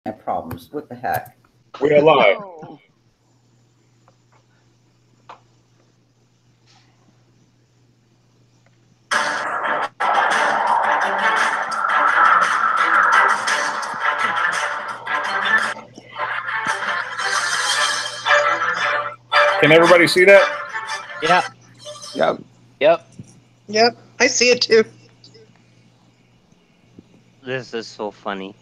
have problems. What the heck? We're live. Oh. Can everybody see that? Yeah. Yep. Yep. Yep, I see it too. This is so funny.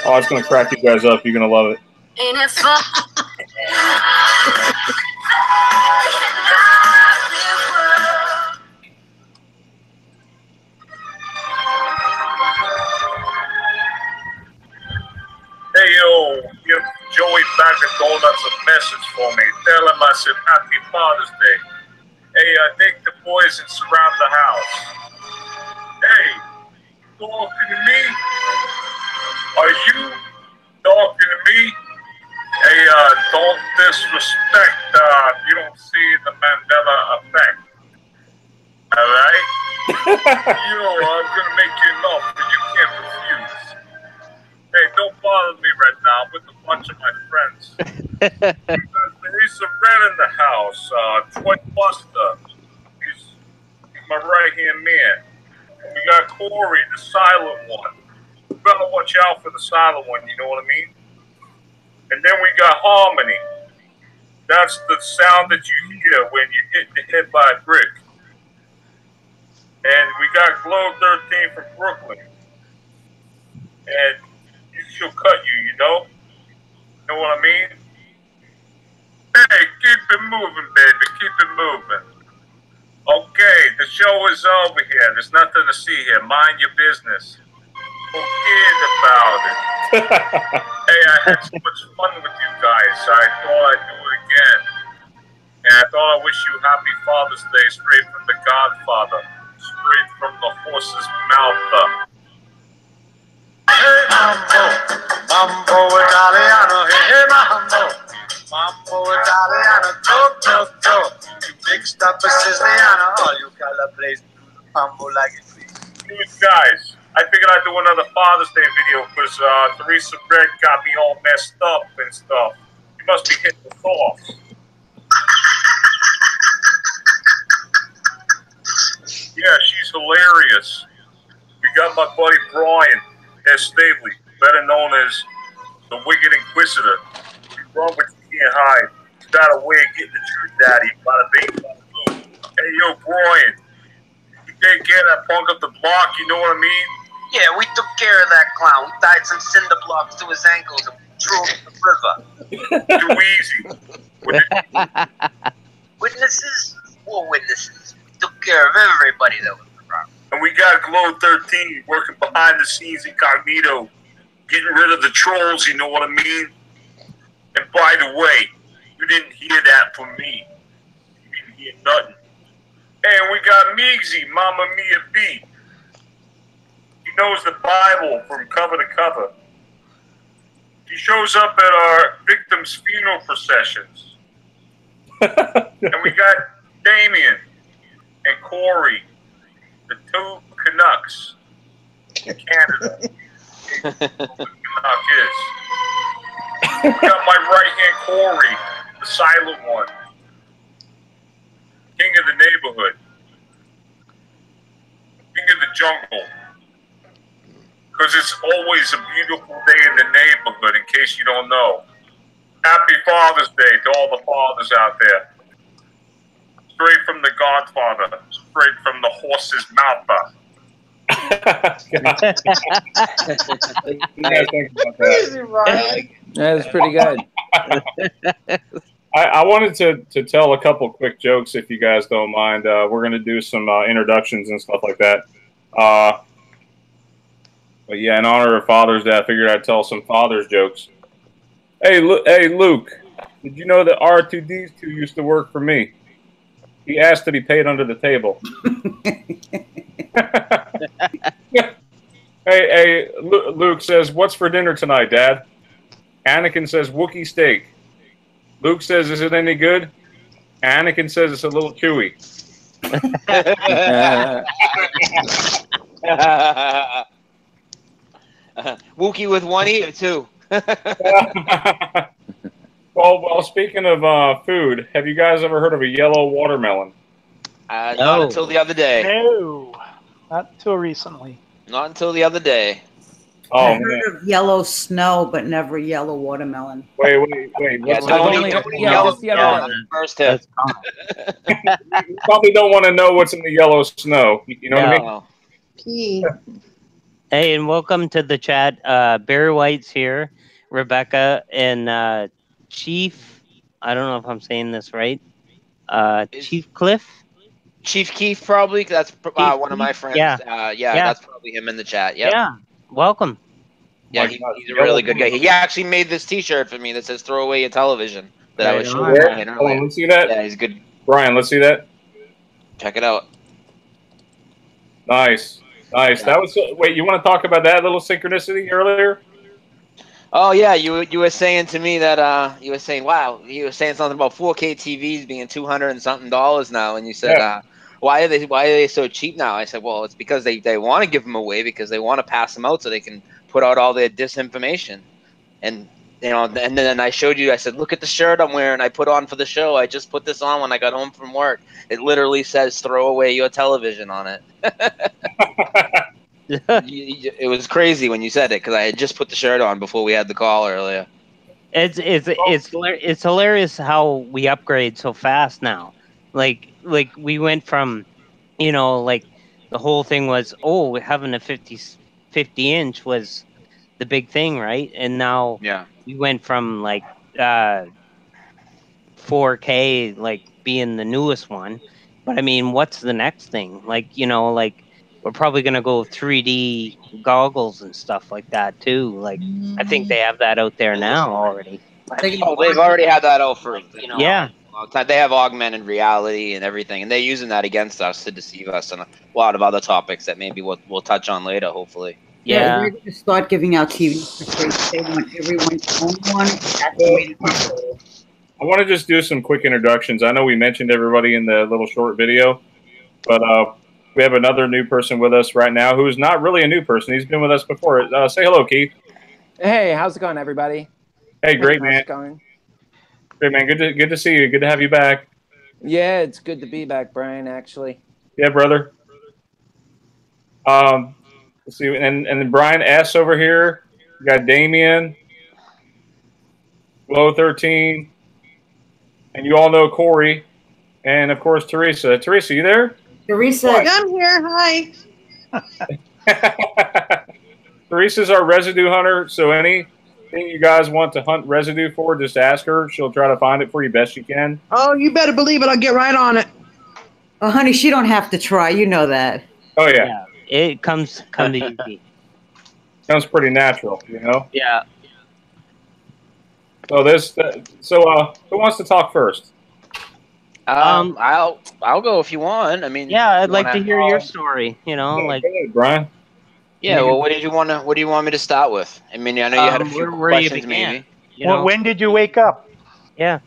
Oh, it's gonna crack you guys up. You're gonna love it. Ain't it fun? Hey yo, give Joey Bag of Donuts a message for me. Tell him I said Happy Father's Day. Hey, take the boys and surround the house. Hey, talking to me? Are you talking to me? Hey, don't disrespect, you don't see the Mandela effect. Alright? You know, I'm gonna make you an offer you can't refuse. Hey, don't bother me right now. I'm with a bunch of my friends. Theresa Rena in the house. Troy Buster. He's my right-hand man. And we got Corey, the silent one. You better watch out for the silent one, you know what I mean? And then we got Harmony. That's the sound that you hear when you hit the head by a brick. And we got Glow 13 from Brooklyn. And she'll cut you, you know? You know what I mean? Hey, keep it moving, baby. Keep it moving. Okay, the show is over here. There's nothing to see here. Mind your business. Forget about it. Hey, I had so much fun with you guys. I thought I'd do it again. And I thought I'd wish you happy Father's Day straight from the Godfather. Straight from the horse's mouth. Hey, mambo, mambo Italiano, hey, mambo, mambo Italiano, go, go, go. You mixed up a Siciliano, all you Calabrese do the mambo like it please. Guys, I figured I'd do another Father's Day video because Theresa Red got me all messed up and stuff. You must be hitting the sauce. Yeah, she's hilarious. We got my buddy Brian. Staveley, better known as the Wicked Inquisitor. You run what you can't hide. You got a way of getting the truth, Daddy. Bada bing, bada boom. Hey, yo, Brian. You take care of that punk up the block, you know what I mean? Yeah, we took care of that clown. We tied some cinder blocks to his ankles and threw him in the river. Too easy. Witnesses? What witnesses? We took care of everybody that was around. And we got Glow 13 working behind the scenes incognito, getting rid of the trolls, you know what I mean? And by the way, you didn't hear that from me. You didn't hear nothing. And we got Meegsy, Mama Mia B. He knows the Bible from cover to cover. He shows up at our victims' funeral processions. And we got Damian and Corey. The two Canucks in Canada. Canuck is. We got my right hand Corey, the silent one. King of the neighborhood. King of the jungle. Because it's always a beautiful day in the neighborhood, in case you don't know. Happy Father's Day to all the fathers out there. Straight from the Godfather, straight from the horse's mouth. That's pretty good. I wanted to tell a couple quick jokes, if you guys don't mind. We're going to do some introductions and stuff like that. But yeah, in honor of Father's Day, I figured I'd tell some father's jokes. Hey, Luke, did you know that R2D2 used to work for me? He asked to be paid under the table. Hey, Luke says, "What's for dinner tonight, Dad?" Anakin says, "Wookiee steak." Luke says, "Is it any good?" Anakin says, "It's a little chewy." Wookie with one E or two? Well, speaking of food, have you guys ever heard of a yellow watermelon? Not No. until the other day. No, not till recently. Not until the other day. Oh, I man. heard of yellow snow, but never yellow watermelon. Wait. Yeah, What's Tony, only- Tony yeah, yellow just the other day. first tip. You probably don't want to know what's in the yellow snow. You know what I mean? Oh. Pee. Hey, and welcome to the chat. Barry White's here, Rebecca, and Chief. I don't know if I'm saying this right. Chief Cliff. Chief Keef, probably. That's one of my Keef? friends. Yeah. Yeah, that's probably him in the chat. Yep. Yeah. Welcome. Yeah, My God, he's a really good guy. He actually made this T-shirt for me that says "Throw away your television" that I was Right showing on. Brian Hold on, earlier. let's see that. Yeah, he's good. Brian, let's see that. Check it out. Nice. Yeah. That was. Wait, you want to talk about that little synchronicity earlier? Oh yeah, you were saying to me that you were saying something about 4K TVs being $200 and something now, and you said why are they so cheap now? I said, well, it's because they want to give them away because they want to pass them out so they can put out all their disinformation, and and then I showed you. I said, look at the shirt I'm wearing. I put on for the show. I just put this on when I got home from work. It literally says "Throw away your television" on it. It was crazy when you said it because I had just put the shirt on before we had the call earlier. It's hilarious how we upgrade so fast now. Like we went from, like the whole thing was, having a 50 inch was the big thing, right? And now we went from like 4K like being the newest one. But I mean, what's the next thing? Like, we're probably gonna go 3D goggles and stuff like that too. Like, I think they have that out there now already. Oh, they've already had that out for Yeah. a long time. They have augmented reality and everything, and they're using that against us to deceive us and a lot of other topics that maybe we'll touch on later, hopefully. Yeah. They're going to start giving out TVs for free. They want everyone to own one. That's the way to go. I want to just do some quick introductions. I know we mentioned everybody in the little short video, but we have another new person with us right now who is not really a new person. He's been with us before. Say hello, Keith. Hey, how's it going, everybody? Hey, great How's man. it going? Great man. Good to see you. Good to have you back. Yeah, it's good to be back, Brian. Actually. Yeah, brother. Let's see, and then Brian S over here. We got Damian, Low 13, and you all know Corey, and of course Theresa. Theresa, you there? Theresa. I'm here. Hi. Theresa's our residue hunter, so anything you guys want to hunt residue for, just ask her. She'll try to find it for you best she can. Oh, you better believe it. I'll get right on it. Oh, honey, she don't have to try. You know that. Oh yeah. It comes easy. Sounds pretty natural, Yeah. So who wants to talk first? I'll go if you want. I mean, Yeah, I'd like to hear your story. Like, Go ahead, Brian. Yeah. Well, what do you want me to start with? I mean, I know you had a few where you questions, began, maybe. Well, when did you wake up? Yeah.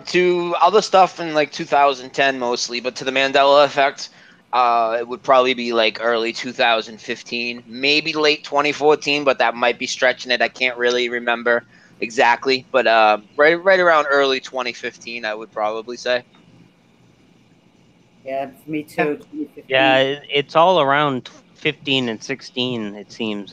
To other stuff in like 2010 mostly, but to the Mandela effect, it would probably be like early 2015, maybe late 2014, but that might be stretching it. I can't really remember exactly, but right around early 2015, I would probably say. Yeah, me too. Yeah, it's all around 15 and 16, it seems.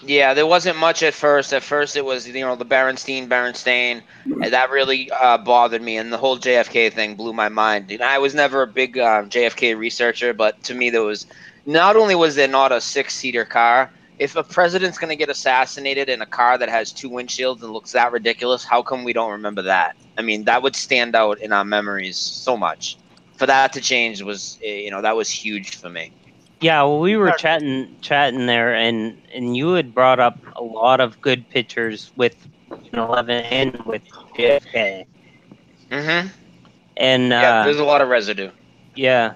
Yeah, there wasn't much at first. At first, it was the Berenstain, and that really bothered me. And the whole JFK thing blew my mind. I was never a big JFK researcher, but to me, there was not only was there not a 6-seater car. If a president's going to get assassinated in a car that has 2 windshields and looks that ridiculous, how come we don't remember that? I mean, that would stand out in our memories so much. For that to change was, that was huge for me. Yeah, well, we were chatting there, and you had brought up a lot of good pictures with 11 and with JFK. Mm-hmm. And there's a lot of residue. Yeah.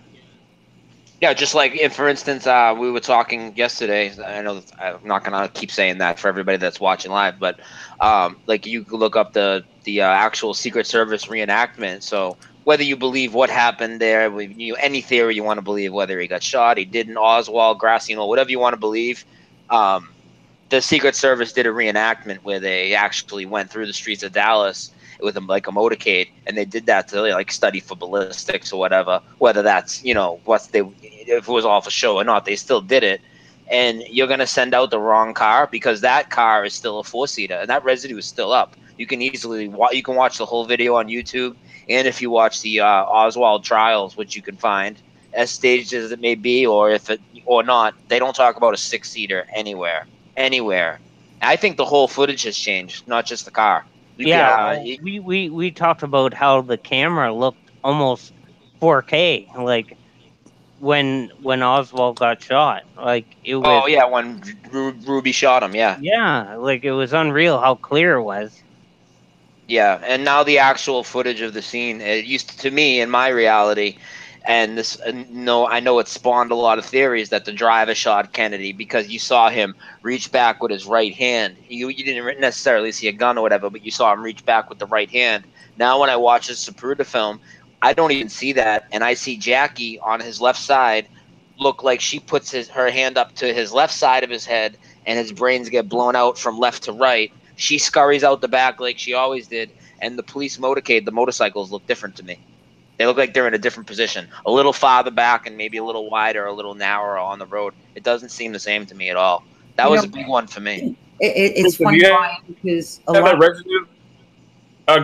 Yeah, just like if, for instance, we were talking yesterday. I know I'm not gonna keep saying that for everybody that's watching live, but like you could look up the actual Secret Service reenactment. So whether you believe what happened there, any theory you want to believe, whether he got shot, he didn't, Oswald, Grassy Knoll, whatever you want to believe, the Secret Service did a reenactment where they actually went through the streets of Dallas with a motorcade, and they did that to like study for ballistics or whatever. Whether that's if it was all for show or not, they still did it. And you're gonna send out the wrong car because that car is still a 4-seater, and that residue is still up. You can easily watch the whole video on YouTube, and if you watch the Oswald trials, which you can find as staged as it may be, or not, they don't talk about a 6-seater anywhere. I think the whole footage has changed, not just the car. Yeah, we talked about how the camera looked almost 4K, like when Oswald got shot. Like it was. Oh yeah, when Ruby shot him. Yeah. Yeah, like it was unreal how clear it was. Yeah, and now the actual footage of the scene. It used to me in my reality. And I know it spawned a lot of theories that the driver shot Kennedy because you saw him reach back with his right hand. You didn't necessarily see a gun or whatever, but you saw him reach back with the right hand. Now when I watch the Zapruder film, I don't even see that, and I see Jackie on his left side look like she puts her hand up to his left side of his head, and his brains get blown out from left to right. She scurries out the back like she always did, and the police motorcade, the motorcycles look different to me. They look like they're in a different position, a little farther back and maybe a little wider, a little narrower on the road. It doesn't seem the same to me at all. That was a big one for me. It's funny because a lot.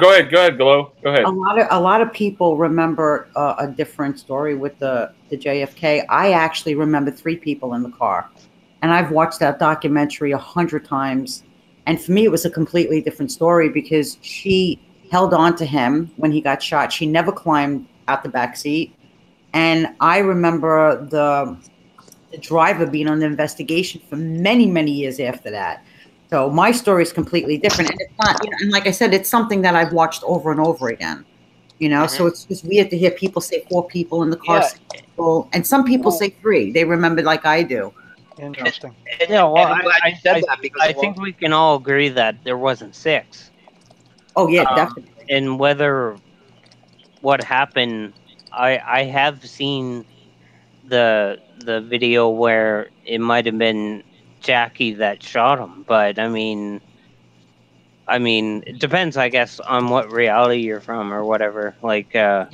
Go ahead, Glow. Go ahead. A lot of people remember a different story with the JFK. I actually remember 3 people in the car, and I've watched that documentary 100 times. And for me, it was a completely different story because she held on to him when he got shot. She never climbed out the back seat. And I remember the driver being on the investigation for many, many years after that. So my story is completely different. And it's not, and like I said, it's something that I've watched over and over again. So it's just weird to hear people say 4 people in the car, 6 people, and some people say 3. They remember like I do. Interesting. Yeah, well, I think we can all agree that there wasn't 6. Oh yeah, definitely. And what happened, I have seen the video where it might have been Jackie that shot him, but I mean, it depends, I guess, on what reality you're from or whatever. Like, yeah.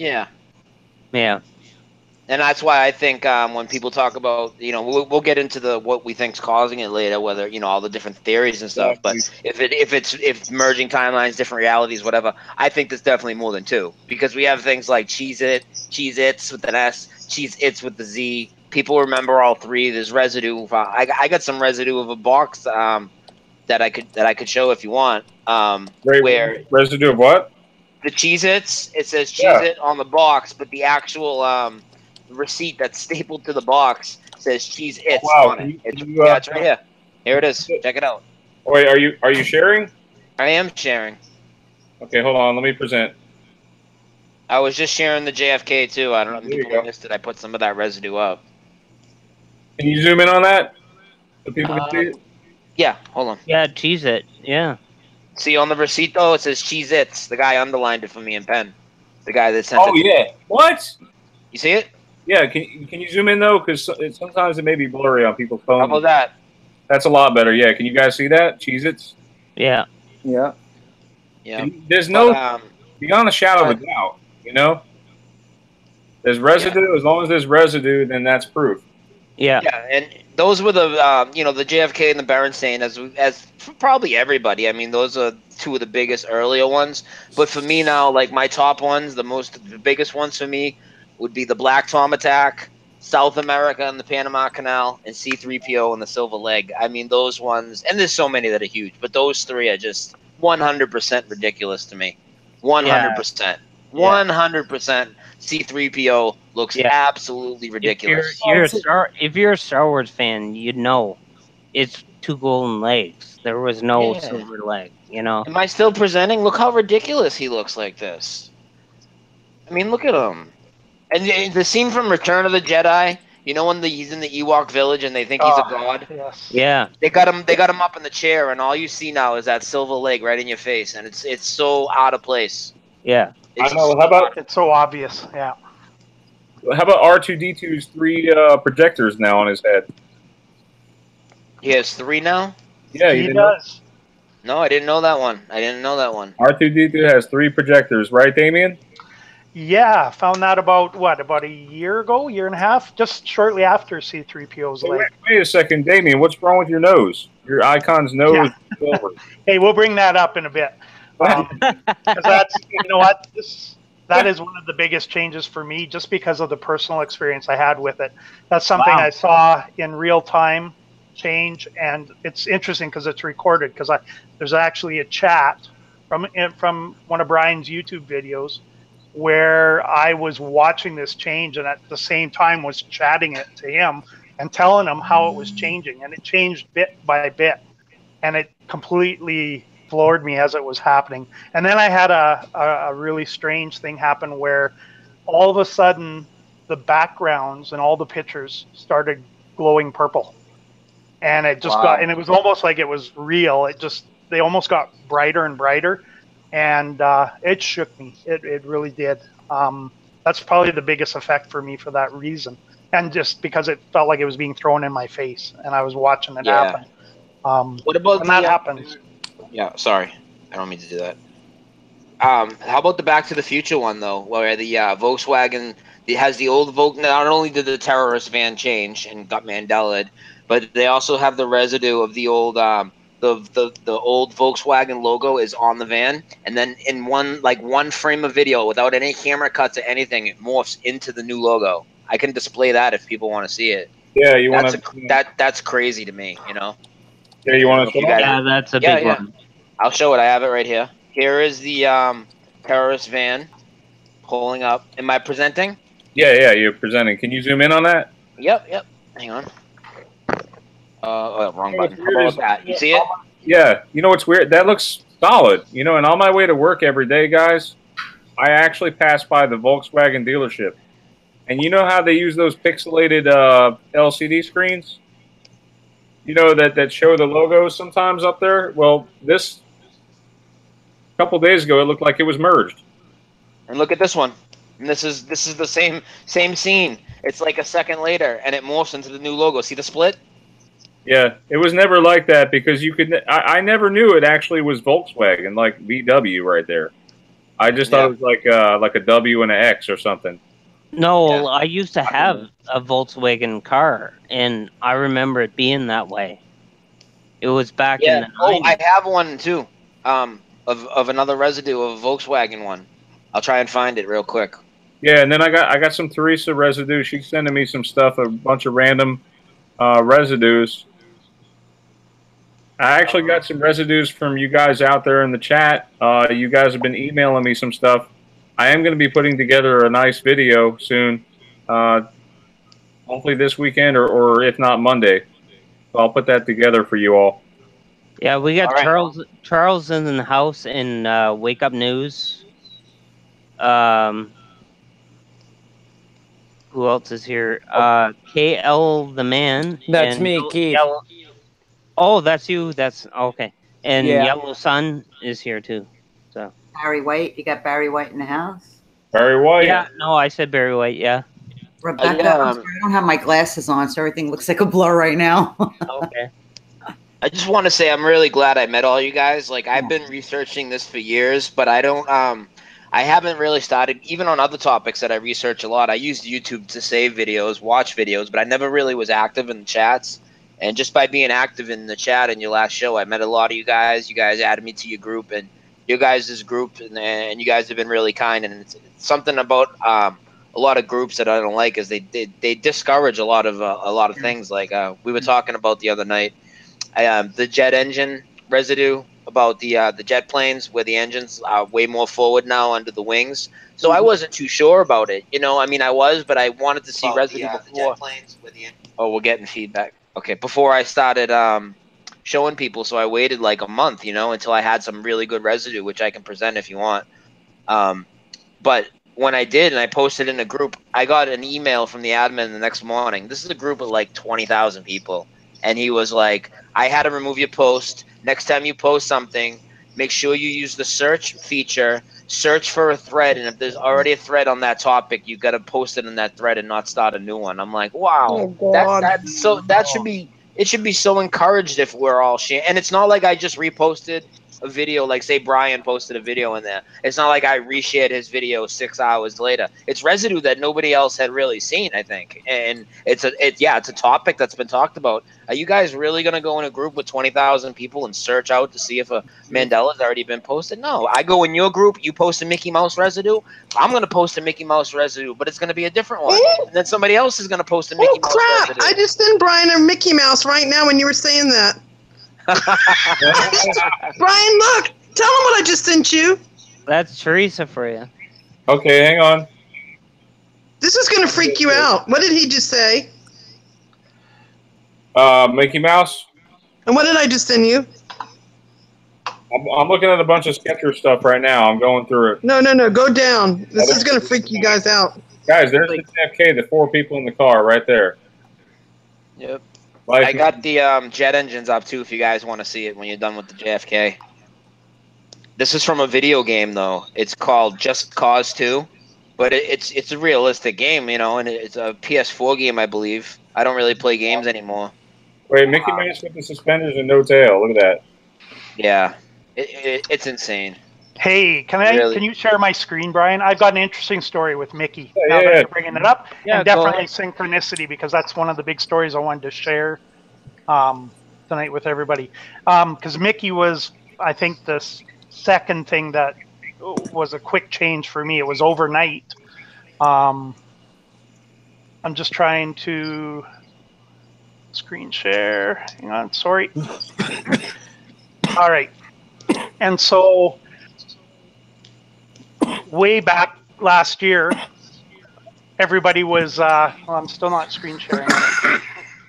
And that's why I think when people talk about, we'll get into what we think's causing it later, whether all the different theories and stuff. But if merging timelines, different realities, whatever, I think there's definitely more than 2 because we have things like Cheez-Its with an S, Cheez-Its with the Z. People remember all 3. There's residue. I got some residue of a box that I could show if you want. Where residue of what? The Cheez-Its. It says Cheez-It on the box, but the actual receipt that's stapled to the box says Cheez-Its on it. It's right here. Here it is. Check it out. Wait, are you sharing? I am sharing. Okay, hold on. Let me present. I was just sharing the JFK too. I don't know if people missed it. I put some of that residue up. Can you zoom in on that so people can see it? Yeah, hold on. Yeah, Cheez-It. Yeah. See on the receipt though, it says Cheez-Its. The guy underlined it for me in pen. The guy that sent it. Oh yeah. What? You see it? Yeah. Can you zoom in though? Because sometimes it may be blurry on people's phones. How about that? That's a lot better. Yeah. Can you guys see that? Cheez-Its. Yeah. Yeah. Yeah. There's no beyond a shadow of a doubt. There's residue. As long as there's residue, then that's proof. Yeah. Yeah, and those were the the JFK and the Berenstain as for probably everybody. I mean, those are 2 of the biggest earlier ones. But for me now, like my top ones, the biggest ones for me would be the Black Tom attack, South America and the Panama Canal, and C-3PO and the Silver Leg. I mean, those ones, and there's so many that are huge, but those 3 are just 100% ridiculous to me. 100%. 100%. C-3PO looks absolutely ridiculous. If you're a Star Wars fan, you'd know it's 2 golden legs. There was no silver leg, Am I still presenting? Look how ridiculous he looks like this. I mean, look at him. And the scene from Return of the Jedi, when he's in the Ewok village and they think he's a god? Yes. Yeah. They got him up in the chair, and all you see now is that silver leg right in your face, and it's so out of place. Yeah. I know. How about it's so obvious? Yeah. How about R2-D2's 3 projectors now on his head? He has 3 now? Yeah, you He didn't know? does. No, I didn't know that one. I didn't know that one. R2D2 has 3 projectors, right, Damian? Yeah, found that about a year ago, year and a half, just shortly after C3PO's Hey, leg. wait a second, Damian. What's wrong with your nose? Your icon's nose is silver. Hey, we'll bring that up in a bit. Because that's, you know what, that is one of the biggest changes for me, just because of the personal experience I had with it. That's something Wow. I saw in real time change, and it's interesting because it's recorded. Because there's actually a chat from one of Brian's YouTube videos where I was watching this change, and at the same time was chatting it to him and telling him how it was changing, and it changed bit by bit, and it completely floored me as it was happening. And then I had a really strange thing happen where all of a sudden the backgrounds and all the pictures started glowing purple, and it just got, and it was almost like it was real. They almost got brighter and brighter, and it shook me. It really did. That's probably the biggest effect for me for that reason, and just because it felt like it was being thrown in my face, and I was watching it happen. What about when that happens? Yeah, sorry, I don't mean to do that. How about the Back to the Future one though, where the Volkswagen has the old Not only did the terrorist van change and got Mandela, but they also have the residue of the old the old Volkswagen logo is on the van, and then in one frame of video without any camera cuts or anything, it morphs into the new logo. I can display that if people want to see it. Yeah, you want to. That's crazy to me, you know. Yeah, you want to. Yeah, that's a big one. I'll show it. I have it right here. Here is the terrorist van pulling up. Am I presenting? Yeah, you're presenting. Can you zoom in on that? Yep. Hang on. Wrong button. How about that? You see it? Yeah. You know what's weird? That looks solid. You know, and on my way to work every day, guys, I actually pass by the Volkswagen dealership. And you know how they use those pixelated LCD screens? You know, that show the logos sometimes up there? Well, this couple days ago, it looked like it was merged. And look at this one. And this is the same scene. It's like a second later, and it morphs into the new logo. See the split? Yeah, it was never like that because you could. I never knew it actually was Volkswagen, like VW right there. I just thought it was like a W and an X or something. No, I used to have a Volkswagen car, and I remember it being that way. It was back in the 90s. I have one too. Of another residue of a Volkswagen one. I'll try and find it real quick. Yeah, and then I got some Theresa residue. She's sending me some stuff, a bunch of random residues. I actually got some residues from you guys out there in the chat. You guys have been emailing me some stuff. I am going to be putting together a nice video soon, hopefully this weekend or if not Monday. So I'll put that together for you all. Yeah, we got Charles in the house in Wake Up News. Who else is here? KL the man. That's me, Keith. Oh, that's you. That's okay. And Yeah. Yellow Sun is here too. So Barry White. You got Barry White in the house? Barry White? Yeah, no, I said Barry White, yeah. Rebecca, I'm sorry, I don't have my glasses on, so everything looks like a blur right now. Okay. I just want to say I'm really glad I met all you guys. Like, I've been researching this for years, but I don't I haven't really started, even on other topics that I research a lot. I used YouTube to save videos, watch videos, but I never really was active in the chats. And just by being active in the chat in your last show, I met a lot of you guys. You guys added me to your group, and your guys' group, and you guys have been really kind. And it's something about a lot of groups that I don't like is they discourage a lot of things. Like we were talking about the other night, the jet engine residue, about the jet planes where the engines are way more forward now under the wings. So I wasn't too sure about it. You know, I mean, I was, but I wanted to see residue before. The jet planes where the oh, we're getting feedback. Okay, before I started showing people, so I waited like a month, you know, until I had some really good residue, which I can present if you want. But when I did and I posted in a group, I got an email from the admin the next morning. This is a group of like 20,000 people. And he was like, I had to remove your post. Next time you post something, make sure you use the search feature, search for a thread. And if there's already a thread on that topic, you got to post it in that thread and not start a new one. I'm like, wow, that should be It should be so encouraged if we're all sharing. And it's not like I just reposted a video, like say Brian posted a video in there. It's not like I reshared his video 6 hours later. It's residue that nobody else had really seen, I think. And it's a topic that's been talked about. Are you guys really gonna go in a group with 20,000 people and search out to see if a Mandela's already been posted? No, I go in your group, you post a Mickey Mouse residue, I'm gonna post a Mickey Mouse residue, but it's gonna be a different one. And then somebody else is gonna post a Mickey Mouse residue. I just sent Brian a Mickey Mouse right now when you were saying that. Brian, look! Tell him what I just sent you. That's Theresa for you. Okay, hang on. This is going to freak you out. What did he just say? Mickey Mouse. And what did I just send you? I'm looking at a bunch of Sketcher stuff right now. I'm going through it. No. Go down. This is going to freak you guys out. Guys, there's the JFK, the 4 people in the car right there. Yep. Like, I got the jet engines up too if you guys want to see it when you're done with the JFK. This is from a video game though. It's called Just Cause 2, but it's a realistic game, you know, and it's a PS4 game, I believe. I don't really play games anymore. Wait, Mickey Mouse with the suspenders and no tail. Look at that. Yeah, it's insane. Hey, can you share my screen, Brian? I've got an interesting story with Mickey. Yeah, now that you're bringing it up, Yeah, and definitely synchronicity, because that's one of the big stories I wanted to share tonight with everybody. Because Mickey was, I think, the second thing that was a quick change for me. It was overnight. I'm just trying to screen share. Hang on, sorry. All right, and so. Way back last year, everybody was. Well, I'm still not screen sharing.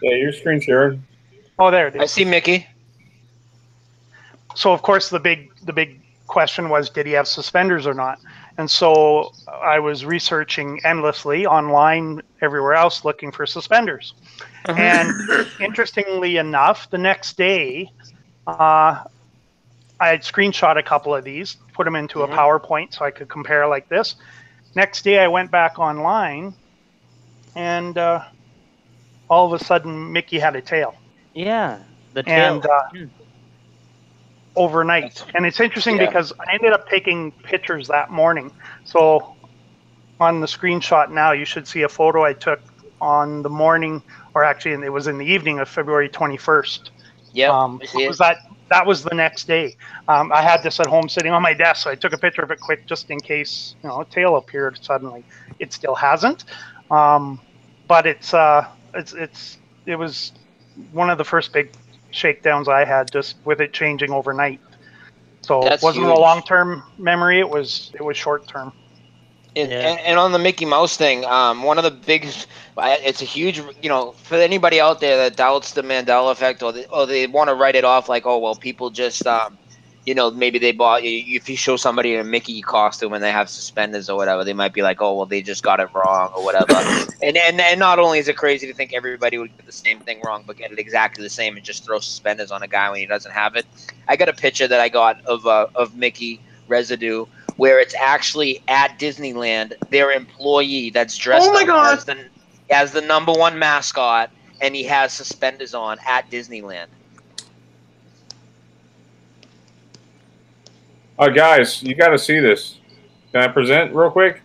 Yeah, you're screen sharing. Oh, there it is. I see Mickey. So of course the big question was, did he have suspenders or not? And so I was researching endlessly online, everywhere else, looking for suspenders. And interestingly enough, the next day, I had screenshot a couple of these, put them into a PowerPoint so I could compare like this. Next day I went back online, and all of a sudden Mickey had a tail. Yeah, the tail. And overnight. And it's interesting because I ended up taking pictures that morning. So on the screenshot now, you should see a photo I took on the morning, or actually it was in the evening of February 21st. Yeah, that was the next day. I had this at home sitting on my desk, so I took a picture of it quick just in case, you know, a tail appeared suddenly. It still hasn't, but it was one of the first big shakedowns I had, just with it changing overnight. So it wasn't a long-term memory; it was short-term. And on the Mickey Mouse thing, one of the big, it's a huge, you know, for anybody out there that doubts the Mandela effect, or they want to write it off like, oh, well, people just, you know, maybe they bought, if you show somebody in a Mickey costume and they have suspenders or whatever, they might be like, oh, well, they just got it wrong or whatever. and not only is it crazy to think everybody would get the same thing wrong, but get it exactly the same and just throw suspenders on a guy when he doesn't have it. I got a picture that I got of Mickey Residue, where it's actually at Disneyland, their employee that's dressed up as the #1 mascot, and he has suspenders on at Disneyland. Guys, you got to see this. Can I present real quick?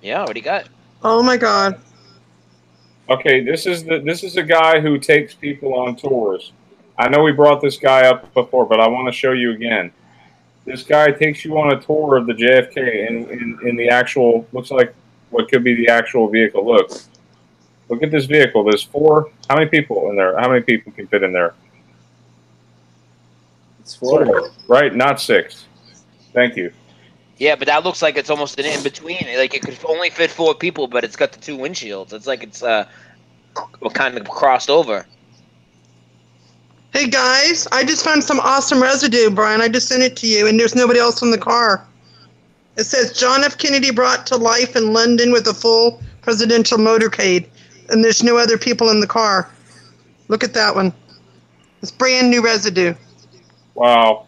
Yeah, what do you got? Oh my God. Okay, this is a guy who takes people on tours. I know we brought this guy up before, but I want to show you again. This guy takes you on a tour of the JFK in the actual, looks like what could be the actual vehicle. Look at this vehicle. There's 4. How many people in there? How many people can fit in there? It's 4. Right, not 6. Thank you. Yeah, but that looks like it's almost an in-between. Like it could only fit 4 people, but it's got the 2 windshields. It's like it's kind of crossed over. Hey guys, I just found some awesome residue, Brian. I just sent it to you, and there's nobody else in the car. It says John F. Kennedy brought to life in London with a full presidential motorcade, and there's no other people in the car. Look at that one. It's brand new residue. Wow.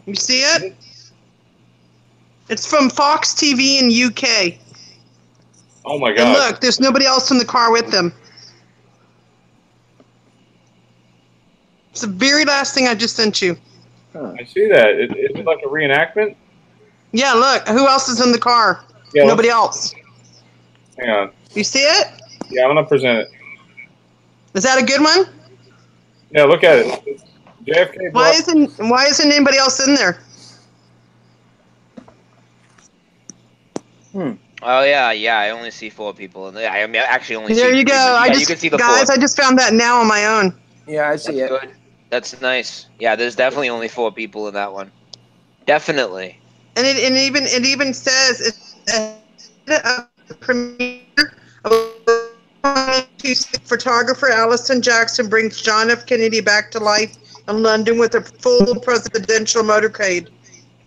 You see it? It's from Fauqes TV in UK. Oh my God. And look, there's nobody else in the car with them. It's the very last thing I just sent you. I see that. Is it like a reenactment? Yeah, look. Who else is in the car? Yeah, Nobody else. Hang on. You see it? Yeah, I'm gonna present it. Is that a good one? Yeah, look at it. It's JFK. Why isn't anybody else in there? Oh yeah, I only see 4 people, and I mean, actually only. There see you 3, go. but you can see the guys, 4. I just found that now on my own. Yeah, I see That's it. good. That's nice. Yeah, there's definitely only 4 people in that one. Definitely. And it even says it's a premiere of photographer Allison Jackson brings John F. Kennedy back to life in London with a full presidential motorcade.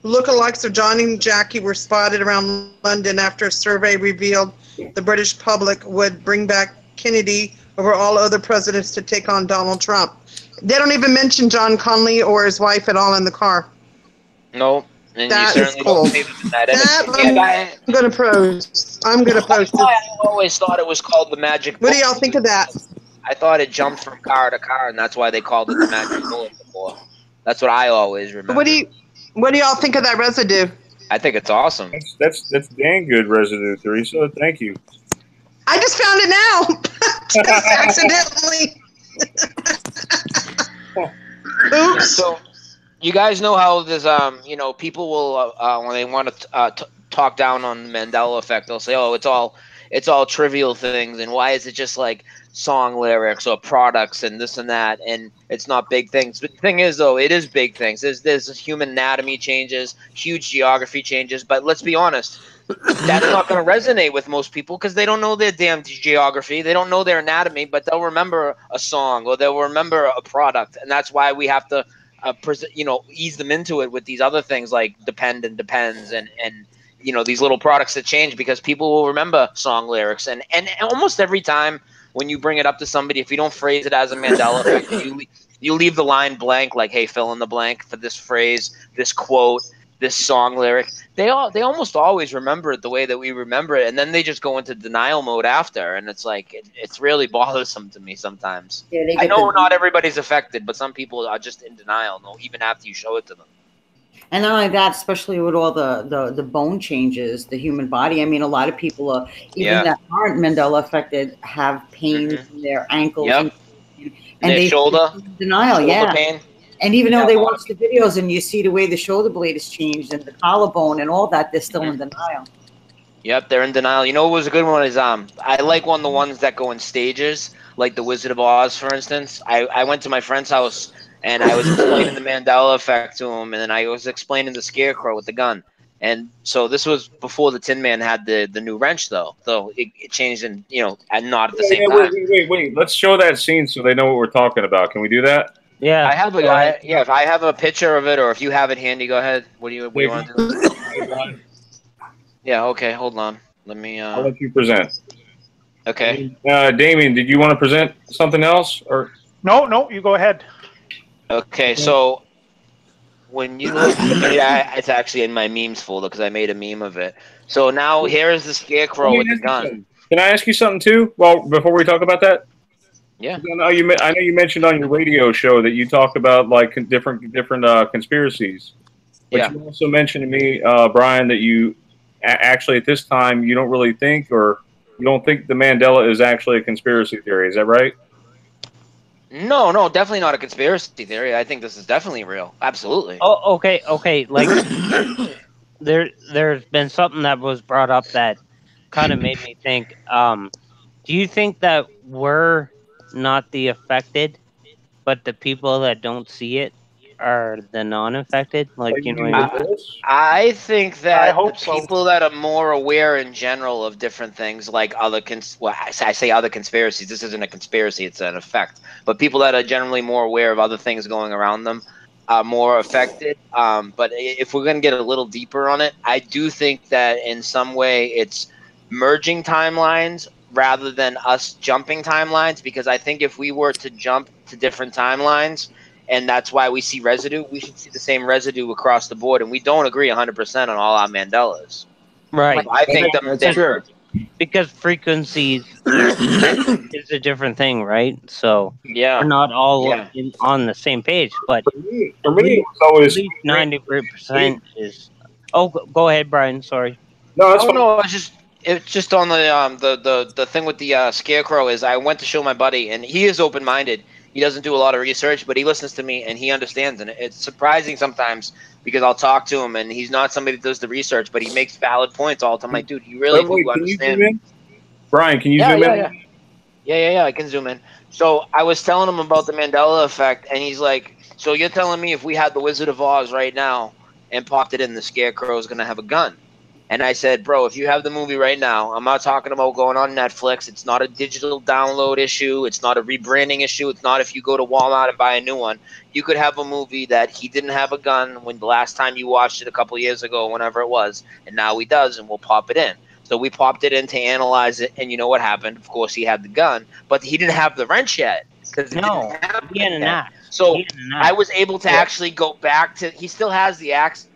Lookalikes of John and Jackie were spotted around London after a survey revealed the British public would bring back Kennedy over all other presidents to take on Donald Trump. They don't even mention John Connolly or his wife at all in the car. No. And That you is certainly cool. don't see them in that. I'm gonna post. I'm gonna post it. I always thought it was called the Magic Bullet. What do y'all think of that? I thought it jumped from car to car, and that's why they called it the Magic Bullet before. That's what I always remember. What do y'all think of that residue? I think it's awesome. That's dang good residue, Theresa. Thank you. I just found it now. Just accidentally. Oops. So, you guys know how there's people will when they want to talk down on the Mandela effect, they'll say, "Oh, it's all trivial things, and why is it just like song lyrics or products and this and that, and it's not big things." But the thing is, though, it is big things. There's human anatomy changes, huge geography changes. But let's be honest, that's not going to resonate with most people because they don't know their damn geography, they don't know their anatomy, but they'll remember a song or they'll remember a product, and that's why we have to ease them into it with these other things like depend and depends and these little products that change because people will remember song lyrics and almost every time when you bring it up to somebody, if you don't phrase it as a Mandela effect, you leave the line blank, like, hey, fill in the blank for this phrase, this quote, this song lyric. They almost always remember it the way that we remember it, and then they just go into denial mode after, and it's like it's really bothersome to me sometimes. Yeah, I know not everybody's affected, but some people are just in denial, even after you show it to them. And not only that, especially with all the bone changes, the human body. I mean, a lot of people are, even that aren't Mandela affected, have pain in their ankles and their shoulder denial. Shoulder pain. And even though they watch the videos and you see the way the shoulder blade has changed and the collarbone and all that, they're still in denial. Yep, they're in denial. You know what was a good one is I like one of the ones that go in stages, like the Wizard of Oz, for instance. I went to my friend's house and I was explaining the Mandela effect to him, and then I was explaining the Scarecrow with the gun. And so this was before the Tin Man had the new wrench, though. So it changed, and not at the same time. Wait. Let's show that scene so they know what we're talking about. Can we do that? Yeah. I have if I have a picture of it, or if you have it handy, go ahead. What do you want to do? Yeah. Okay. Hold on. Let me. I'll let you present. Okay. Damian, did you want to present something else, or? No. You go ahead. Okay. So when you look, it's actually in my memes folder because I made a meme of it. So now here's the Scarecrow with the gun. Can I ask you something too? Well, before we talk about that. Yeah. I know you mentioned on your radio show that you talked about like different conspiracies. But you also mentioned to me, Brian, that you actually at this time you don't really think, or you don't think the Mandela is actually a conspiracy theory. Is that right? No, definitely not a conspiracy theory. I think this is definitely real. Absolutely. Oh, okay. Like there's been something that was brought up that kind of made me think. Do you think that we're not the affected, but the people that don't see it are the non-affected? Like, I think that I hope so. People that are more aware in general of different things, like I say other conspiracies. This isn't a conspiracy; it's an effect. But people that are generally more aware of other things going around them are more affected. But if we're going to get a little deeper on it, I do think that in some way it's merging timelines rather than us jumping timelines, because I think if we were to jump to different timelines, and that's why we see residue, we should see the same residue across the board, and we don't agree 100% on all our Mandelas. Right. I think that's true. because frequencies is a different thing, right? So Yeah. we're not all Yeah. on the same page, but For me, it was always at least 90% is. Oh, go ahead, Brian. Sorry. no, that's Oh fine. no, it's just on the thing with the scarecrow is I went to show my buddy and he is open minded. He doesn't do a lot of research, but he listens to me and he understands. And it's surprising sometimes because I'll talk to him and he's not somebody that does the research, but he makes valid points all the time. I'm like, dude, you really Wait, do can you understand. zoom in? Brian, can you Yeah, zoom yeah, in? yeah. Yeah, I can zoom in. So I was telling him about the Mandela effect, and he's like, "So you're telling me if we had the Wizard of Oz right now and popped it in, the Scarecrow is gonna have a gun?" And I said, "Bro, if you have the movie right now, I'm not talking about going on Netflix. It's not a digital download issue. It's not a rebranding issue. It's not if you go to Walmart and buy a new one. You could have a movie that he didn't have a gun when the last time you watched it a couple years ago, whenever it was, and now he does, and we'll pop it in." So we popped it in to analyze it, and you know what happened? Of course, he had the gun, but he didn't have the wrench yet because it No, didn't happen he had an yet. axe. So He had an I axe. was able to actually go back to. He still has the axe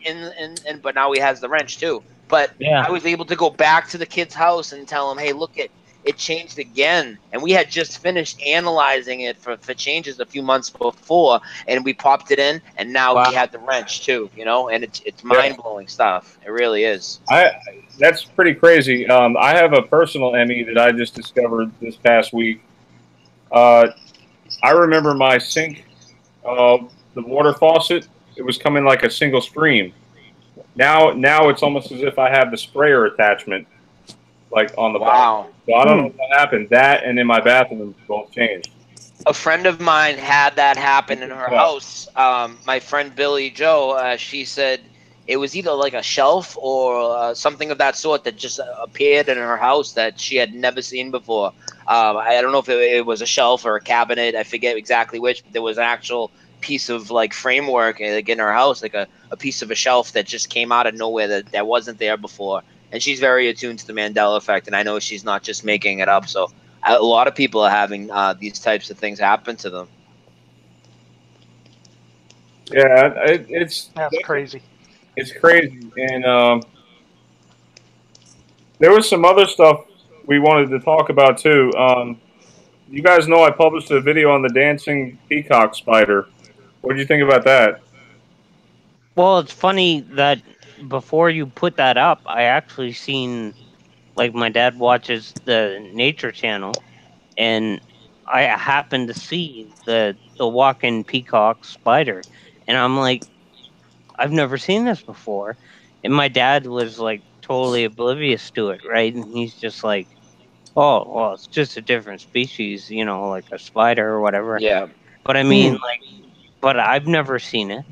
but now he has the wrench too. But Yeah. I was able to go back to the kid's house and tell him, "Hey, look it changed again." And we had just finished analyzing it for changes a few months before, and we popped it in, and now he had the wrench too. You know, and it's mind blowing stuff. It really is. That's pretty crazy. I have a personal Emmy that I just discovered this past week. I remember my sink, the water faucet. It was coming like a single stream. Now it's almost as if I have the sprayer attachment, like on the bottom. So I don't know what happened. That and in my bathroom both changed. A friend of mine had that happen in her house. My friend Billy Joe, she said it was either like a shelf or something of that sort that just appeared in her house that she had never seen before. I don't know if it was a shelf or a cabinet. I forget exactly which, but there was an actual piece of like framework like in her house, like a piece of a shelf that just came out of nowhere that wasn't there before. And she's very attuned to the Mandela effect, and I know she's not just making it up. So a lot of people are having these types of things happen to them. Yeah, That's crazy. It's crazy, and there was some other stuff we wanted to talk about too. You guys know I published a video on the dancing peacock spider. What did you think about that? Well, it's funny that before you put that up, I actually seen, like, my dad watches the Nature Channel, and I happened to see the walking peacock spider, and I'm like, I've never seen this before, and my dad was like totally oblivious to it, right? And he's just like, oh, well, it's just a different species, you know, like a spider or whatever. Yeah. But I mean, like, but I've never seen it.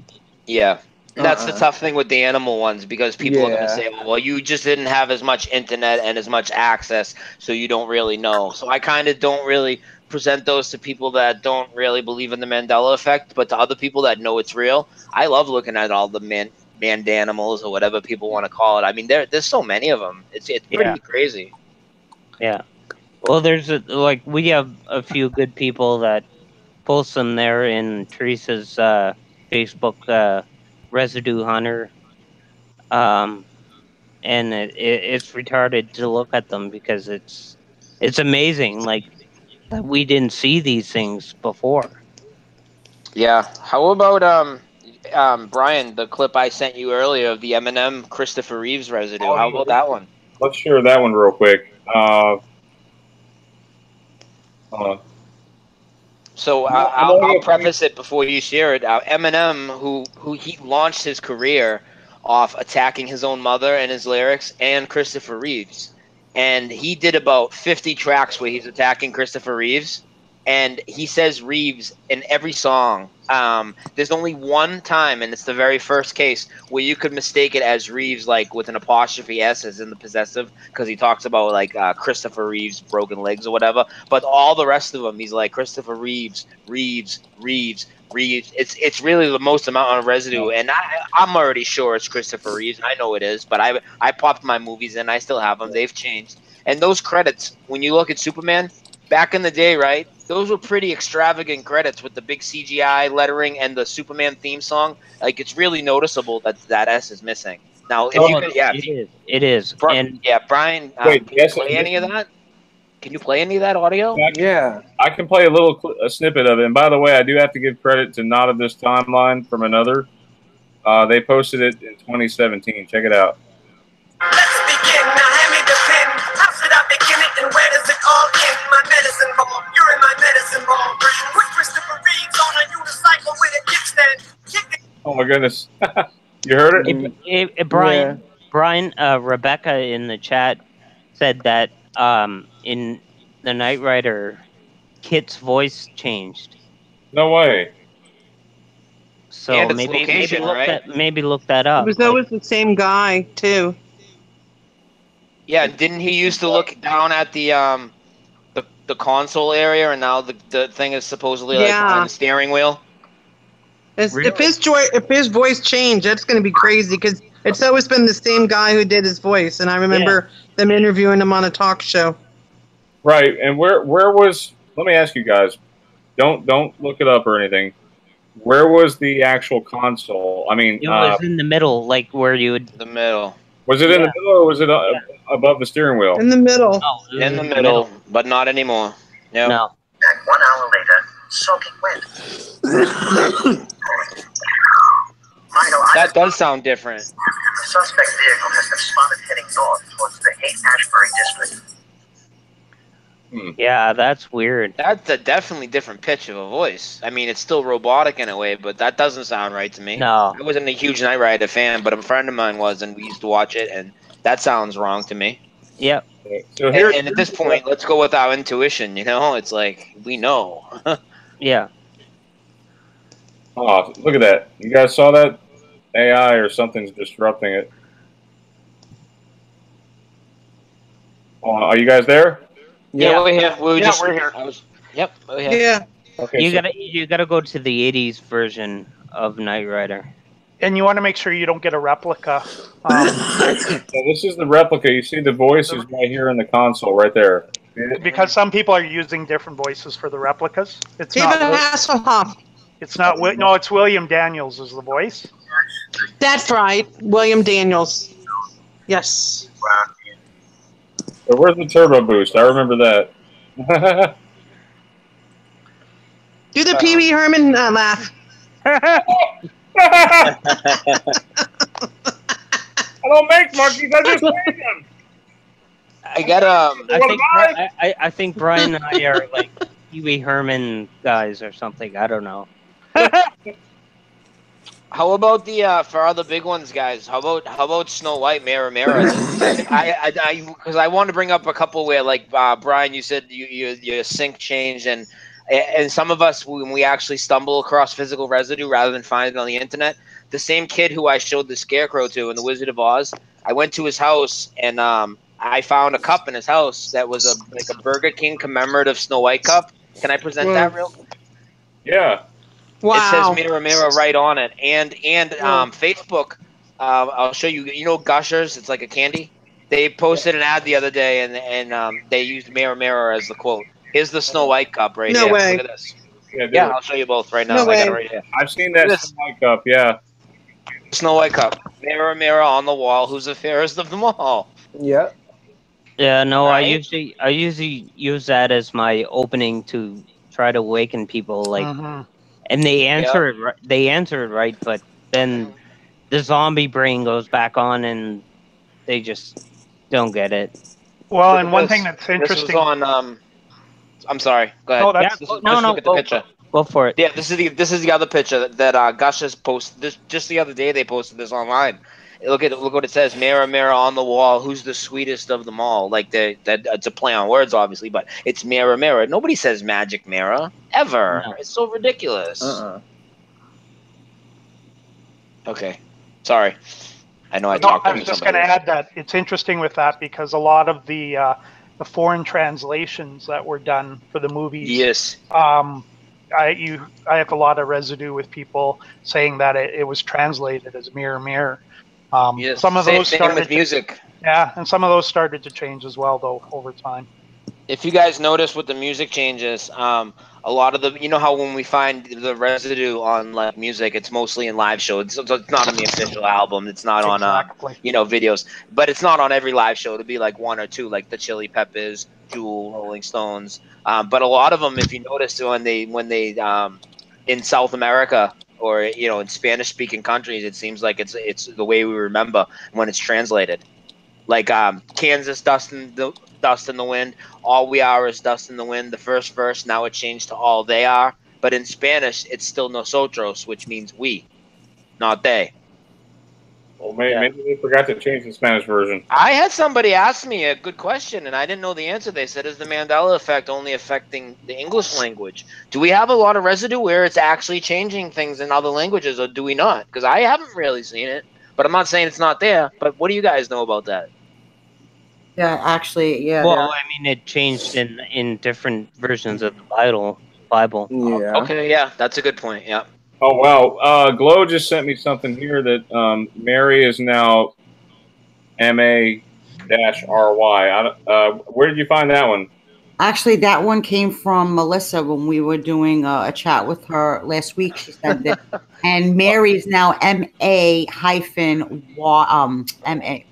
Yeah. That's the tough thing with the animal ones because people are going to Yeah. say, well, you just didn't have as much internet and as much access, so you don't really know. So I kind of don't really present those to people that don't really believe in the Mandela effect, but to other people that know it's real, I love looking at all the manned animals or whatever people want to call it. I mean, there's so many of them. It's pretty crazy. Yeah. Well, like we have a few good people that post them there in Theresa's Facebook Residue Hunter. And it's retarded to look at them because it's amazing, like, that we didn't see these things before. Yeah. How about Brian, the clip I sent you earlier of the Eminem Christopher Reeves residue? How about that one? Let's share that one real quick. Hold on. So I'll preface it before you share it. Eminem, who he launched his career off attacking his own mother and his lyrics, and Christopher Reeves, and he did about 50 tracks where he's attacking Christopher Reeves, and he says Reeves in every song. There's only one time, and it's the very first case where you could mistake it as Reeves, like with an apostrophe S, as in the possessive, because he talks about like Christopher Reeves' broken legs or whatever. But all the rest of them, he's like Christopher Reeves. It's really the most amount of residue, and I'm already sure it's Christopher Reeves. I know it is, but I popped my movies in. I still have them. They've changed, and those credits, when you look at Superman back in the day, right? Those were pretty extravagant credits with the big CGI lettering and the Superman theme song. Like, it's really noticeable that S is missing. Now, if Oh, you could, yeah, It is. And yeah, Brian, Wait, can you yes, play it any of that? Can you play any of that audio? Yeah. I can play a snippet of it. And by the way, I do have to give credit to Not of This Timeline from Another. They posted it in 2017. Check it out. Let's begin. Now hand me the pen. How should I begin it and where does it all end? My medicine ball. You're in my medicine ball. Quick Christopher Reeves on a unicycle with a kickstand. Oh my goodness. You heard it? Brian, Rebecca in the chat said that in the Knight Rider, Kit's voice changed. No way. So And its maybe location, maybe look that up. It was always the same guy too. Yeah, didn't he used to look down at the console area, and now the thing is supposedly like behind the steering wheel? If his voice changed, that's going to be crazy because it's always been the same guy who did his voice, and I remember them interviewing him on a talk show. Right, and where was? Let me ask you guys. Don't look it up or anything. Where was the actual console? I mean, it was in the middle, like where you would. The middle. Was it in the middle or was it above the steering wheel? In the middle. Oh, in the middle, but not anymore. Yep. And No. 1 hour later, soaking wet. That does sound different. The suspect vehicle has been spotted heading north towards the Haight-Ashbury district. Yeah, that's weird. That's a definitely different pitch of a voice. I mean, it's still robotic in a way, but that doesn't sound right to me. No. I wasn't a huge Knight Rider fan, but a friend of mine was, and we used to watch it, and that sounds wrong to me. Yep. So and at this point, let's go with our intuition, you know? It's like, we know. Yeah. Oh, look at that. You guys saw that? AI or something's disrupting it. Are you guys there? Yeah, we're here. We're here. Yep. Yeah. Okay. You gotta go to the '80s version of Knight Rider. And you want to make sure you don't get a replica. So this is the replica. You see the voices right here in the console, right there. Because some people are using different voices for the replicas. It's David not. Hasselhoff. It's not. No, it's William Daniels is the voice. That's right, William Daniels. Yes. So where's the turbo boost? I remember that. Do the Pee Wee Herman laugh. I don't make monkeys. I just make them. I got I think Brian and I are like Pee Wee Herman guys or something. I don't know. How about the for all the big ones, guys? How about Snow White, Mirror Mirror? Because I want to bring up a couple where, like Brian, you said your sync changed, and some of us when we actually stumble across physical residue rather than find it on the internet. The same kid who I showed the Scarecrow to in the Wizard of Oz, I went to his house and I found a cup in his house that was like a Burger King commemorative Snow White cup. Can I present that real quick? Yeah. Wow. It says Mirror Mirror right on it, and Facebook. I'll show you. You know Gushers? It's like a candy. They posted an ad the other day, and they used Mirror Mirror as the quote. Here's the Snow White cup right here. No way. Look at this. Yeah, I'll show you both right now. No I way. got it right here. I've seen that Snow White cup. Yeah. Snow White cup. Mirror Mirror on the wall. Who's the fairest of them all? Yeah. Yeah, no, Right? I usually use that as my opening to try to awaken people, like, and they answer it. They answer it right, but then the zombie brain goes back on, and they just don't get it. Well, Look and at one this. thing that's interesting. This was on. I'm sorry. Go ahead. No, that's- This is- no, just no, look at the picture. Go for it. Yeah, this is the other picture that Gush has posted. This just the other day they posted this online. Look what it says: Mirror, mirror on the wall, who's the sweetest of them all? Like that it's a play on words, obviously, but it's mirror, mirror. Nobody says magic mirror ever. No. It's so ridiculous. Okay, sorry. I know I talked. I was just going to add that it's interesting with that because a lot of the foreign translations that were done for the movies. Yes. I have a lot of residue with people saying that it was translated as mirror, mirror. Yes. Some of Same those thing started with music. Yeah, and some of those started to change as well, though, over time. If you guys notice with the music changes, a lot of the, you know how when we find the residue on like music, it's mostly in live shows. So it's not on the official album. It's not on, Exactly. videos, but it's not on every live show. It'll be like one or two, like the Chili Peppers, Jewel, Rolling Stones. But a lot of them, if you notice, when they in South America or in Spanish speaking countries, it seems like it's the way we remember when it's translated. Like Kansas, dust in the wind. All we are is dust in the wind. The first verse, now it changed to all they are. But in Spanish, it's still nosotros, which means we, not they. Well, maybe they forgot to change the Spanish version. I had somebody ask me a good question, and I didn't know the answer. They said, is the Mandela effect only affecting the English language? Do we have a lot of residue where it's actually changing things in other languages, or do we not? Because I haven't really seen it, but I'm not saying it's not there. But what do you guys know about that? Yeah, actually, yeah. Well, I mean, it changed in different versions of the Bible. Yeah. Okay, yeah, that's a good point. Yeah. Oh wow! Glow just sent me something here that Mary is now MA-RY. Where did you find that one? Actually, that one came from Melissa when we were doing a chat with her last week. She sent it, and Mary is now MA-MA.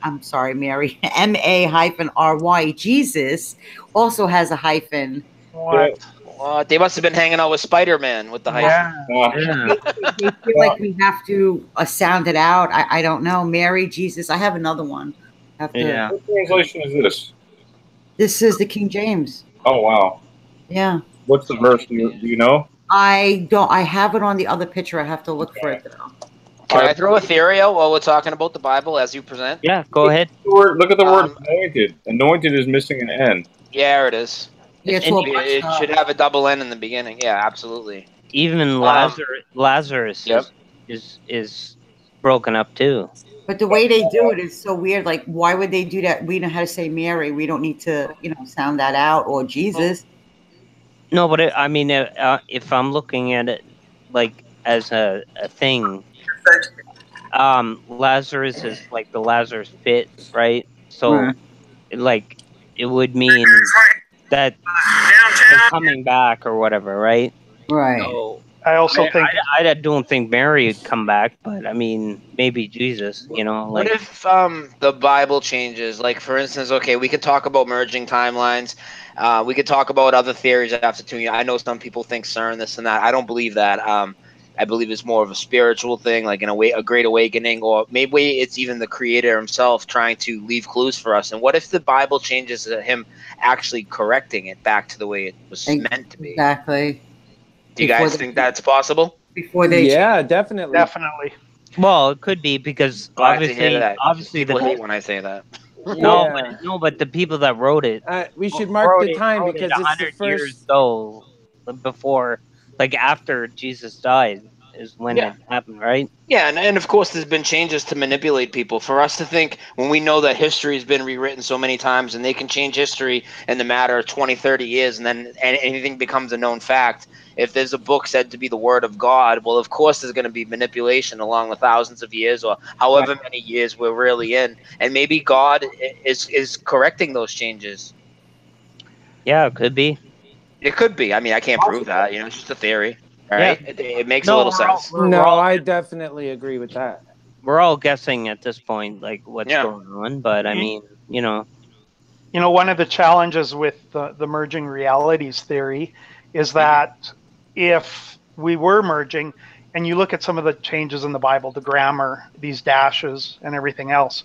I'm sorry, Mary. MA-RY. Jesus also has a hyphen. What? They must have been hanging out with Spider-Man with the hyphen. Yeah. They feel like we have to sound it out. I don't know. Mary, Jesus. I have another one. Yeah. What translation is this? This is the King James. Oh wow. Yeah. What's the verse? Do you know? I don't. I have it on the other picture. I have to look for it though. Can I throw a theory out while we're talking about the Bible as you present? Yeah, go ahead. Look at the word anointed. Anointed is missing an N. Yeah, it is. Yeah, It should have a double N in the beginning. Yeah, absolutely. Even Lazarus is broken up too. But the way they do it is so weird. Like, why would they do that? We know how to say Mary. We don't need to, sound that out, or Jesus. No, but I mean, if I'm looking at it like as a thing, Lazarus is like the Lazarus pit, right? So, like, it would mean that they're coming back or whatever, right? Right. So, I also think I don't think Mary would come back, but I mean, maybe Jesus. Like, what if the Bible changes? Like, for instance, okay, we could talk about merging timelines. We could talk about other theories after 2 years. I know some people think CERN, this and that. I don't believe that. I believe it's more of a spiritual thing, like in a great awakening, or maybe it's even the Creator himself trying to leave clues for us. And what if the Bible changes to him actually correcting it back to the way it was meant to be? Exactly. Do you guys think that's possible? Before they definitely. Well, it could be because obviously people hate when I say that. No, but the people that wrote it, we should mark the time because it's the 100 first years though before, like after Jesus died, is when it happened, right? Yeah, and of course there's been changes to manipulate people. For us to think, when we know that history has been rewritten so many times and they can change history in the matter of 20, 30 years and then anything becomes a known fact. If there's a book said to be the word of God, well, of course there's going to be manipulation along the thousands of years or however many years we're really in. And maybe God is correcting those changes. Yeah, it could be. It could be. I mean, I can't prove that. It's just a theory. Right? Yeah. It makes a little sense. I definitely agree with that. We're all guessing at this point, like what's going on. But I mean, one of the challenges with the merging realities theory is that if we were merging, and you look at some of the changes in the Bible, the grammar, these dashes, and everything else,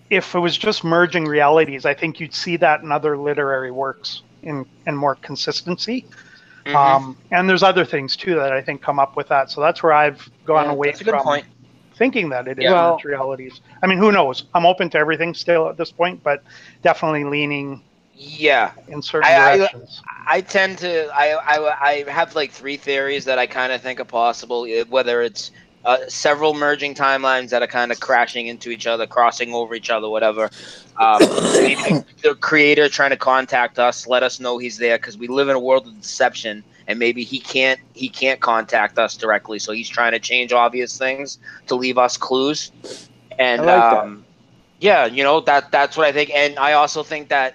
if it was just merging realities, I think you'd see that in other literary works in more consistency. And there's other things too that I think come up with that. So that's where I've gone away from thinking that it is merged realities. I mean, who knows? I'm open to everything still at this point, but definitely leaning in certain directions. I tend to I have like 3 theories that I kind of think are possible, whether it's several merging timelines that are kind of crashing into each other, crossing over each other, whatever. Maybe the Creator trying to contact us, let us know he's there, because we live in a world of deception, and maybe he can't contact us directly, so he's trying to change obvious things to leave us clues. And Yeah, that's what I think, and I also think that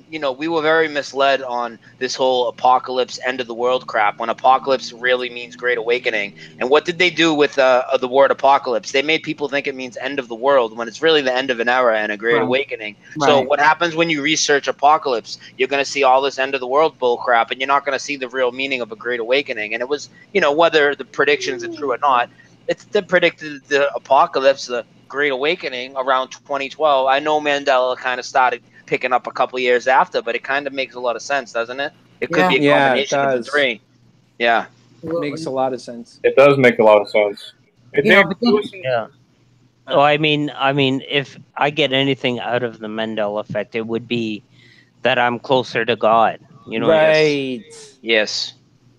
we were very misled on this whole apocalypse, end of the world crap. When apocalypse really means Great Awakening, and what did they do with the word apocalypse? They made people think it means end of the world when it's really the end of an era and a Great Awakening. So what happens when you research apocalypse? You're going to see all this end of the world bull crap, and you're not going to see the real meaning of a Great Awakening. And it was, whether the predictions are true or not, they predicted the apocalypse, the Great Awakening around 2012. I know Mandela kind of started picking up a couple years after, but it kind of makes a lot of sense, doesn't it? It could be a combination of the three. Yeah. It makes a lot of sense. It does make a lot of sense. Yeah. So I mean, if I get anything out of the Mandela effect, it would be that I'm closer to God. Right. Yes.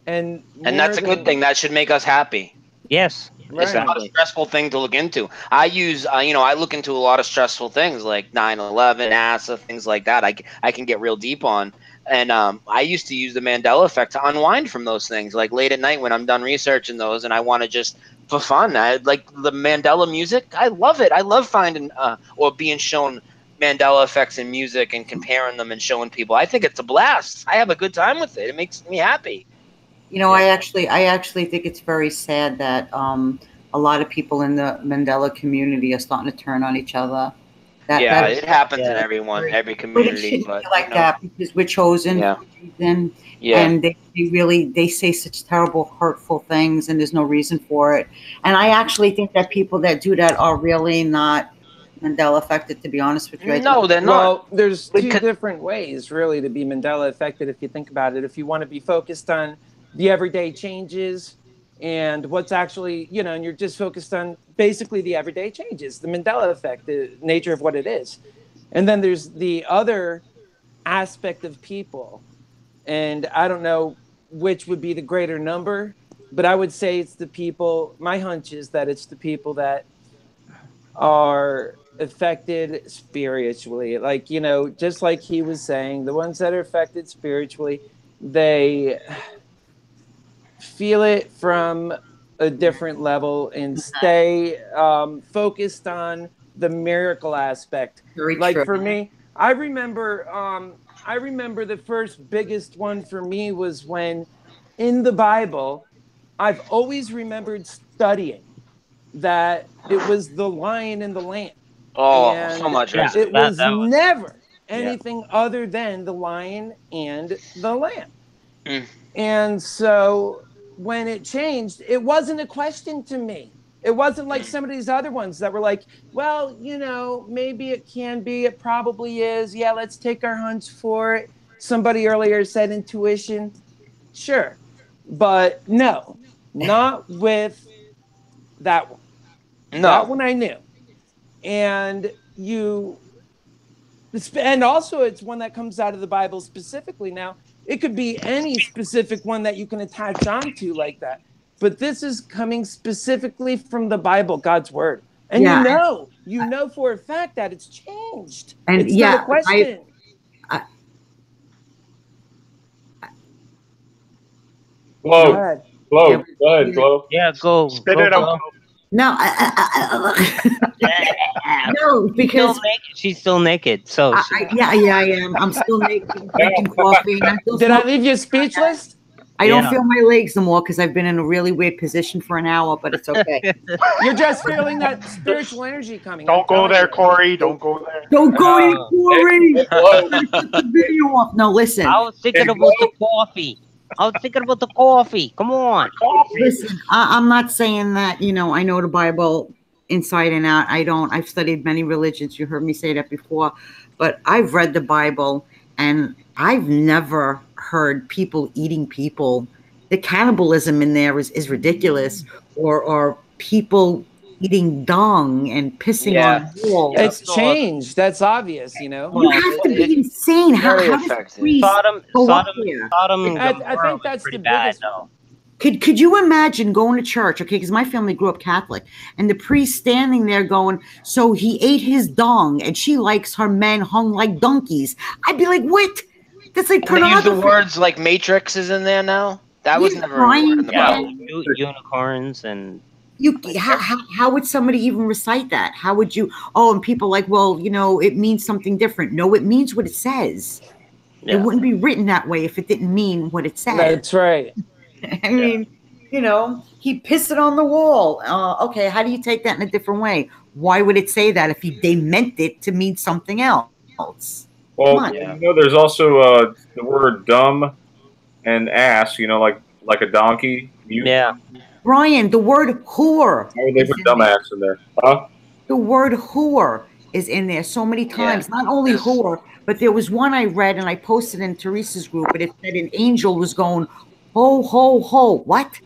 And that's a good thing. That should make us happy. Yes. It's not a stressful thing to look into. I use, I look into a lot of stressful things like 9/11, NASA, things like that. I can get real deep on. And I used to use the Mandela effect to unwind from those things, like late at night when I'm done researching those and I want to just, for fun, I like the Mandela music. I love it. I love finding or being shown Mandela effects in music and comparing them and showing people. I think it's a blast. I have a good time with it. It makes me happy. I actually think it's very sad that a lot of people in the Mandela community are starting to turn on each other. It happens in every community, but like that because we're chosen, and they say such terrible, hurtful things, and there's no reason for it. And I actually think that people that do that are really not Mandela affected. To be honest with you, no, they're not. Well, there's two different ways, really, to be Mandela affected. If you think about it, if you want to be focused on the everyday changes and what's actually, and you're just focused on basically the everyday changes, the Mandela effect, the nature of what it is. And then there's the other aspect of people. And I don't know which would be the greater number, but I would say it's the people, my hunch is that it's the people that are affected spiritually. Like, just like he was saying, the ones that are affected spiritually, they feel it from a different level and stay focused on the miracle aspect. Like for me, I remember the first biggest one for me was when in the Bible, I've always remembered studying that it was the lion and the lamb. Oh, and so much. It was never anything other than the lion and the lamb. And so when it changed, it wasn't a question to me. It wasn't like some of these other ones that were like, well, maybe it can be, it probably is. Yeah, let's take our hunch for it. Somebody earlier said intuition. Sure. But no, not with that one. No. That one I knew. And also it's one that comes out of the Bible specifically. Now, it could be any specific one that you can attach onto like that. But this is coming specifically from the Bible, God's word. And you know for a fact that it's changed. And it's not a question. Go ahead, Glow. Yeah, go. Spit it out. No, no, because she's still naked. So I am. I'm still naked, drinking coffee. Did I leave you speechless? I don't feel my legs no more because I've been in a really weird position for an hour, but it's okay. You're just feeling that spiritual energy coming. Don't go there, Corey. Don't go there. Don't go there, Corey. Cut the video off. No, listen. I was thinking about the coffee. Come on. Listen, I'm not saying that, I know the Bible inside and out. I don't. I've studied many religions. You heard me say that before. But I've read the Bible, and I've never heard people eating people. The cannibalism in there is ridiculous. Or people eating dung and pissing on walls. It's changed. That's obvious, You have to be insane. How does the priest Sodom, I think that's the biggest. Could you imagine going to church? Okay, because my family grew up Catholic, and the priest standing there going, so he ate his dung, and she likes her men hung like donkeys. I'd be like, what? That's like pornography. They use the words like Matrix is in there now. That was never in the Bible. Unicorns and How would somebody even recite that? How would you? Oh, and people like, well, it means something different. No, it means what it says. Yeah. It wouldn't be written that way if it didn't mean what it says. That's right. I mean, he pissed it on the wall. Okay, how do you take that in a different way? Why would it say that if they meant it to mean something else? Well, there's also the word dumb and ass. Like a donkey. Brian, the word whore. Why would they put dumbass in there? Huh? The word whore is in there so many times. Not only whore, but there was one I read and I posted in Theresa's group, but it said an angel was going, ho, ho, ho. What?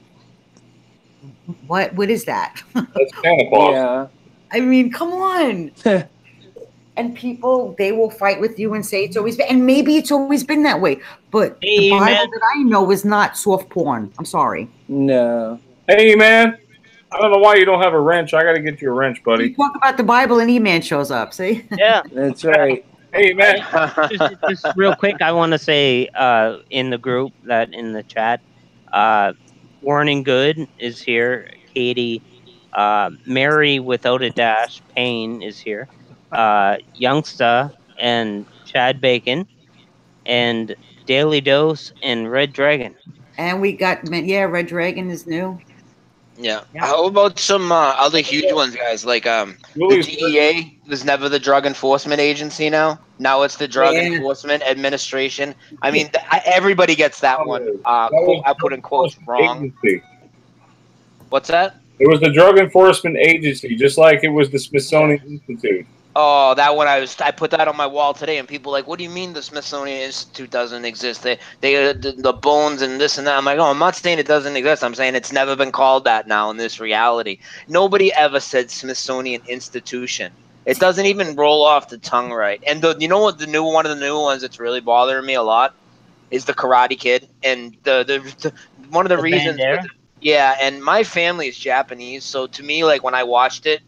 What is that? That's Santa Claus. Yeah. I mean, come on. And people, they will fight with you and say it's always been, and maybe it's always been that way. But the Bible that I know is not soft porn. I'm sorry. No. Hey, man. I don't know why you don't have a wrench. I got to get you a wrench, buddy. You talk about the Bible and E-Man shows up, see? Yeah. That's right. Hey, man. just real quick, I want to say in the group, that in the chat, Warning Good is here. Katie, Mary without a dash, Payne is here. Youngsta and Chad Bacon and Daily Dose and Red Dragon. And we got, Red Dragon is new. Yeah. How about some other huge ones, guys? Like the DEA was never the Drug Enforcement Agency now. Now it's the Drug Enforcement Administration. I mean, everybody gets that one. I put in quotes wrong. Agency. What's that? It was the Drug Enforcement Agency, just like it was the Smithsonian Institute. Oh, that one I put that on my wall today, and people were like, "What do you mean the Smithsonian Institute doesn't exist? They the bones and this and that." I'm like, "Oh, I'm not saying it doesn't exist. I'm saying it's never been called that now in this reality. Nobody ever said Smithsonian Institution. It doesn't even roll off the tongue right." And you know what? One of the new ones that's really bothering me a lot is the Karate Kid, and the one of the reasons. Yeah, and my family is Japanese, so to me, like when I watched it.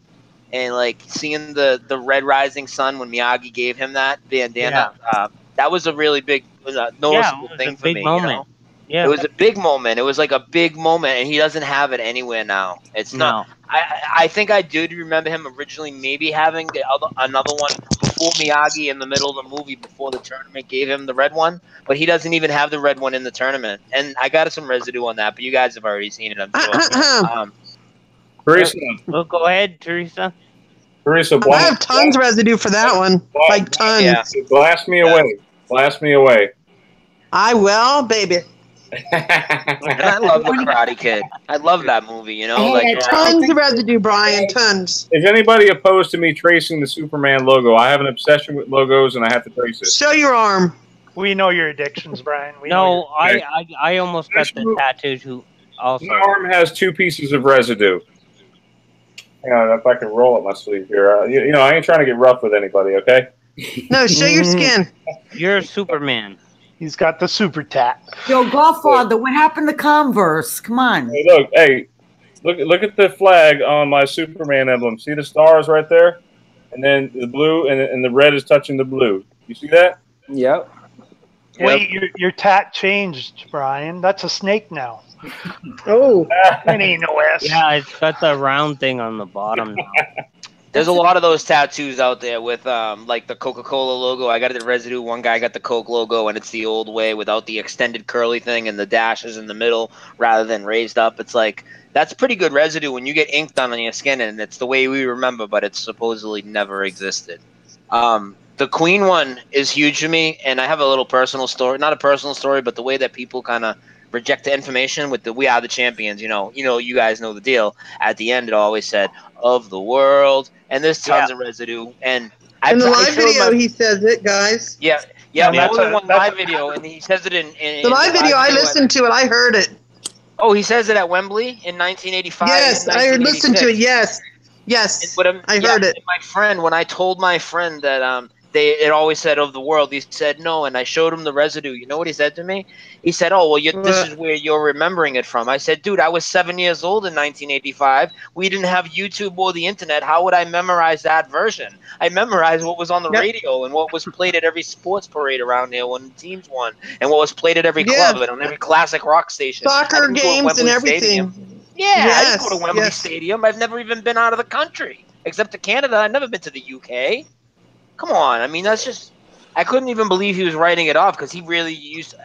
And like seeing the Red Rising Sun when Miyagi gave him that bandana, that was a really big noticeable thing for me. Moment. It was a big moment. It was like a big moment, and he doesn't have it anywhere now. It's not. I think I do remember him originally maybe having another one before Miyagi in the middle of the movie before the tournament gave him the red one, but he doesn't even have the red one in the tournament. And I got some residue on that, but you guys have already seen it, I'm sure. Theresa. Well, go ahead, Theresa. Theresa, I have tons residue for that one. Like tons. Yeah. Blast me away. Blast me away. I will, baby. And I love the Karate Kid. I love that movie, Like tons of residue, Brian. Tons. Is anybody opposed to me tracing the Superman logo? I have an obsession with logos, and I have to trace it. Show your arm. We know your addictions, Brian. I almost got the tattoo too. Also, my arm has 2 pieces of residue. Hang on, if I can roll up my sleeve here. I ain't trying to get rough with anybody, okay? No, show your skin. You're Superman. He's got the super tat. Yo, Godfather, what happened to Converse? Come on. Hey, look at the flag on my Superman emblem. See the stars right there? And then the blue and the red is touching the blue. You see that? Yep. Wait, your tat changed, Brian. That's a snake now. Oh. It ain't no S. Yeah, it's got the round thing on the bottom now. There's a lot of those tattoos out there with like the Coca-Cola logo. I got the residue. One guy got the Coke logo, and it's the old way without the extended curly thing and the dashes in the middle rather than raised up. It's like that's pretty good residue when you get ink done on your skin, and it's the way we remember, but it's supposedly never existed. The Queen one is huge to me, and I have a little personal story. Not a personal story, but the way that people kind of reject the information with the "We Are the Champions." You guys know the deal. At the end, it always said "of the world," and there's tons of residue. And in the live video, he says it, guys. Yeah. That's one live video, and he says it in the live video. I listened to it. I heard it. Oh, he says it at Wembley in 1985. Yes, I listened to it. Yes. I heard it. My friend, when I told my friend that it always said "of the world," he said no, and I showed him the residue. You know what he said to me? He said, "Oh, well, this is where you're remembering it from." I said, "Dude, I was 7 years old in 1985. We didn't have YouTube or the internet. How would I memorize that version? I memorized what was on the radio and what was played at every sports parade around here when the teams won, and what was played at every club and on every classic rock station. Soccer games and everything." Yeah, I didn't go to Yes, Wembley yes. Stadium. I've never even been out of the country, except to Canada. I've never been to the UK. Come on, I mean that's just. I couldn't even believe he was writing it off because he really used.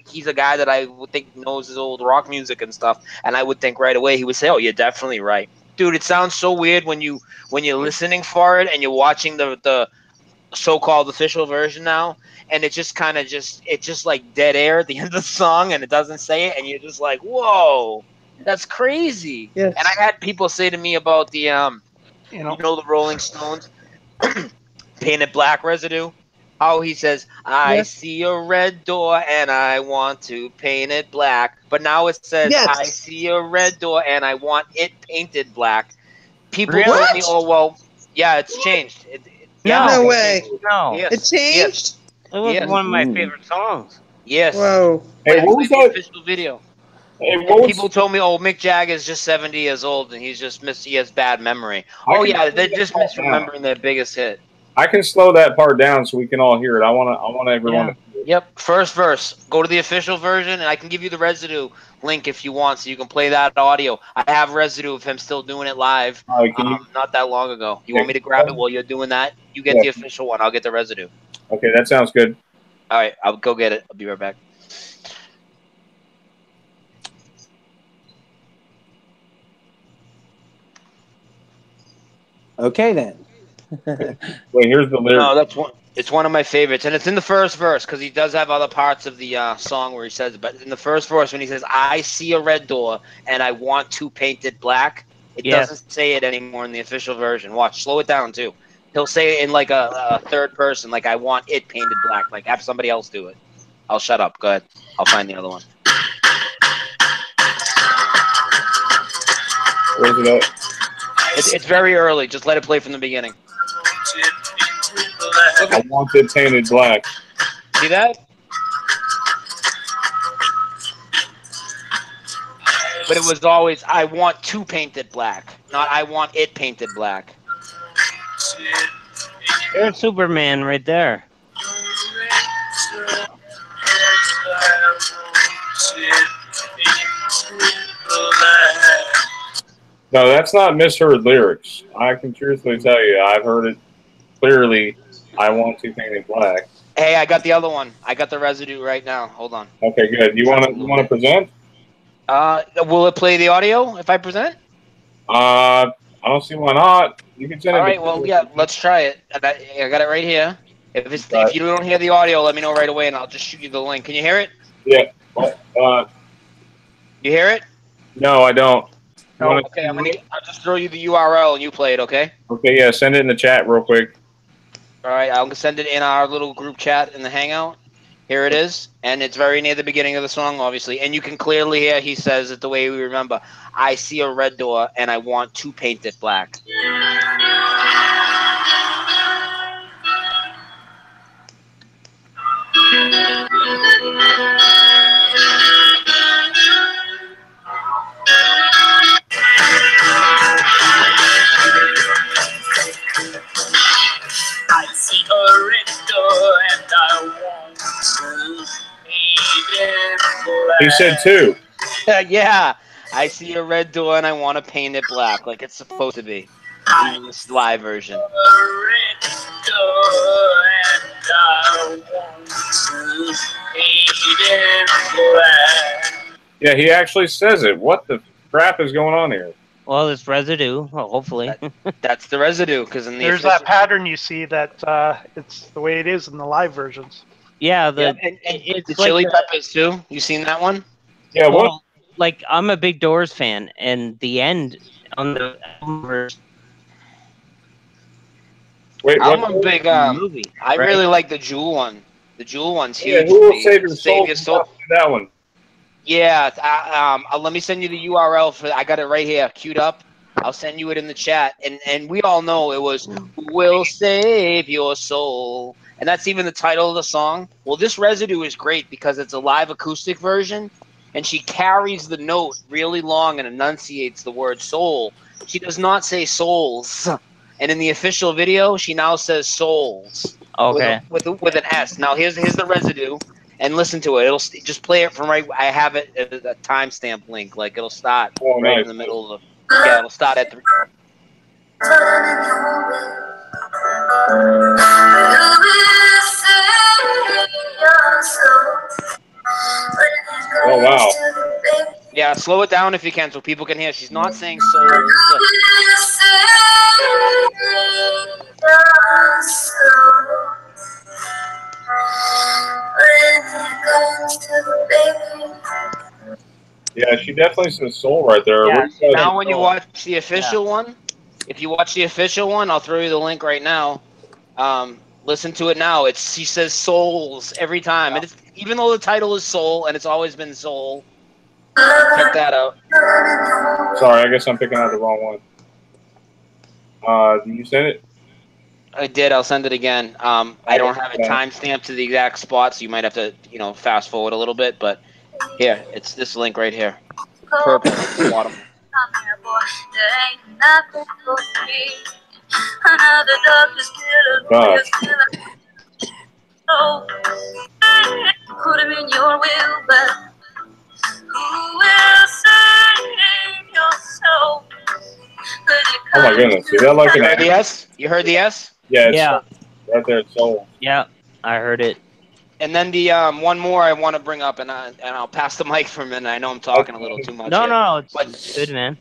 He's a guy that I would think knows his old rock music and stuff, and I would think right away he would say, "Oh, you're definitely right, dude." It sounds so weird when you're listening for it and you're watching the so-called official version now, and it just kind of it's just like dead air at the end of the song, and it doesn't say it, and you're just like, "Whoa, that's crazy." Yes. And I had people say to me about the You know, the Rolling Stones. Painted Black Residue. How he says, I Yes. see a red door and I want to paint it black. But now it says, Yes. I see a red door and I want it painted black. People Really? told me, What? oh, well, yeah, it's changed. Yeah, No it's way. changed. No, Yes. It changed? it was Yes. one of my Ooh. favorite songs. Yes. Whoa. Hey, When I what played was the that? official video. Hey, And what people was? told me, oh, Mick Jagger's just 70 years old and he's just he has bad memory. I Oh, can yeah, slow they're that just part down. misremembering their biggest hit. I can slow that part down so we can all hear it. I want everyone Yeah. to hear it. Yep, first verse. Go to the official version, and I can give you the Residue link if you want, so you can play that audio. I have Residue of him still doing it live, All right, can you? not that long ago. You Yeah, want me to grab it while you're doing that? You get yeah. the official one. I'll get the Residue. Okay, that sounds good. All right, I'll go get it. I'll be right back. Okay then. Wait, here's the lyric. No, that's one. It's one of my favorites, and it's in the first verse because he does have other parts of the song where he says, but in the first verse when he says, "I see a red door and I want to paint it black," it Yes. doesn't say it anymore in the official version. Watch, slow it down too. He'll say it in like a third person, like "I want it painted black," like have somebody else do it. I'll shut up. Go ahead. I'll find the other one. Where's it at? It's very early. Just let it play from the beginning. I want it painted black. See that? But it was always, I want to paint it black, not I want it painted black. There's Superman right there. No, that's not misheard lyrics. I can truthfully tell you, I've heard it clearly. I want to paint it black. Hey, I got the other one. I got the Residue right now. Hold on. Okay, good. You want to present? Will it play the audio if I present? I don't see why not. You can send it. All right. Well, yeah. Let's try it. I got it right here. If you don't hear the audio, let me know right away, and I'll just shoot you the link. Can you hear it? Yeah. You hear it? No, I don't. No. Okay. I'll just throw you the URL and you play it. Okay. Okay. Yeah. Send it in the chat real quick. All right. I'll send it in our little group chat in the Hangout. Here it is, and it's very near the beginning of the song, obviously, and you can clearly hear he says it the way we remember. I see a red door, and I want to paint it black. I see a red door and I want to paint it black. He said two. Yeah, I see a red door, and I want to paint it black, like it's supposed to be in this live version. A red door and I want to paint it black. Yeah, he actually says it. What the crap is going on here? Well, it's Residue. Well, hopefully. That's the Residue, because in the there's that pattern you see that it's the way it is in the live versions. Yeah, and it's the like Chili Peppers too. You seen that one? Yeah. What? well, like I'm a big Doors fan, and the end on the album version Wait. I'm What? a big movie. I right? really like the Jewel one. The Jewel one's Yeah, huge. who for will me. save your soul? Your soul. That one. Yeah, let me send you the URL for. I got it right here, queued up. I'll send you it in the chat, and we all know it was "Who Will Save Your Soul," and that's even the title of the song. Well, this Residue is great because it's a live acoustic version, and she carries the note really long and enunciates the word soul. She does not say souls, and in the official video, she now says souls. Okay. With an S. Now here's the Residue. and listen to it. It'll just play it from right. I have it at a timestamp link. Like it'll start right in the middle of the. Yeah, it'll start at 3. Oh wow. Yeah, slow it down if you can so people can hear. She's not saying souls. Yeah, she definitely says soul right there. Yeah, What do you guys Now when you know? watch the official one, if you watch the official one, I'll throw you the link right now. Listen to it now. She says souls every time. And it's, even though the title is soul and it's always been soul. Check that out. Sorry, I guess I'm picking out the wrong one. Did you send it? I did. I'll send it again. I don't have it timestamped to the exact spot, so you might have to, fast forward a little bit. But here, it's this link right here. Purple at the bottom. God. Put him in your will, but who will save your soul? Oh my goodness. Is that like You an heard the S? You heard the S? Yeah, it's Yeah. right there, it's soul. Yeah, I heard it. And then the one more I want to bring up, and I'll pass the mic for a minute. I know I'm talking a little too much. No, here, no, it's but good, man.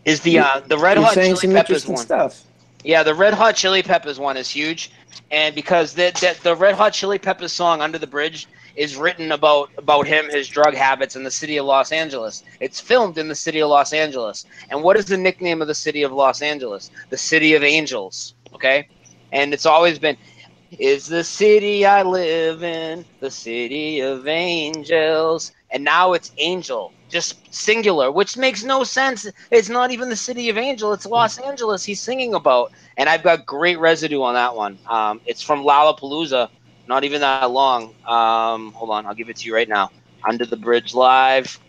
is the Red You're Hot saying Chili some Peppers interesting one? stuff. Yeah, the Red Hot Chili Peppers one is huge, and because the Red Hot Chili Peppers song "Under the Bridge" is written about him, his drug habits, in the city of Los Angeles. It's filmed in the city of Los Angeles. And what is the nickname of the city of Los Angeles? The City of Angels. Okay, and it's always been. Is the city I live in the city of angels? And now it's angel, just singular, which makes no sense. It's not even the city of angel. It's Los Angeles he's singing about. And I've got great residue on that one. It's from Lollapalooza, not even that long. Hold on, I'll give it to you right now. Under the Bridge Live.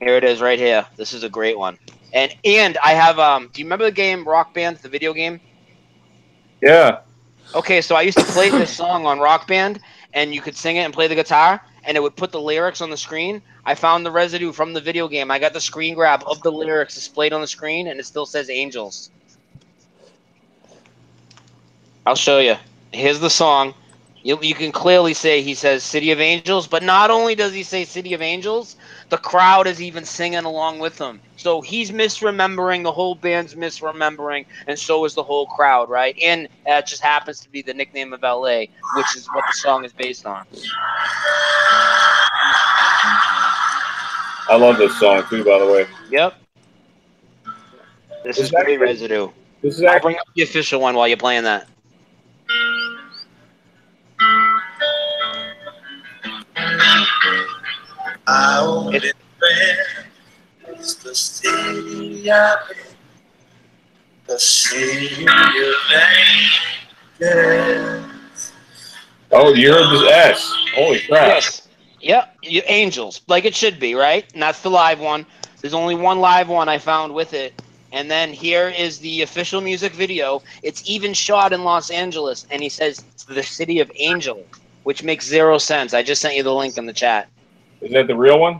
Here it is right here. This is a great one. And I have, do you remember the game Rock Band, the video game? Yeah. Okay, so I used to play this song on Rock Band, and you could sing it and play the guitar, and it would put the lyrics on the screen. I found the residue from the video game. I got the screen grab of the lyrics displayed on the screen, and it still says Angels. I'll show you. Here's the song. You can clearly say he says City of Angels, but not only does he say City of Angels, the crowd is even singing along with him. So he's misremembering, the whole band's misremembering, and so is the whole crowd, right? And that just happens to be the nickname of LA, which is what the song is based on. I love this song too, by the way. Yep. This is great residue. I'll bring up the official one while you're playing that. It's the city of the city of angels. Oh, you heard this S. Holy crap. Yes. Yep. Angels, like it should be, right? And that's the live one. There's only one live one I found with it. And then here is the official music video. It's even shot in Los Angeles. And he says it's the city of Angel, which makes zero sense. I just sent you the link in the chat. Is that the real one?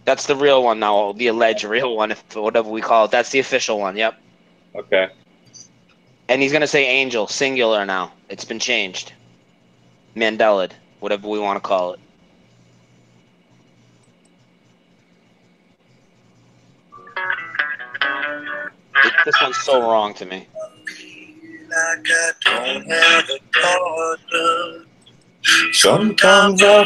That's the real one now, the alleged real one, if whatever we call it. That's the official one, yep. Okay. And he's going to say Angel, singular now. It's been changed. Mandela, whatever we want to call it. This one's so wrong to me. Like I don't have a partner. Sometimes I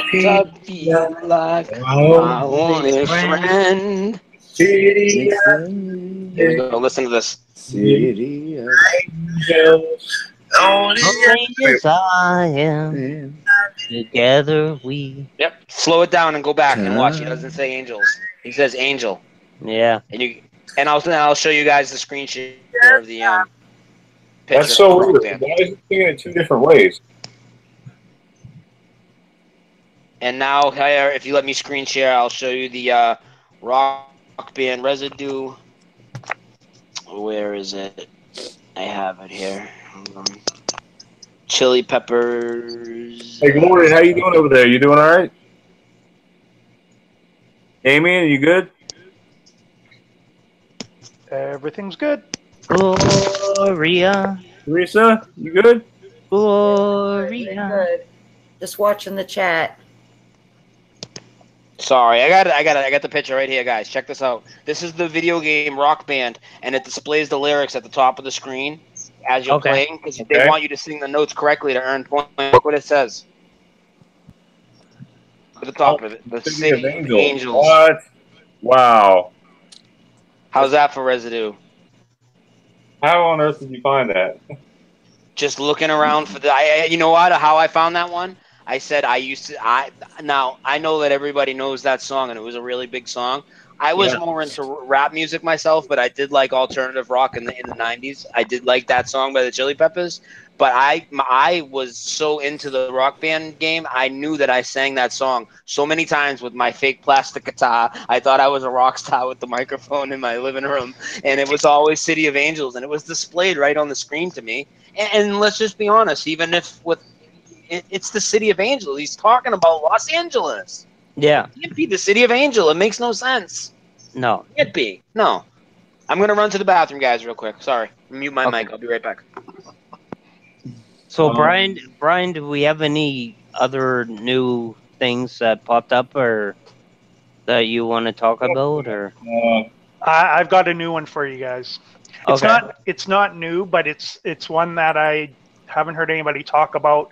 feel like my only friend. City Here we go. Listen to this. City of angels. Only Angels I am. Together we. Yep. Slow it down and go back and watch. He doesn't say angels. He says angel. Yeah. And I'll show you guys the screen share of the picture. That's so weird. Why is he singing it 2 different ways? And now, if you let me screen share, I'll show you the Rock Band residue. Where is it? I have it here. Chili Peppers. Hey, Glory, how you doing over there? You doing all right? Damian, you good? Everything's good. Gloria. Theresa, you good? Gloria. Good. Just watching the chat. Sorry, I got the picture right here, guys. Check this out. This is the video game Rock Band, and it displays the lyrics at the top of the screen as you're playing, because they want you to sing the notes correctly to earn points. Look what it says. At the top of it, the City of Angels. What? Wow. How's that for Residue? How on earth did you find that? Just looking around for the. You know what? How I found that one? I said now I know that everybody knows that song, and it was a really big song. I was more into rap music myself, but I did like alternative rock in the 90s. I did like that song by the Chili Peppers, but I was so into the Rock Band game. I knew that I sang that song so many times with my fake plastic guitar. I thought I was a rock star with the microphone in my living room, and it was always City of Angels, and it was displayed right on the screen to me. And let's just be honest, even if it's the City of Angels, he's talking about Los Angeles. Yeah. It can't be the City of Angel. It makes no sense. No. It can't be. No. I'm going to run to the bathroom, guys, real quick. Sorry. Mute my mic. I'll be right back. So, Brian, do we have any other new things that popped up or that you want to talk about? Or I've got a new one for you guys. It's not new, but it's one that I haven't heard anybody talk about.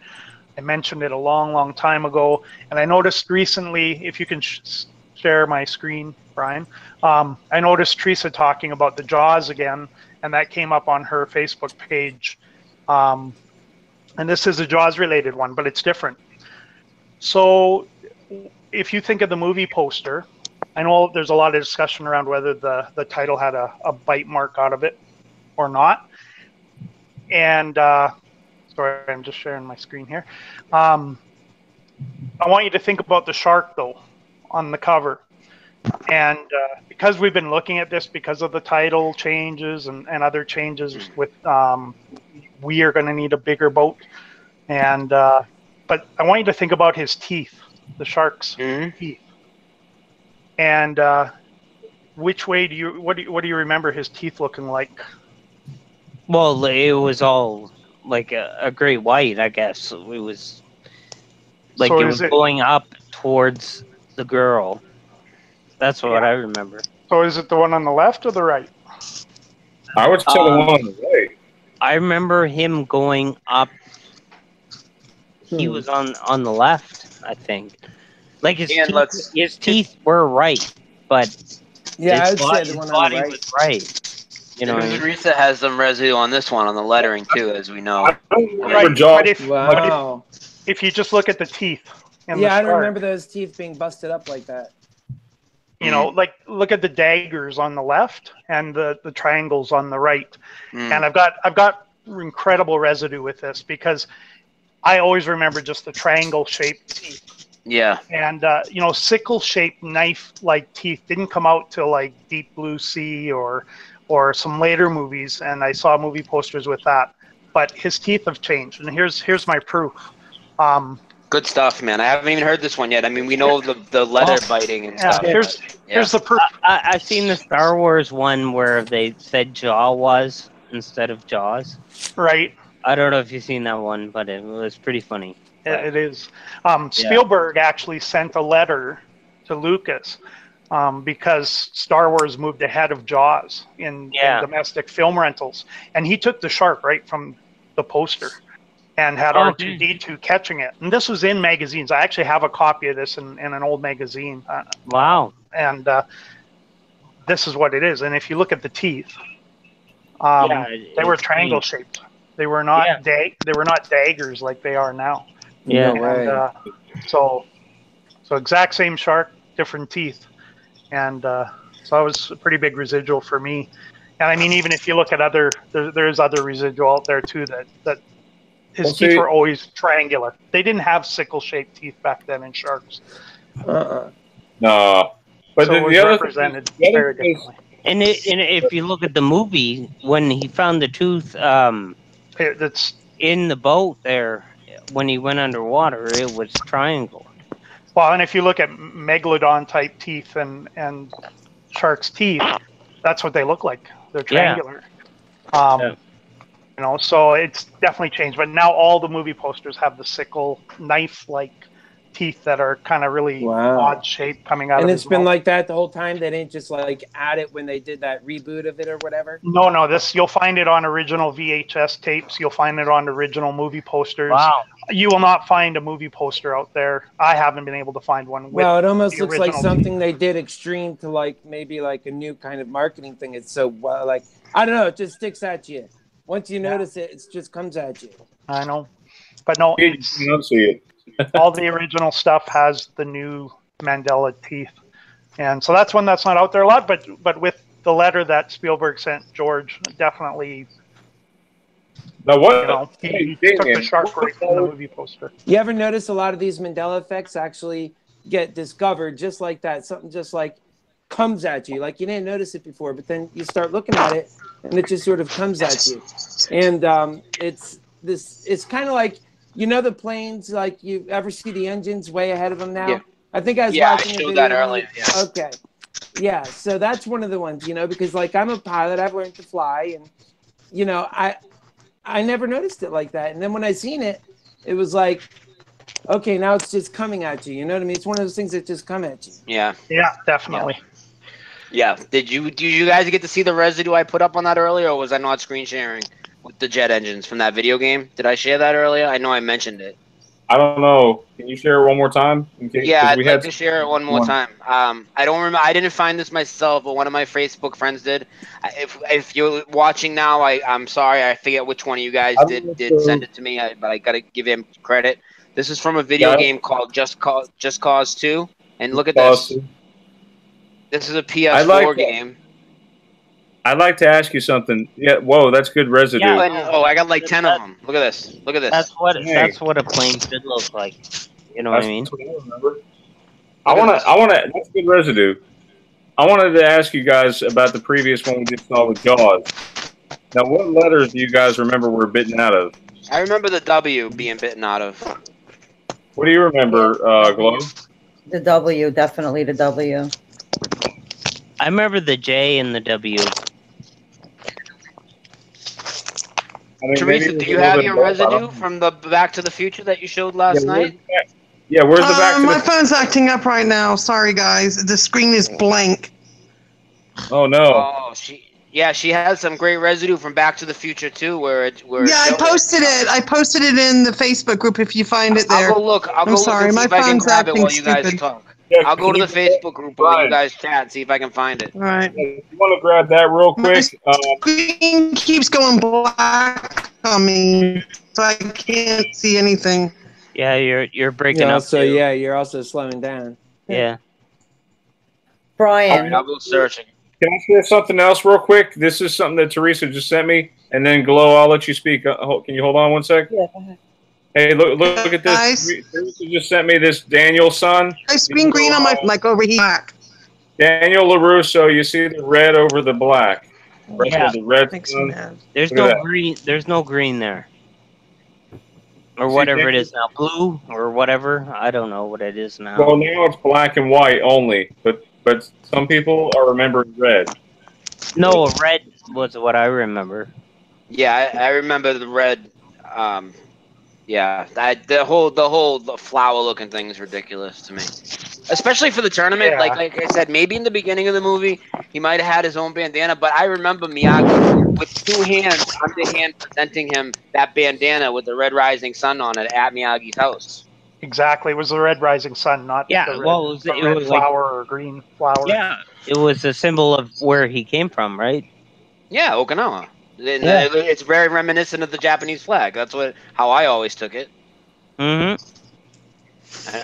I mentioned it a long time ago, and I noticed recently, if you can share my screen, Brian, I noticed Theresa talking about the Jaws again, and that came up on her Facebook page. And this is a Jaws-related one, but it's different. So if you think of the movie poster, I know there's a lot of discussion around whether the title had a bite mark out of it or not. And sorry, I'm just sharing my screen here. I want you to think about the shark, though, on the cover. And because we've been looking at this because of the title changes and other changes with we are going to need a bigger boat. And but I want you to think about his teeth, the shark's teeth. And which way do you what do you remember his teeth looking like? Well, it was all like a great white, I guess. It was like So it was going up towards the girl. That's what I remember. So is it the one on the left or the right? I would say the one on the right. I remember him going up. He was on the left, I think. Like his teeth were right, but Yeah, I his would say the one on the body right. was right. You know, Theresa has some residue on this one on the lettering too, as we know. Right, but if you just look at the teeth. And Yeah, the I don't shark, remember those teeth being busted up like that. You know, like look at the daggers on the left and the triangles on the right. And I've got incredible residue with this because I always remember just the triangle shaped teeth. Yeah. And you know, sickle shaped knife like teeth didn't come out till like Deep Blue Sea or some later movies, and I saw movie posters with that. But his teeth have changed, and here's my proof. Good stuff, man. I haven't even heard this one yet. I mean, we know the leather biting and stuff. Here's the proof. I've seen the Star Wars one where they said Jawas instead of Jaws. Right. I don't know if you've seen that one, but it was pretty funny. It is. Spielberg actually sent a letter to Lucas because Star Wars moved ahead of Jaws in domestic film rentals. And he took the shark right from the poster and had R2-D2 catching it. And this was in magazines. I actually have a copy of this in an old magazine. Wow. And this is what it is. And if you look at the teeth, they were triangle shaped. They were not they were not daggers like they are now. Yeah. And, so exact same shark, different teeth. And so that was a pretty big residual for me. And I mean, even if you look at there's other residual out there too that his teeth were always triangular. They didn't have sickle-shaped teeth back then in sharks. No. But so it was represented very differently. And if you look at the movie, when he found the tooth that's in the boat there, when he went underwater, it was triangle. Well, and if you look at megalodon type teeth and shark's teeth, that's what they look like. They're triangular. Yeah. You know, so it's definitely changed. But now all the movie posters have the sickle knife-like teeth that are kind of really odd shape coming out of his it's been mouth. like that the whole time. They didn't just like add it when they did that reboot of it or whatever. No, this you'll find it on original VHS tapes. You'll find it on original movie posters. Wow. You will not find a movie poster out there. I haven't been able to find one. Well, it almost the looks like original something they did extreme to like maybe like a new kind of marketing thing. It's so like I don't know. It just sticks at you. Once you notice it, it just comes at you. I know, but no, it's, You don't see it. all the original stuff has the new Mandela teeth, and so that's one that's not out there a lot. But with the letter that Spielberg sent George, definitely. Now what? You know, he took the shark right from the movie poster. You ever notice a lot of these Mandela effects actually get discovered just like that? Something just like comes at you, like you didn't notice it before, but then you start looking at it and it just sort of comes at you. And it's kind of like, you know, the planes, like you ever see the engines way ahead of them now? Yeah. I think I was Yeah, I watching a showed video. that earlier. Yeah. Okay. Yeah, so that's one of the ones, you know, because like I'm a pilot, I've learned to fly, and you know, I never noticed it like that. And then when I seen it, it was like, okay, now it's just coming at you. You know what I mean? It's one of those things that just come at you. Yeah. Yeah, definitely. Yeah. Did you guys get to see the residue I put up on that earlier, or was I not screen sharing with the jet engines from that video game? Did I share that earlier? I know I mentioned it. I don't know. Can you share it one more time? Yeah, I'd like to share it one more time. I don't remember. I didn't find this myself, but one of my Facebook friends did. If you're watching now, I'm sorry. I forget which one of you guys did send it to me, but I gotta give him credit. This is from a video game called Just Cause 2, and look at this. This is a PS4 game. I'd like to ask you something. Yeah, whoa, that's good residue. Yeah, I got like 10 of them. Look at this. Look at this. That's what a plane should look like. You know what I mean? That's what I remember. I want to. That's good residue. I wanted to ask you guys about the previous one we just saw with Jaws. Now, what letters do you guys remember were bitten out of? I remember the W being bitten out of. What do you remember, Glow? The W, definitely the W. I remember the J and the W. I mean, Theresa, do you have your residue from the Back to the Future that you showed last night? Yeah, where's the Back to the My phone's acting up right now. Sorry, guys. The screen is blank. Oh, no. Oh, she has some great residue from Back to the Future, too, where I posted it. I posted it in the Facebook group if you find it there. I'll go look. I'm sorry, and see my if I can phone's grab it acting while you guys stupid. talk. Yeah, I'll go to the Facebook group while you guys chat and see if I can find it. All right. If you want to grab that real quick. My screen keeps going black on me, so I can't see anything. Yeah, you're breaking up. So too. yeah, you're also slowing down. Yeah. Brian. I'll go searching. Can I share something else real quick? This is something that Theresa just sent me. And then, Glow, I'll let you speak. Can you hold on one sec? Yeah, go ahead. Hey, look at this. Guys. Theresa just sent me this Daniel son. My screen green on my over here. Black. Daniel LaRusso, you see the red over the black. Yeah. The red Makes sun. me mad. There's Look at no that. green. There's no green there, or See, whatever it Daniel? is now, blue or whatever. I don't know what it is now. Well, now it's black and white only, but some people are remembering red. No, red was what I remember. Yeah, I remember the red. Yeah, the whole flower looking thing is ridiculous to me, especially for the tournament. Yeah. Like I said, maybe in the beginning of the movie he might have had his own bandana, but I remember Miyagi with two hands underhand presenting him that bandana with the Red Rising Sun on it at Miyagi's house. Exactly. It was the red rising sun, not Yeah, the red, well, it red was like- flower or green flower. Yeah, it was a symbol of where he came from, right? Yeah, Okinawa. And, Yeah. it's very reminiscent of the Japanese flag. That's how I always took it. Mm-hmm.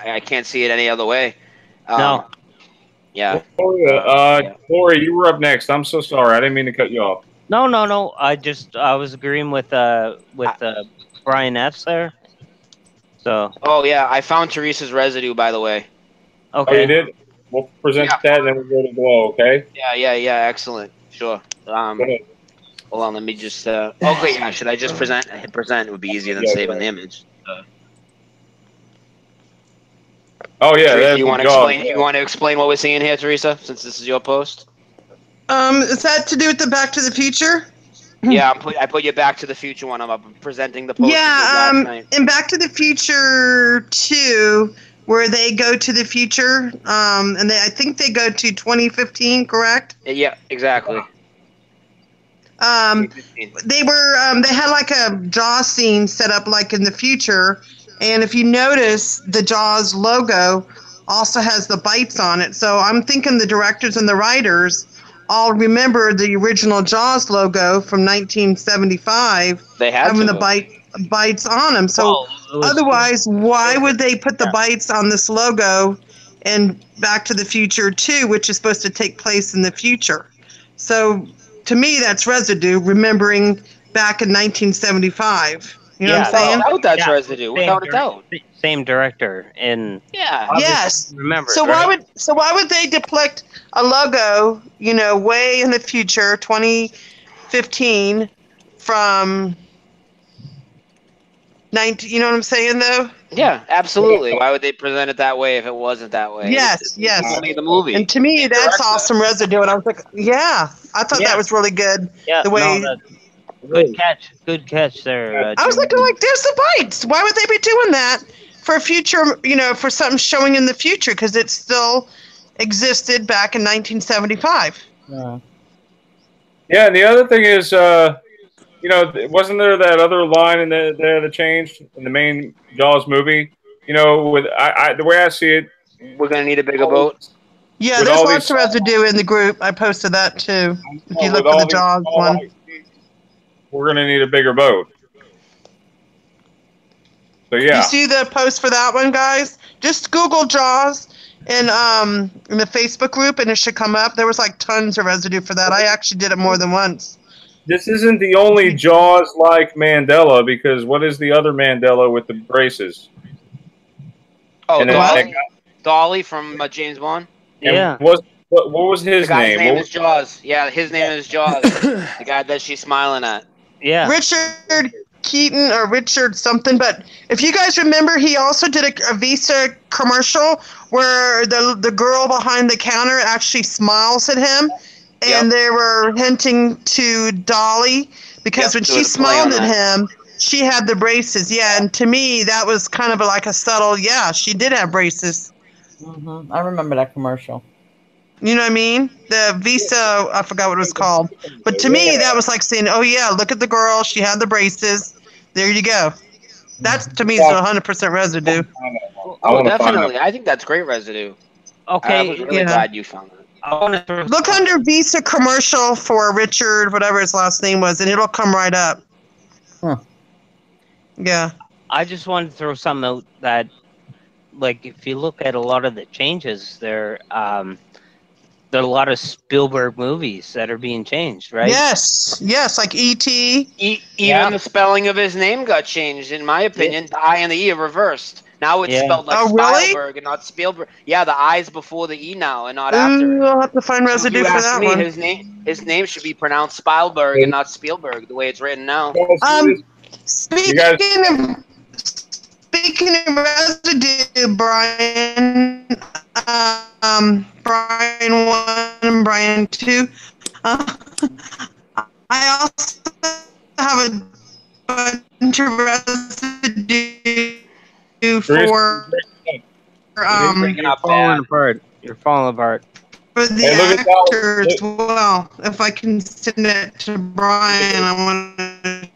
I can't see it any other way. No. Yeah. Corey, you were up next. I'm so sorry. I didn't mean to cut you off. No. I was agreeing with Brian F's there. So. Oh yeah, I found Theresa's residue, by the way. Okay. Oh, you did? We'll present that, and then we'll go to Glow, okay? Yeah, excellent. Sure. Go ahead. Hold on, let me just. Okay, yeah. Should I just present? Hit present. It would be easier than saving the image. Oh yeah, Theresa, that's you want to Jaws. explain? You want to explain what we're seeing here, Theresa? Since this is your post. Is that to do with the Back to the Future? Yeah, I put you Back to the Future one. I'm presenting the post you did last night. In Back to the Future 2, where they go to the future, and I think they go to 2015, correct? Yeah, exactly. They had like a Jaws scene set up like in the future, and if you notice, the Jaws logo also has the bites on it. So I'm thinking the directors and the writers all remember the original Jaws logo from 1975 They had having to. the bites on them. So otherwise, why would they put the bites on this logo in Back to the Future 2, which is supposed to take place in the future? So to me, that's Residue, remembering back in 1975. You know what I'm saying? Without that's Residue, without a doubt. Same director, and Yes. remember. So why would they depict a logo, way in the future, 2015, from 19? You know what I'm saying, though? Yeah, absolutely. Why would they present it that way if it wasn't that way? Yes. Made the movie. And to me, that's awesome Residue. And I was like, I thought that was really good. Yeah, the way. Good catch there. I was looking like, there's the bites. Why would they be doing that for a future? For something showing in the future, because it still existed back in 1975. Yeah, and the other thing is, wasn't there that other line in that changed in the main Jaws movie? With the way I see it, we're gonna need a bigger boat. Yeah, there's lots of Residue in the group. I posted that too. If you look for the Jaws one. We're going to need a bigger boat. So, yeah. You see the post for that one, guys? Just Google Jaws in the Facebook group, and it should come up. There was like tons of Residue for that. I actually did it more than once. This isn't the only Jaws-like Mandela, because what is the other Mandela with the braces? Oh, Dolly from James Bond? Yeah. What was his name? His name is Jaws. Yeah, his name is Jaws. The guy that she's smiling at. Yeah. Richard Keaton or Richard something, but if you guys remember, he also did a Visa commercial where the girl behind the counter actually smiles at him, and they were hinting to Dolly, because when she smiled at him, she had the braces. Yeah, and to me, that was kind of like a subtle, she did have braces. Mm-hmm. I remember that commercial. You know what I mean? The Visa, I forgot what it was called. But to me, that was like saying, oh, yeah, look at the girl. She had the braces. There you go. That's, to me, is 100% Residue. Oh, definitely. I think that's great Residue. Okay. I was really glad you found that. Look under Visa commercial for Richard, whatever his last name was, and it'll come right up. Huh. Yeah. I just wanted to throw something out that, like, if you look at a lot of the changes, there are a lot of Spielberg movies that are being changed, right? Yes, like E.T. Even the spelling of his name got changed, in my opinion. The I and the E are reversed. Now it's spelled like Spielberg and not Spielberg. Yeah, the I's before the E now and not after. I'll have to find Residue for that one. His name should be pronounced Spielberg and not Spielberg, the way it's written now. Speaking of Residue, Brian, Brian 1 and Brian 2, I also have a bunch of Residue for You're falling apart. For the actor as well. If I can send it to Brian, I want to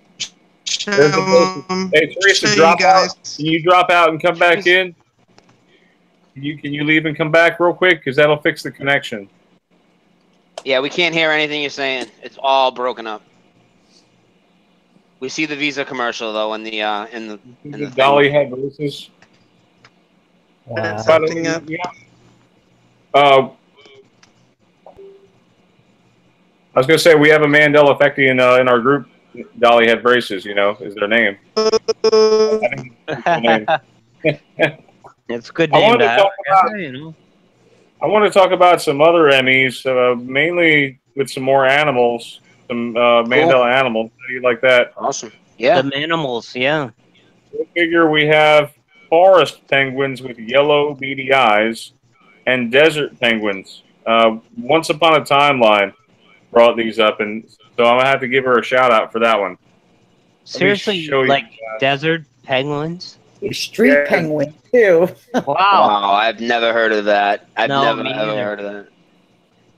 show him. Hey, Theresa, drop out. Can you drop out and come back in? Can you leave and come back real quick? Because that'll fix the connection. Yeah, we can't hear anything you're saying. It's all broken up. We see the Visa commercial though in the Dolly had braces. Wow. I was gonna say we have a Mandela effect in our group. Dolly had braces. Is their name? It's a good name to have. I want to talk about some other Emmys, mainly with some more animals, some Mandela animals. How do you like that? Awesome. Yeah. The animals, yeah. Go figure we have forest penguins with yellow beady eyes, and desert penguins. Once Upon a Timeline brought these up, and so I'm gonna have to give her a shout out for that one. Seriously, like desert penguins? Street penguin too. Wow. Wow, I've never heard of that. I've No, never me ever neither. heard of that.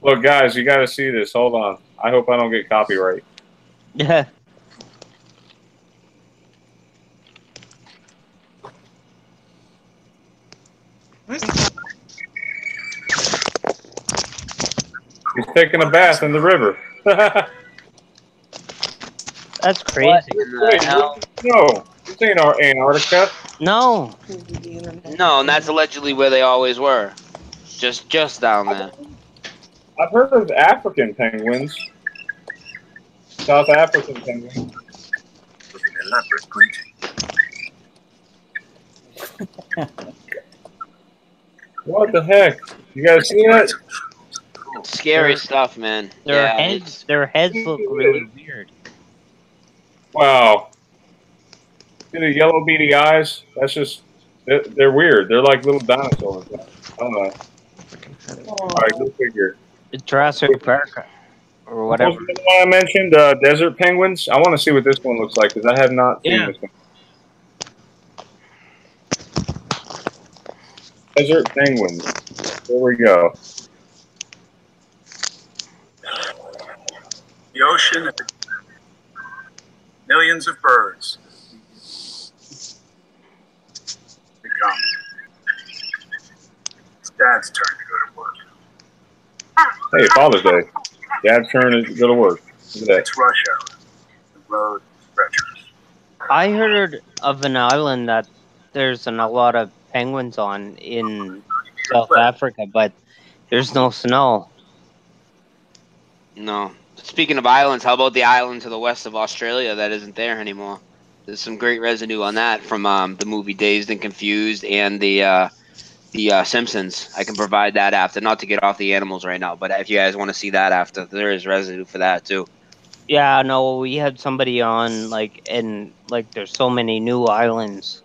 Look, guys, you got to see this. Hold on. I hope I don't get copyright. Yeah. He's taking a bath in the river. That's crazy. Wait, no, this ain't our Antarctica. No. No, and that's allegedly where they always were. Just down there. I've heard of African penguins. South African penguins. With an elaborate greeting. What the heck? You guys see that? Scary stuff, man. Their heads look really weird. Wow. See the yellow beady eyes? That's just, they're weird. They're like little dinosaurs. I don't know. Alright, go figure. Jurassic Park or whatever. What was the one I mentioned? Desert penguins? I want to see what this one looks like because I have not seen this one. Desert penguins. There we go. The ocean, millions of birds. They come. It's Dad's turn to go to work. Hey, Father's Day. Dad's turn to go to work. Look at that. It's rush hour. The road is treacherous. I heard of an island that there's a lot of penguins on in South Africa, but there's no snow. No. Speaking of islands, how about the island to the west of Australia that isn't there anymore? There's some great residue on that from the movie Dazed and Confused and the Simpsons. I can provide that after, not to get off the animals right now, but if you guys want to see that after, there is residue for that too. Yeah, no, we had somebody on, and there's so many new islands.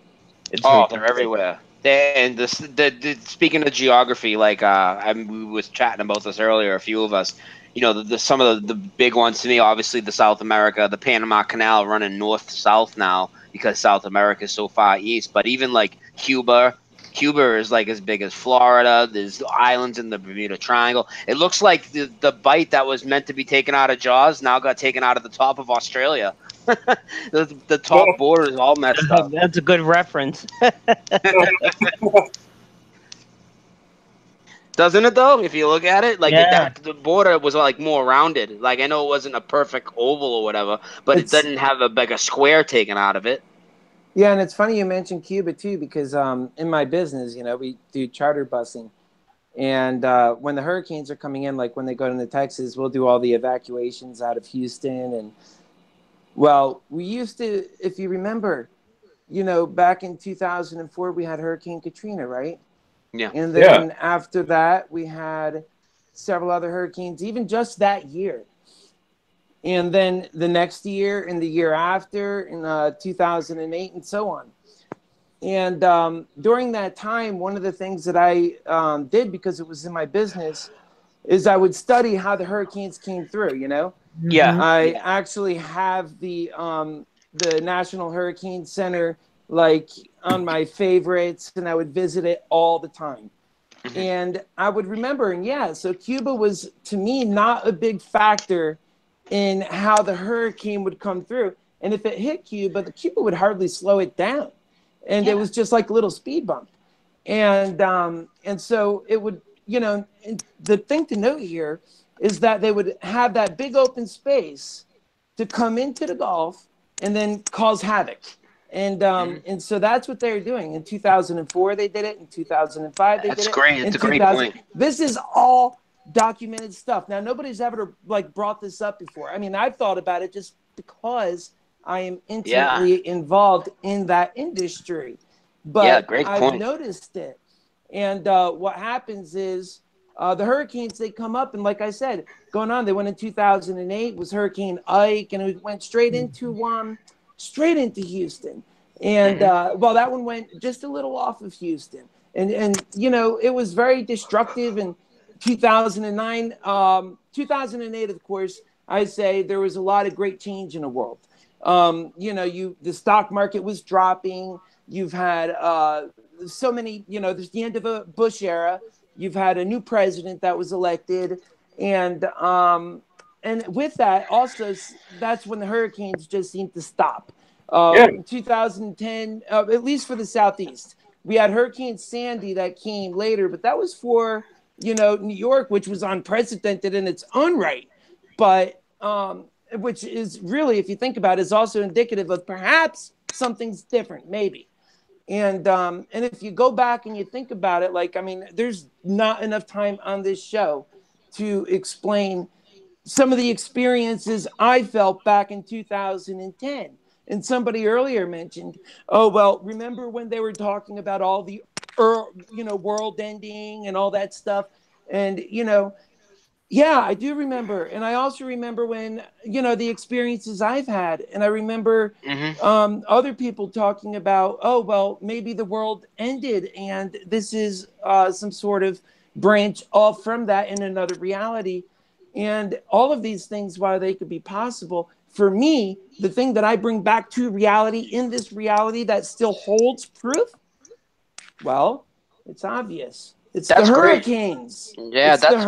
It's They're everywhere. And speaking of geography, we was chatting about this earlier, a few of us. You know, some of the big ones to me, obviously the South America, the Panama Canal running north-south now because South America is so far east. But even like Cuba is like as big as Florida. There's islands in the Bermuda Triangle. It looks like the bite that was meant to be taken out of Jaws now got taken out of the top of Australia. the top border is all messed up. That's a good reference. Doesn't it though? If you look at it, Yeah. the border was like more rounded. Like I know it wasn't a perfect oval or whatever, but it didn't have a square taken out of it. Yeah, and it's funny you mentioned Cuba too, because in my business, we do charter busing, and when the hurricanes are coming in, like when they go into Texas, we'll do all the evacuations out of Houston, and well, we used to, if you remember, back in 2004, we had Hurricane Katrina, right? Yeah. And then after that, we had several other hurricanes, even just that year. And then the next year and the year after in 2008 and so on. And during that time, one of the things that I did, because it was in my business, is I would study how the hurricanes came through, Yeah. I actually have the National Hurricane Center on my favorites, and I would visit it all the time. Mm-hmm. And I would remember, so Cuba was, to me, not a big factor in how the hurricane would come through. And if it hit Cuba, the Cuba would hardly slow it down. And it was just like a little speed bump. And so it would, the thing to note here is that they would have that big open space to come into the Gulf and then cause havoc. And so that's what they're doing. In 2004, they did it. In 2005, they did it. That's great. It's a great point. This is all documented stuff. Now, nobody's ever brought this up before. I mean, I've thought about it just because I am intimately involved in that industry. But I've noticed it. And what happens is the hurricanes, they come up, and like I said, going on, they went in 2008 was Hurricane Ike, and it went straight into Houston. And well, that one went just a little off of Houston, and you know, it was very destructive in 2009. 2008, of course, I say there was a lot of great change in the world. You know, the stock market was dropping. You've had so many, you know, there's the end of a Bush era. You've had a new president that was elected, and with that also, that's when the hurricanes just seemed to stop. In 2010, at least for the Southeast, we had Hurricane Sandy that came later, but that was for, you know, New York, which was unprecedented in its own right, but which is really, if you think about it, is also indicative of perhaps something's different, maybe. And if you go back and you think about it, like, I mean, there's not enough time on this show to explain some of the experiences I felt back in 2010. And somebody earlier mentioned, oh, well, remember when they were talking about all the, you know, world ending and all that stuff? And, you know, yeah, I do remember. And I also remember when, you know, the experiences I've had. And I remember other people talking about, oh, well, maybe the world ended and this is some sort of branch off from that in another reality. And all of these things, while they could be possible, for me, the thing that I bring back to reality in this reality that still holds proof, well, it's obvious. It's the hurricanes. Yeah, that's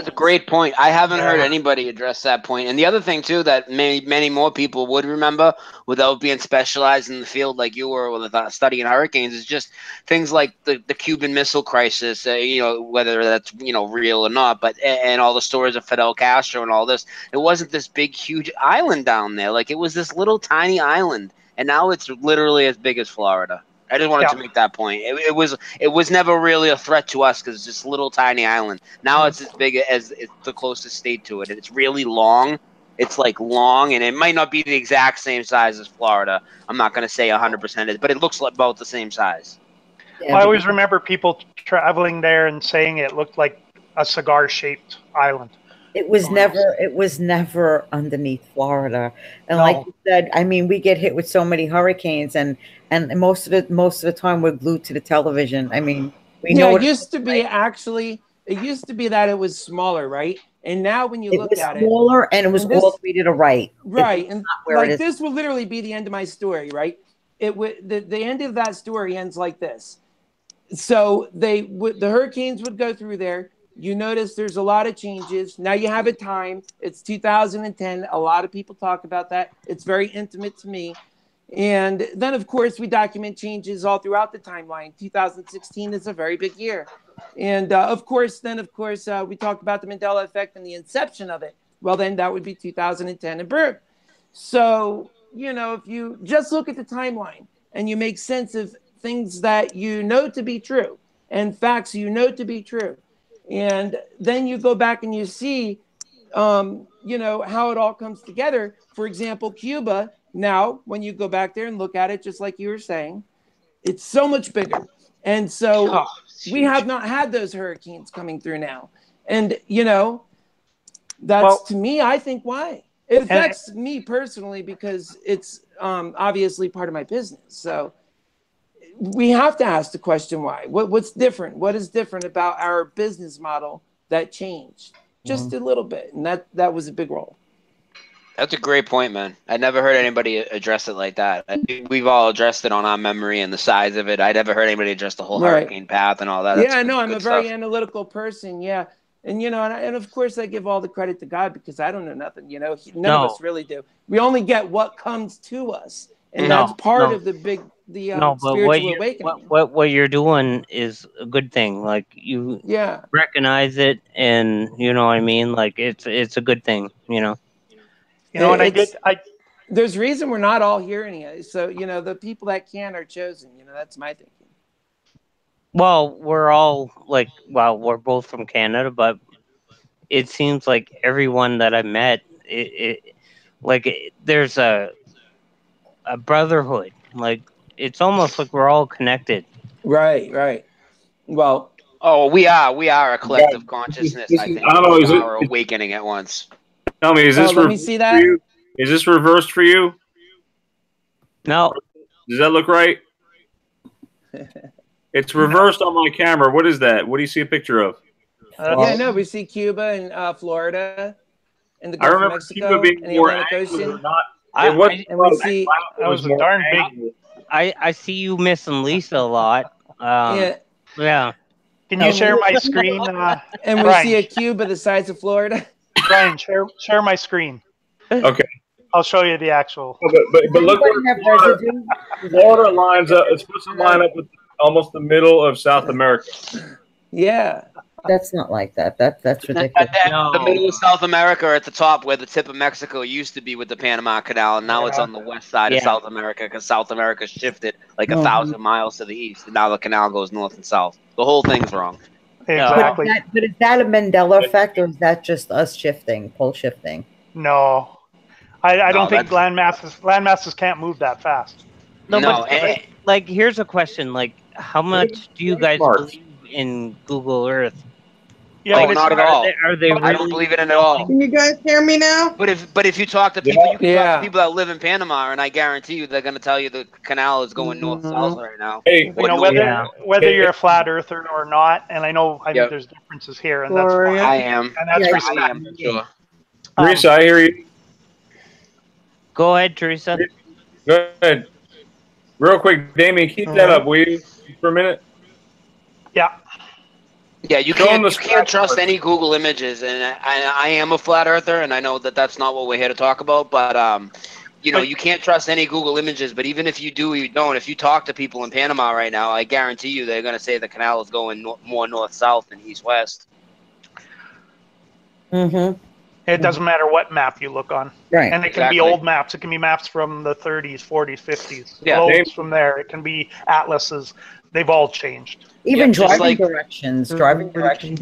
a great point. I haven't heard anybody address that point. And the other thing too that many more people would remember without being specialized in the field like you were with studying hurricanes is just things like the Cuban Missile Crisis. You know, whether that's, you know, real or not, but and all the stories of Fidel Castro and all this. It wasn't this big huge island down there. Like, it was this little tiny island, and now it's literally as big as Florida. I just wanted to make that point. It was never really a threat to us because it's this little tiny island. Now it's as big as it's the closest state to it. It's really long. It's like long, and it might not be the exact same size as Florida. I'm not going to say 100%, but it looks like about the same size. Yeah, I always remember people traveling there and saying it looked like a cigar-shaped island. It was never underneath Florida. And like you said, I mean, we get hit with so many hurricanes, and most of the time we're glued to the television. I mean, we know it used to be it used to be that it was smaller, right? And now when you look at it, smaller, and it was all the way to the right. Right. And like, this will literally be the end of my story, right? It would the end of that story ends like this. So the hurricanes would go through there. You notice there's a lot of changes. Now you have a time. It's 2010. A lot of people talk about that. It's very intimate to me. And then, of course, we document changes all throughout the timeline. 2016 is a very big year. And, of course, we talked about the Mandela effect and the inception of it. Well, then that would be 2010 and birth. So, you know, if you just look at the timeline and you make sense of things that you know to be true and facts you know to be true, and then you go back and you see, you know, how it all comes together. For example, Cuba, now, when you go back there and look at it, just like you were saying, it's so much bigger. And so we have not had those hurricanes coming through now. And, you know, that's, to me, I think why. It affects me personally because it's obviously part of my business. So we have to ask the question why. What's different? What is different about our business model that changed just a little bit? And that was a big role. That's a great point, man. I never heard anybody address it like that. We've all addressed it on our memory and the size of it. I never heard anybody address the whole hurricane path and all that. Yeah, I know. I'm a very analytical person. Yeah. And, you know, and of course I give all the credit to God because I don't know nothing, you know, none of us really do. We only get what comes to us. And that's part of the spiritual awakening. What you're doing is a good thing. Like, you recognize it, and you know what I mean? Like, it's a good thing, you know. You know, and there's reason we're not all here anyway. So, you know, the people that can are chosen. You know, that's my thinking. Well, we're all we're both from Canada, but it seems like everyone that I met, there's a brotherhood. Like, it's almost like we're all connected. Right. Well, we are a collective consciousness. I think. I don't know. We're awakening at once. Tell me, is this let me see that. Is this reversed for you? No. Does that look right? It's reversed on my camera. What is that? What do you see a picture of? Yeah, no, we see Cuba and Florida and the I Gulf of remember Mexico Cuba being and the more Atlantic angled or Ocean. not. I- It wasn't and we like see- flat, it That was a more darn big. angled. I see you missing Lisa a lot. Yeah, Yeah. Can you share my screen? and we Brian, see a Cuba the size of Florida. Brian, share my screen. Okay. I'll show you the actual. But look Anybody have where residue? Florida lines up. It's supposed to line up with almost the middle of South America. Yeah. That's not like that. That's At ridiculous. the middle of South America, or at the top where the tip of Mexico used to be with the Panama Canal, and now it's on the west side of South America because South America shifted like 1,000 miles to the east, and now the canal goes north and south. The whole thing's wrong. Exactly. But is that a Mandela effect, or is that just us shifting, pole shifting? No, I don't think land masses can't move that fast. No, but like, here's a question: like, how much do you guys believe in Google Earth? Yeah, like, not at all. Are they really? I don't believe it at all. Can you guys hear me now? But if you talk to people, you can talk to people that live in Panama, and I guarantee you they're going to tell you the canal is going north south right now. Hey, you know, whether you're a flat earther or not, and I know there's differences here, and that's fine. I am. And that's I am for sure. Theresa, I hear you. Go ahead, Theresa. Go ahead. Real quick, Damian, keep that up, will you, for a minute? Yeah. Yeah, you can't trust any Google images, and I am a flat earther, and I know that that's not what we're here to talk about, but you know, you can't trust any Google images. But even if you do or you don't, if you talk to people in Panama right now, I guarantee you they're going to say the canal is going more north south than east west. Mm-hmm. It doesn't matter what map you look on, right? And it can be old maps. It can be maps from the 30s, 40s, 50s. Yeah, globes from there. It can be atlases. They've all changed. Even driving like, directions. Driving directions.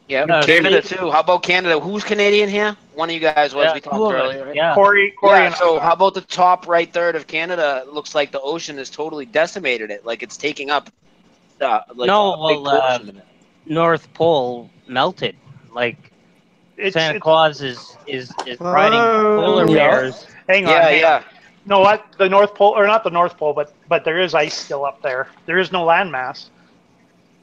Yeah, Canada too. How about Canada? Who's Canadian here? One of you guys was. We talked earlier. Right? Yeah. Corey. Yeah. So how about the top right third of Canada? It looks like the ocean has totally decimated it. Like it's taking up. North Pole melted. Like Santa Claus is riding polar bears. Hang on. Yeah. No, what? The North Pole, or not the North Pole, but there is ice still up there. There is no landmass,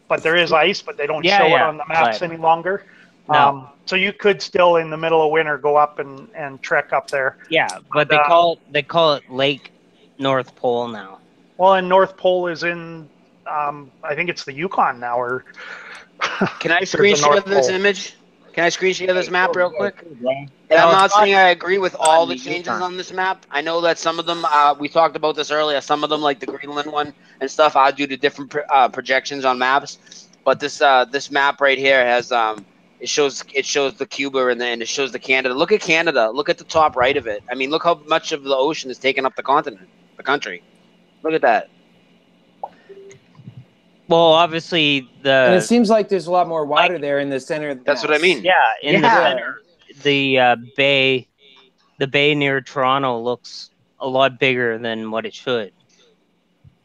but there is ice, but they don't show it on the maps any longer. No. So you could still, in the middle of winter, go up and trek up there. Yeah, but they call it Lake North Pole now. Well, and North Pole is in, I think it's the Yukon now. Or can I screen share this image? Can I screen share this map real quick? And I'm not saying I agree with all the changes on this map. I know that some of them, we talked about this earlier, some of them, like the Greenland one and stuff, are due to different projections on maps. But this map right here has, it shows the Cuba and it shows the Canada. Look at Canada. Look at the top right of it. I mean, look how much of the ocean is taking up the continent, the country. Look at that. Well, obviously and it seems like there's a lot more water there in the center. Of the that's what I mean. Yeah, in the center, the bay near Toronto looks a lot bigger than what it should.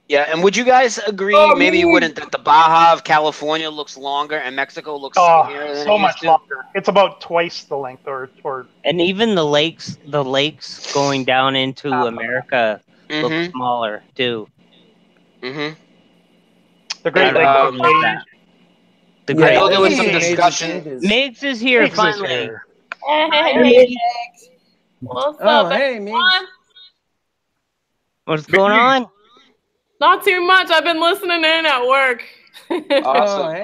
Yeah, and would you guys agree? Maybe you wouldn't, that the Baja of California looks longer and Mexico looks skinnier than so it much used to? longer. It's about twice the length, or. And even the lakes going down into America look smaller too. Mm-hmm. The Great Lakes. I know there was some discussion. Meegs is here finally. Hey, Meegs. What's up? Hey, Meegs. What's going on? Not too much. I've been listening in at work. Awesome.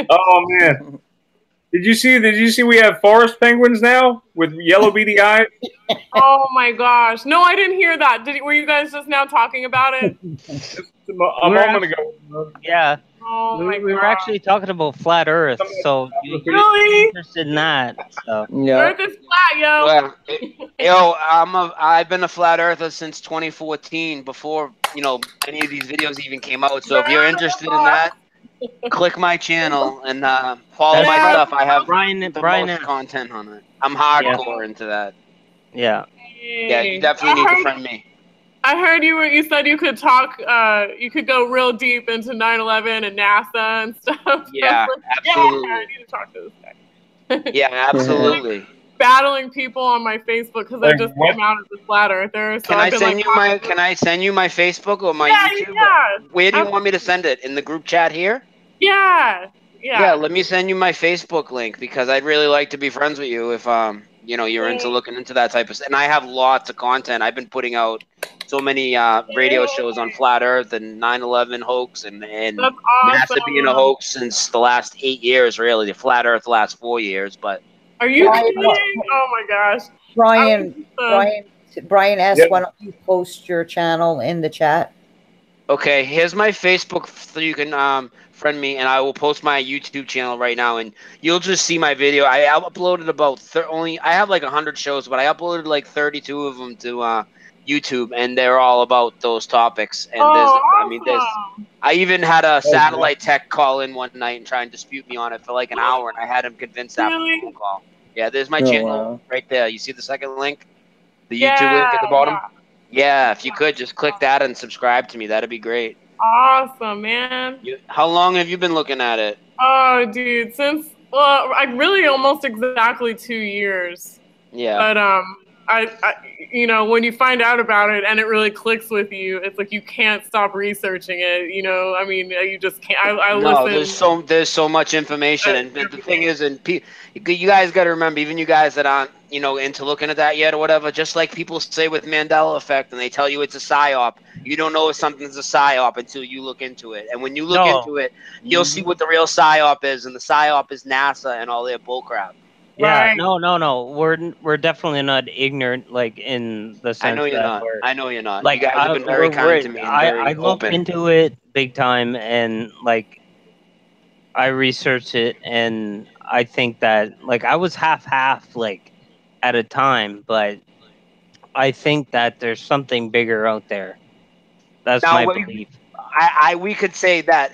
Oh man. Did you see we have forest penguins now with yellow beady eyes? Oh my gosh. No, I didn't hear that. Were you guys just now talking about it? A moment ago. Yeah. Oh my we were actually talking about flat Earth, so you're really interested in that. So. Yeah. Earth is flat, yo. Well, I've been a flat earther since 2014, before any of these videos even came out. So if you're interested in that, click my channel and follow my stuff. I have the most content on it. I'm hardcore into that. Yeah. Yeah, you definitely need to friend me. I heard you said you could talk, you could go real deep into 9/11 and NASA and stuff. Yeah, absolutely. Yeah, I need to talk to this guy. Yeah, absolutely. battling people on my Facebook because I just came out as a flat earther. So Can I send you my Facebook or my YouTube? Yeah. Where do you want me to send it? In the group chat here? Yeah. Yeah, let me send you my Facebook link because I'd really like to be friends with you if you're into looking into that type of stuff. And I have lots of content. I've been putting out so many radio shows on Flat Earth and 9/11 hoax and That's awesome. NASA being a hoax since the last 8 years, really. The Flat Earth the last 4 years, but are you kidding? Oh my gosh. Brian asked, why don't you post your channel in the chat? Okay, here's my Facebook so you can friend me, and I will post my YouTube channel right now, and you'll just see my video. I uploaded about I have like 100 shows, but I uploaded like 32 of them to YouTube, and they're all about those topics. And I even had a satellite tech call in one night and try and dispute me on it for like an hour, and I had him convinced after the phone call. Yeah, there's my channel right there. You see the second link? The YouTube link at the bottom? Yeah, if you could just click that and subscribe to me, that'd be great. Awesome, man. How long have you been looking at it? Oh, dude, since I really almost exactly 2 years. Yeah. But when you find out about it and it really clicks with you, it's like you can't stop researching it. I mean, you just can't. I listen. There's so much information, and the thing is, you guys got to remember, even you guys that aren't into looking at that yet or whatever, just like people say with Mandela effect, and they tell you it's a psyop. You don't know if something's a psyop until you look into it, and when you look into it, you'll see what the real psyop is, and the psyop is NASA and all their bullcrap. Yeah, no. We're definitely not ignorant, like in the sense I know you're not. We're, I know you're not. Like, you guys have been very kind to me. And I looked into it big time, and like I researched it, and I think that like I was half like at a time, but I think that there's something bigger out there. That's my belief. We could say that.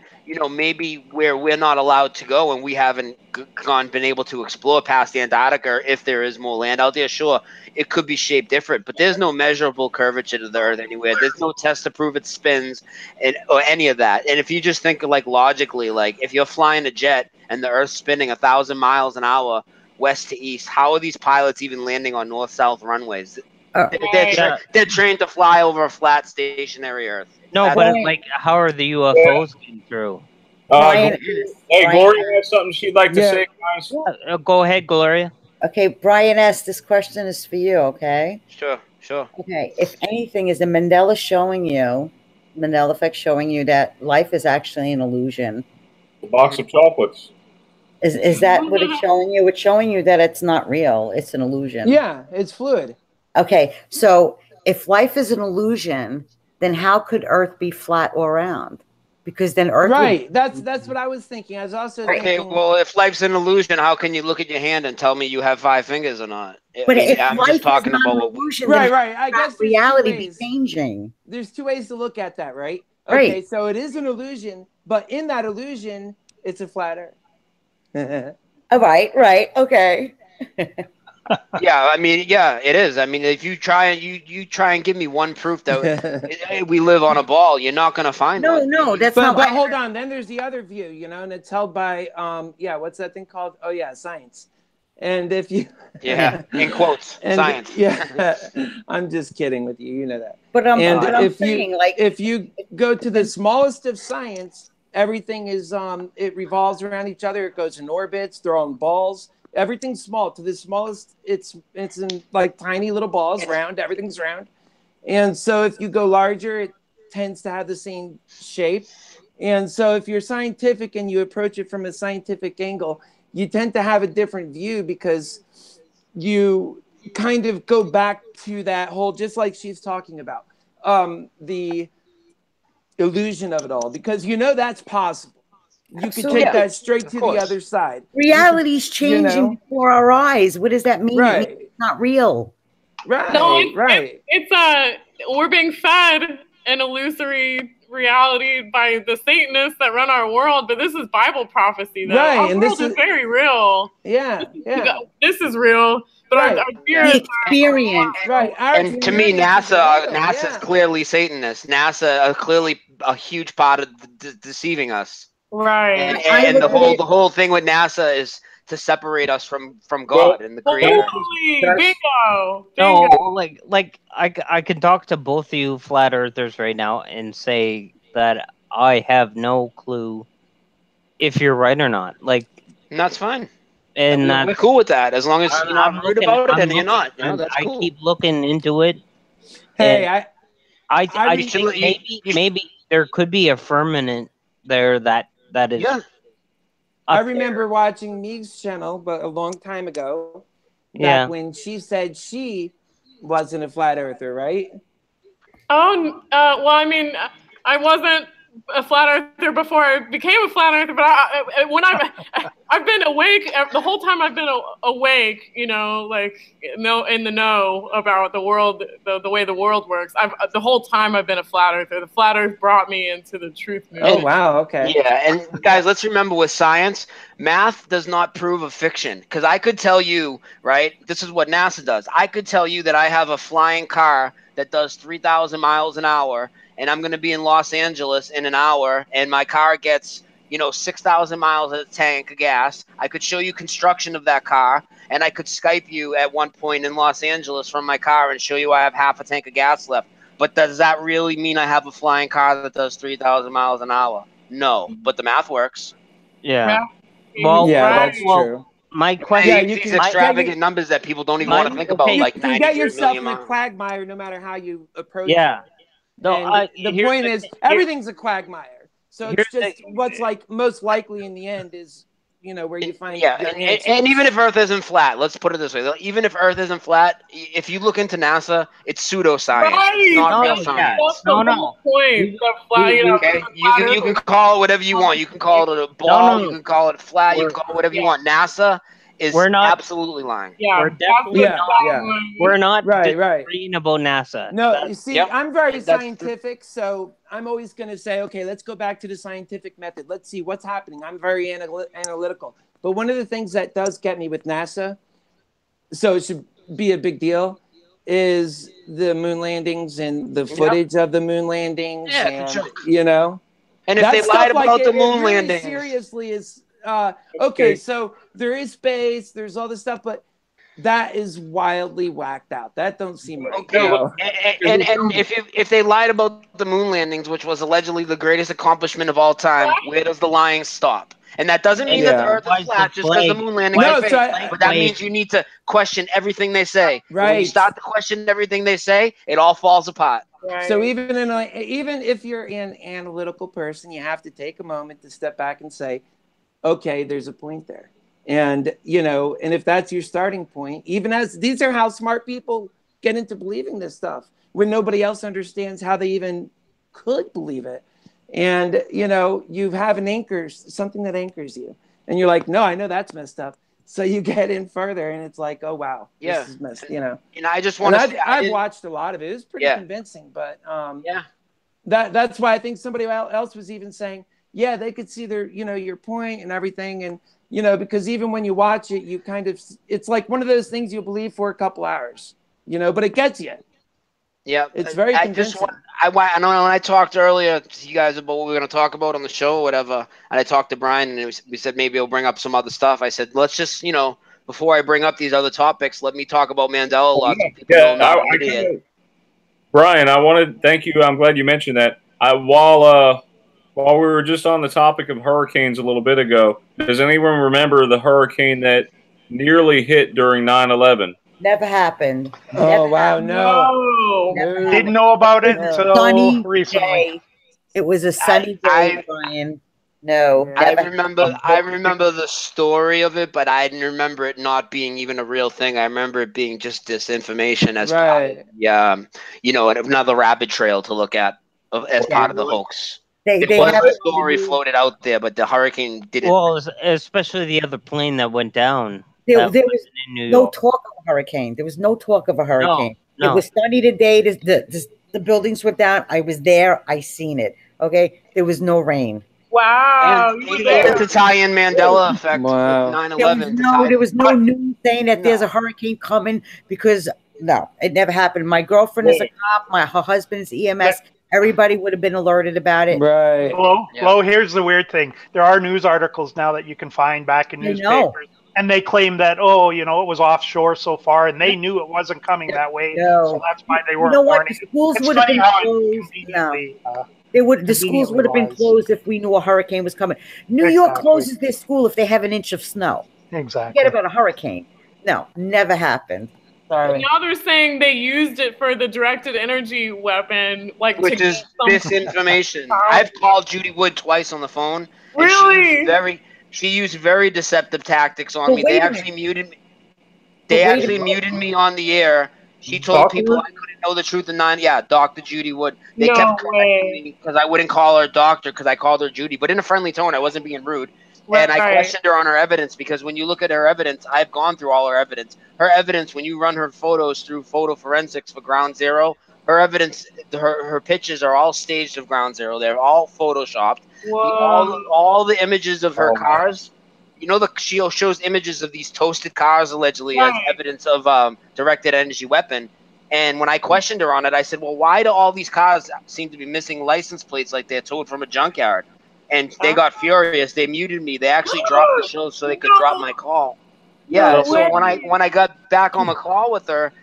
Maybe where we're not allowed to go and we haven't been able to explore past Antarctica, or if there is more land out there, sure, it could be shaped different. But there's no measurable curvature to the Earth anywhere. There's no test to prove it spins or any of that. And if you just think like logically, like if you're flying a jet and the Earth's spinning 1,000 miles an hour west to east, how are these pilots even landing on north-south runways? They're trained to fly over a flat, stationary Earth. No, but like, how are the UFOs getting through? Gloria has something she'd like to say, guys. Go ahead, Gloria. Okay, Brian S., this question is for you, okay? Sure. Okay, if anything, is the Mandela effect showing you that life is actually an illusion? The box of chocolates. Is that what it's showing you? It's showing you that it's not real. It's an illusion. Yeah, it's fluid. Okay, so if life is an illusion, then how could Earth be flat or round? Because then Earth that's what I was thinking. I was also thinking, well, if life's an illusion, how can you look at your hand and tell me you have 5 fingers or not? But I'm just talking about an illusion, right. I guess reality be changing. There's 2 ways to look at that, right? Okay, so it is an illusion, but in that illusion, it's a flat Earth. Right, okay. Yeah, I mean, it is. I mean, if you try and give me one proof that we live on a ball, you're not going to find one. No, that's not. But hold on, then there's the other view, and it's held by what's that thing called? Oh yeah, science. And if you in quotes, science. Yeah, I'm just kidding with you, you know that. But if you go to the smallest of science, everything is it revolves around each other. It goes in orbits. They're on balls. Everything's small. To the smallest, it's in like tiny little balls, round. Everything's round. And so if you go larger, it tends to have the same shape. And so if you're scientific and you approach it from a scientific angle, you tend to have a different view because you kind of go back to that whole, just like she's talking about, the illusion of it all, because that's possible. You can take that straight to the other side. Reality's changing before our eyes. What does that mean? Right. It means it's not real. Right. No, right. We're being fed an illusory reality by the Satanists that run our world, but this is Bible prophecy, though. Right. Our world is very real. Yeah. This is real, but our fear the is experience. Right. And to me, NASA's clearly Satanist. NASA are clearly a huge part of deceiving us. Right. And the whole thing with NASA is to separate us from God and the Creator. Bingo. No, like I can talk to both of you flat earthers right now and say that I have no clue if you're right or not. Like, and that's fine. And we're cool with that as long as you're not rude about it and you're not. You know, that's cool. I keep looking into it. Hey, I think maybe there could be a firmament there that is. Yeah. I remember watching Meegs' channel, but a long time ago, back when she said she wasn't a flat earther, right? Oh, well, I mean, I wasn't a flat earther before I became a flat earther, but when I've been awake the whole time I've been awake, you know, like in the know about the world, the way the world works. The whole time I've been a flat earther. The flat earth brought me into the truth movement. Oh wow, okay. Yeah, and guys, let's remember with science, math does not prove a fiction. Because I could tell you, right? This is what NASA does. I could tell you that I have a flying car that does 3,000 miles an hour. And I'm going to be in Los Angeles in an hour, and my car gets, 6,000 miles of tank of gas. I could show you construction of that car, and I could Skype you at one point in Los Angeles from my car and show you I have half a tank of gas left. But does that really mean I have a flying car that does 3,000 miles an hour? No, but the math works. Yeah. Well, that's true. My question: these extravagant numbers that people don't even want to think about, like 93 million get yourself in a miles. quagmire no matter how you approach Yeah. it. No, the point is, everything's a quagmire. So it's just what's like most likely in the end is, where you find and even if Earth isn't flat, let's put it this way: even if Earth isn't flat, if you look into NASA, it's pseudoscience, it's not real science. No. Point. You can call it whatever you want. You can call it a ball. You can call it flat. You can call it whatever you want. NASA is absolutely lying. Yeah, we're definitely we're not right reading about NASA. No, you see, I'm very scientific, so I'm always going to say, okay, let's go back to the scientific method. Let's see what's happening. I'm very analytical. But one of the things that does get me with NASA, so it should be a big deal, is the moon landings and the footage of the moon landings. Yeah, and, And if they lied about the moon really landings, seriously is okay. So there is space. There's all this stuff, but that is wildly whacked out. That don't seem right. Okay, and if they lied about the moon landings, which was allegedly the greatest accomplishment of all time, where does the lying stop? And that doesn't mean that the Earth is flat just because the moon landing is fake. But that means you need to question everything they say. Right. When you start to question everything they say, it all falls apart. Right. So even if you're an analytical person, you have to take a moment to step back and say, okay, there's a point there. And, and if that's your starting point, these are how smart people get into believing this stuff when nobody else understands how they even could believe it. And, you have something that anchors you. And you're like, no, I know that's messed up. So you get in further and it's like, oh, wow, this is messed, And I just want to I've watched a lot of it. It was pretty convincing. But that's why I think somebody else was even saying, yeah, they could see their, your point and everything. And, because even when you watch it, you it's like one of those things you believe for a couple hours, but it gets you. Yeah, it's very convincing. I know when I talked earlier to you guys about what we were going to talk about on the show or whatever, and I talked to Brian, and we said maybe he'll bring up some other stuff. I said, let's just, before I bring up these other topics, let me talk about Mandela a lot. So people know I'm not an idiot. Brian, I want to thank you. I'm glad you mentioned that. While we were just on the topic of hurricanes a little bit ago, does anyone remember the hurricane that nearly hit during 9/11? Never happened. Oh, wow, no. Didn't know about it until sunny recently. Day. It was a sunny day, Brian. No. I remember the story of it, but I didn't remember it not being even a real thing. I remember it being just disinformation as part of, another rabbit trail to look at as part of the hoax. The story floated out there, but the hurricane didn't. Well, especially the other plane that went down. There was no talk of a hurricane. There was no talk of a hurricane. No. It was sunny today. The buildings were down. I was there. I seen it. Okay. There was no rain. Wow. And to tie in Mandela effect, wow. 9/11. There was no news saying that there's a hurricane coming because no, it never happened. My girlfriend is a cop. Her husband is EMS. Everybody would have been alerted about it. Right. Flo, here's the weird thing. There are news articles now that you can find back in newspapers And they claim that, oh, you know, it was offshore so far, and they knew it wasn't coming that way, so that's why they weren't warning. The schools It's would have funny been how it closed. conveniently, The schools would have been closed if we knew a hurricane was coming. New York closes their school if they have an inch of snow. Exactly. Forget about a hurricane. No, never happened. Sorry. Now they're saying they used it for the directed energy weapon, like which to is misinformation. I've called Judy Wood twice on the phone. And Really? she used very deceptive tactics on Well, me. wait They a actually muted me. They actually muted me on the air. She told people I couldn't know the truth. Dr. Judy Wood. They kept correcting me because I wouldn't call her doctor because I called her Judy, but in a friendly tone. I wasn't being rude. And I questioned her on her evidence because when you look at her evidence, I've gone through all her evidence. Her evidence, when you run her photos through photo forensics for Ground Zero, her evidence, her pictures are all staged of Ground Zero. They're all photoshopped. All the images of her cars, you know, she shows images of these toasted cars allegedly as evidence of directed energy weapon. And when I questioned her on it, I said, well, why do all these cars seem to be missing license plates like they're towed from a junkyard? And they got furious. They muted me. They actually dropped the show so they could drop my call. Yeah. So when I got back on the call with her,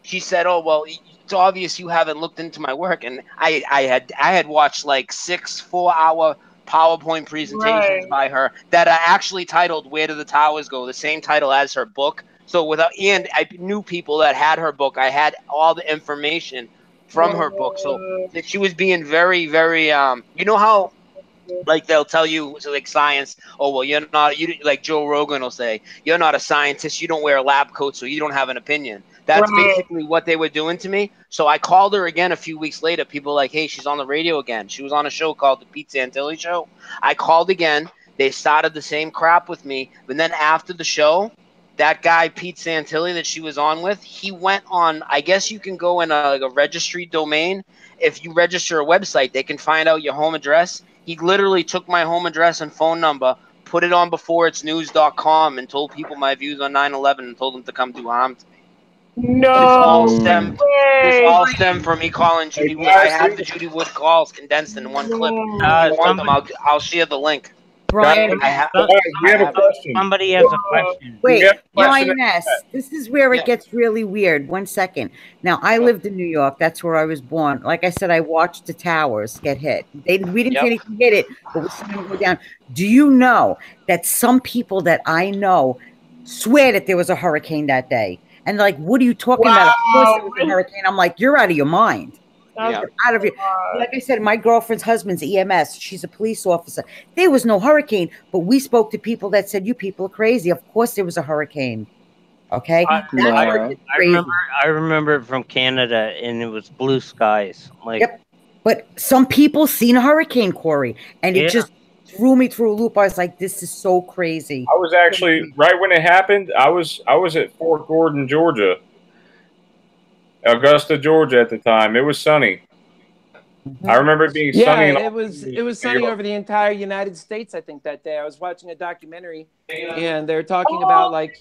she said, "Oh well, it's obvious you haven't looked into my work." And I had watched like 6 4-hour PowerPoint presentations by her that are actually titled "Where Do the Towers Go?" The same title as her book. So and I knew people that had her book. I had all the information from her book. So she was being very, very. You know how. Like they'll tell you, so like science. Oh well, you're not. You like Joe Rogan will say, you're not a scientist. You don't wear a lab coat, so you don't have an opinion. That's basically what they were doing to me. So I called her again a few weeks later. People were like, hey, she's on the radio again. She was on a show called the Pete Santilli Show. I called again. They started the same crap with me. But then after the show, that guy Pete Santilli that she was on with, he went on. I guess you can go in a registry domain. If you register a website, they can find out your home address. He literally took my home address and phone number, put it on beforeitsnews.com, and told people my views on 9/11 and told them to come do harm to me. No. This all stemmed from me calling Judy Wood. I have the Judy Wood calls condensed in one clip. If you want them, I'll share the link. Brian, we have a question. Somebody has a question. Wait, Lioness, this is where it gets really weird. 1 second. Now, I lived in New York. That's where I was born. Like I said, I watched the towers get hit. We didn't see anything hit it, but we saw them go down. Do you know that some people that I know swear that there was a hurricane that day? And like, what are you talking about? Of course there was a hurricane. I'm like, you're out of your mind. You're out of your. Like I said, my girlfriend's husband's EMS. She's a police officer. There was no hurricane, but we spoke to people that said, you people are crazy. Of course there was a hurricane. Okay. I remember it from Canada, and it was blue skies. Like, but some people seen a hurricane, Corey, and it just threw me through a loop. I was like, this is so crazy. I was actually right when it happened. I was at Fort Gordon, Georgia. Augusta, Georgia at the time. It was sunny. I remember it being sunny. It was sunny over the entire United States, I think, that day. I was watching a documentary, and they're talking about, like,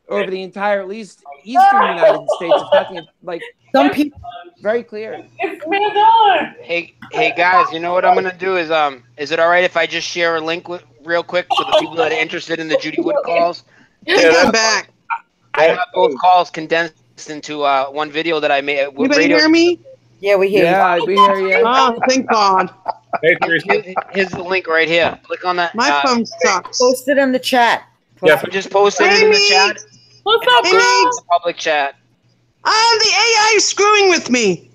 over the entire, at least, eastern United States, if nothing, like, some people, very clear. It's Mandela. Hey guys, you know what I'm going to do is it all right if I just share a link real quick for the people that are interested in the Judy Wood calls? I'm back. I have both calls condensed into one video that I made. Anybody hear me? Yeah, we hear you. Yeah, we hear you. Oh, thank God. Hey, Theresa. Here's the link right here. Click on that. My phone sucks. Post it in the chat. I just posted it in the chat. What's up, Hey, girl? Meegs. The public chat. The AI is screwing with me.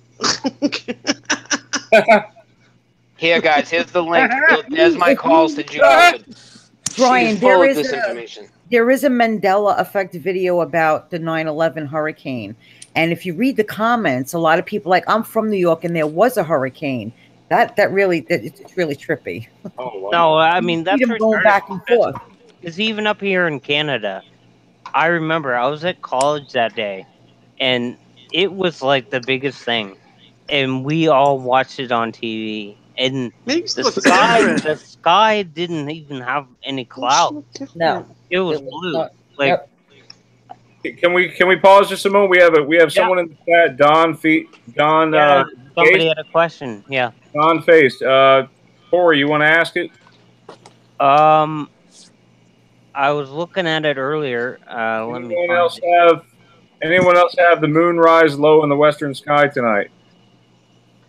Here, guys. Here's the link. There's my calls to Judy Wood. Brian, She's full of disinformation. There is a Mandela effect video about the 9/11 hurricane. And if you read the comments, a lot of people like, I'm from New York and there was a hurricane. It's really trippy. Oh, wow. no, I mean, that's going back and forth. Because even up here in Canada, I remember I was at college that day, and it was like the biggest thing. And we all watched it on TV. And the sky didn't even have any clouds. No, it was blue. Like, can we pause just a moment? We have someone in the chat. Somebody had a question. Yeah. Don Face. Corey, you want to ask it? I was looking at it earlier. Let me Anyone find else it. have? Anyone else have the moon rise low in the western sky tonight?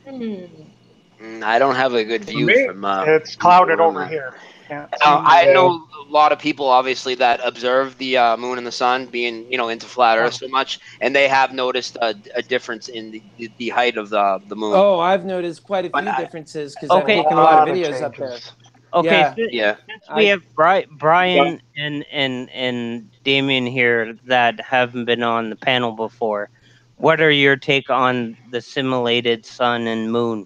I don't have a good view me, from. It's clouded from, over here. Can't see. I know a lot of people, obviously, that observe the moon and the sun, being into flat Earth so much, and they have noticed a difference in the height of the moon. Oh, I've noticed quite a few differences because I've taken a lot of videos up there. Okay, Yeah. since we have Brian and Damian here that haven't been on the panel before, what are your take on the simulated sun and moon?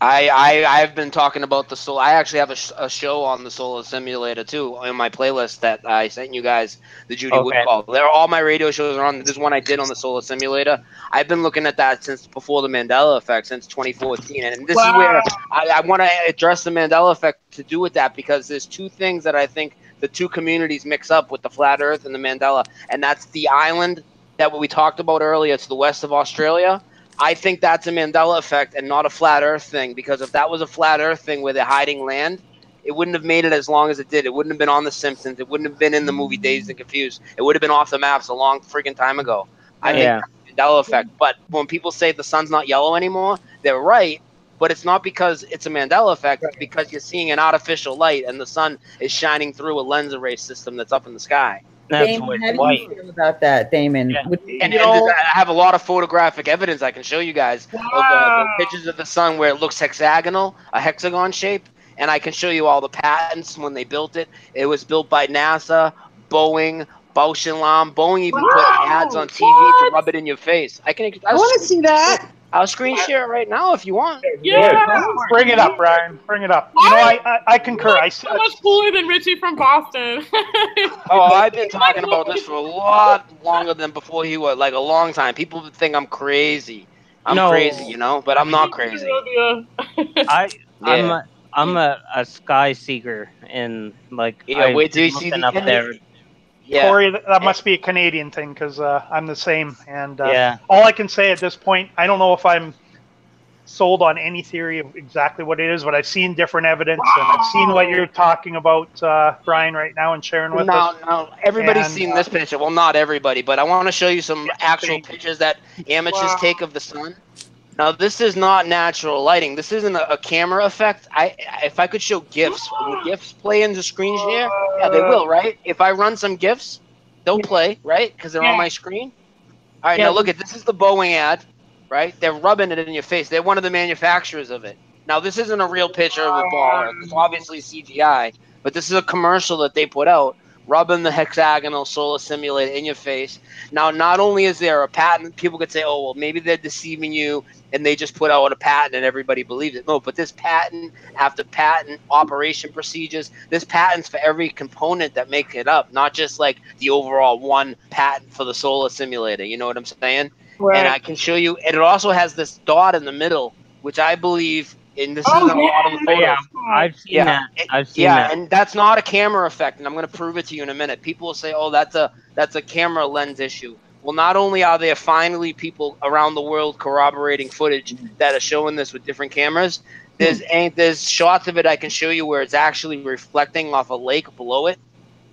I've been talking about the solar. I actually have a show on the solar simulator too in my playlist that I sent you guys, the Judy Wood call. All my radio shows are on. This one I did on the solar simulator. I've been looking at that since before the Mandela effect, since 2014, and this is where I want to address the Mandela effect to do with that, because there's two things that I think the two communities mix up with the flat Earth and the Mandela, and that's the island that we talked about earlier to the west of Australia. I think that's a Mandela effect and not a flat Earth thing, because if that was a flat Earth thing where they're hiding land, it wouldn't have made it as long as it did. It wouldn't have been on The Simpsons. It wouldn't have been in the movie Dazed and Confused. It would have been off the maps a long freaking time ago. I think that's a Mandela effect. But when people say the sun's not yellow anymore, they're right. But it's not because it's a Mandela effect. It's because you're seeing an artificial light and the sun is shining through a lens array system that's up in the sky. Damon, how do you feel about that, Damon? And I have a lot of photographic evidence I can show you guys of the pictures of the sun where it looks hexagonal, a hexagon shape, and I can show you all the patents when they built it. It was built by NASA, Boeing, Bausch & Lomb. Boeing even put ads on TV to rub it in your face. I want to see that. I'll screen share it right now if you want. Yeah, bring it up, Brian. Bring it up. You know, I concur. I so much cooler than Richie from Boston. Oh, I've been talking about this for a lot longer than before he was, like a long time. People think I'm crazy. I'm crazy, but I'm not crazy. I'm a sky seeker, and like wait till you see the up there. Yeah. Corey, that must be a Canadian thing, because I'm the same. And all I can say at this point, I don't know if I'm sold on any theory of exactly what it is, but I've seen different evidence, and I've seen what you're talking about, Brian, right now and sharing with us. No, everybody's seen this picture. Well, not everybody, but I want to show you some actual pictures that amateurs take of the sun. Now, this is not natural lighting. This isn't a camera effect. If I could show GIFs, will GIFs play into screen share? Yeah, they will, right? If I run some GIFs, they'll play, right? Because they're on my screen. All right, now look at this. Is the Boeing ad, right? They're rubbing it in your face. They're one of the manufacturers of it. Now, this isn't a real picture of a ball. It's obviously CGI, but this is a commercial that they put out, rubbing the hexagonal solar simulator in your face. Now, not only is there a patent, people could say, oh, well, maybe they're deceiving you and they just put out a patent and everybody believes it. No, but this patent after patent, operation procedures, this patent's for every component that makes it up, not just like the overall one patent for the solar simulator. You know what I'm saying? Right. And I can show you, and it also has this dot in the middle, which I believe, and this is a lot of the photos. Yeah, I've seen that. I've seen that. And that's not a camera effect, and I'm going to prove it to you in a minute. People will say, "Oh, that's a camera lens issue." Well, not only are there finally people around the world corroborating footage that are showing this with different cameras, there's shots of it I can show you where it's actually reflecting off a lake below it,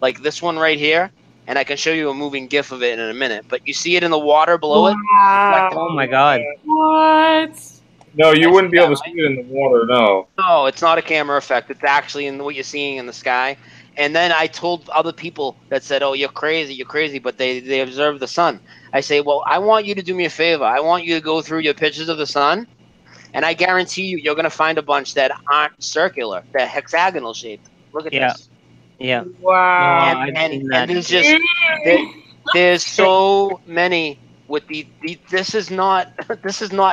like this one right here. And I can show you a moving GIF of it in a minute. But you see it in the water below it? Oh my God! What? No, you wouldn't be able to see it in the water, no. No, it's not a camera effect. It's actually in what you're seeing in the sky. And then I told other people that said, oh, you're crazy, but they observe the sun. I say, well, I want you to do me a favor. I want you to go through your pictures of the sun, and I guarantee you're going to find a bunch that aren't circular, they're hexagonal shaped. Look at this. Yeah. Wow. No, and there's just there's so many with this is not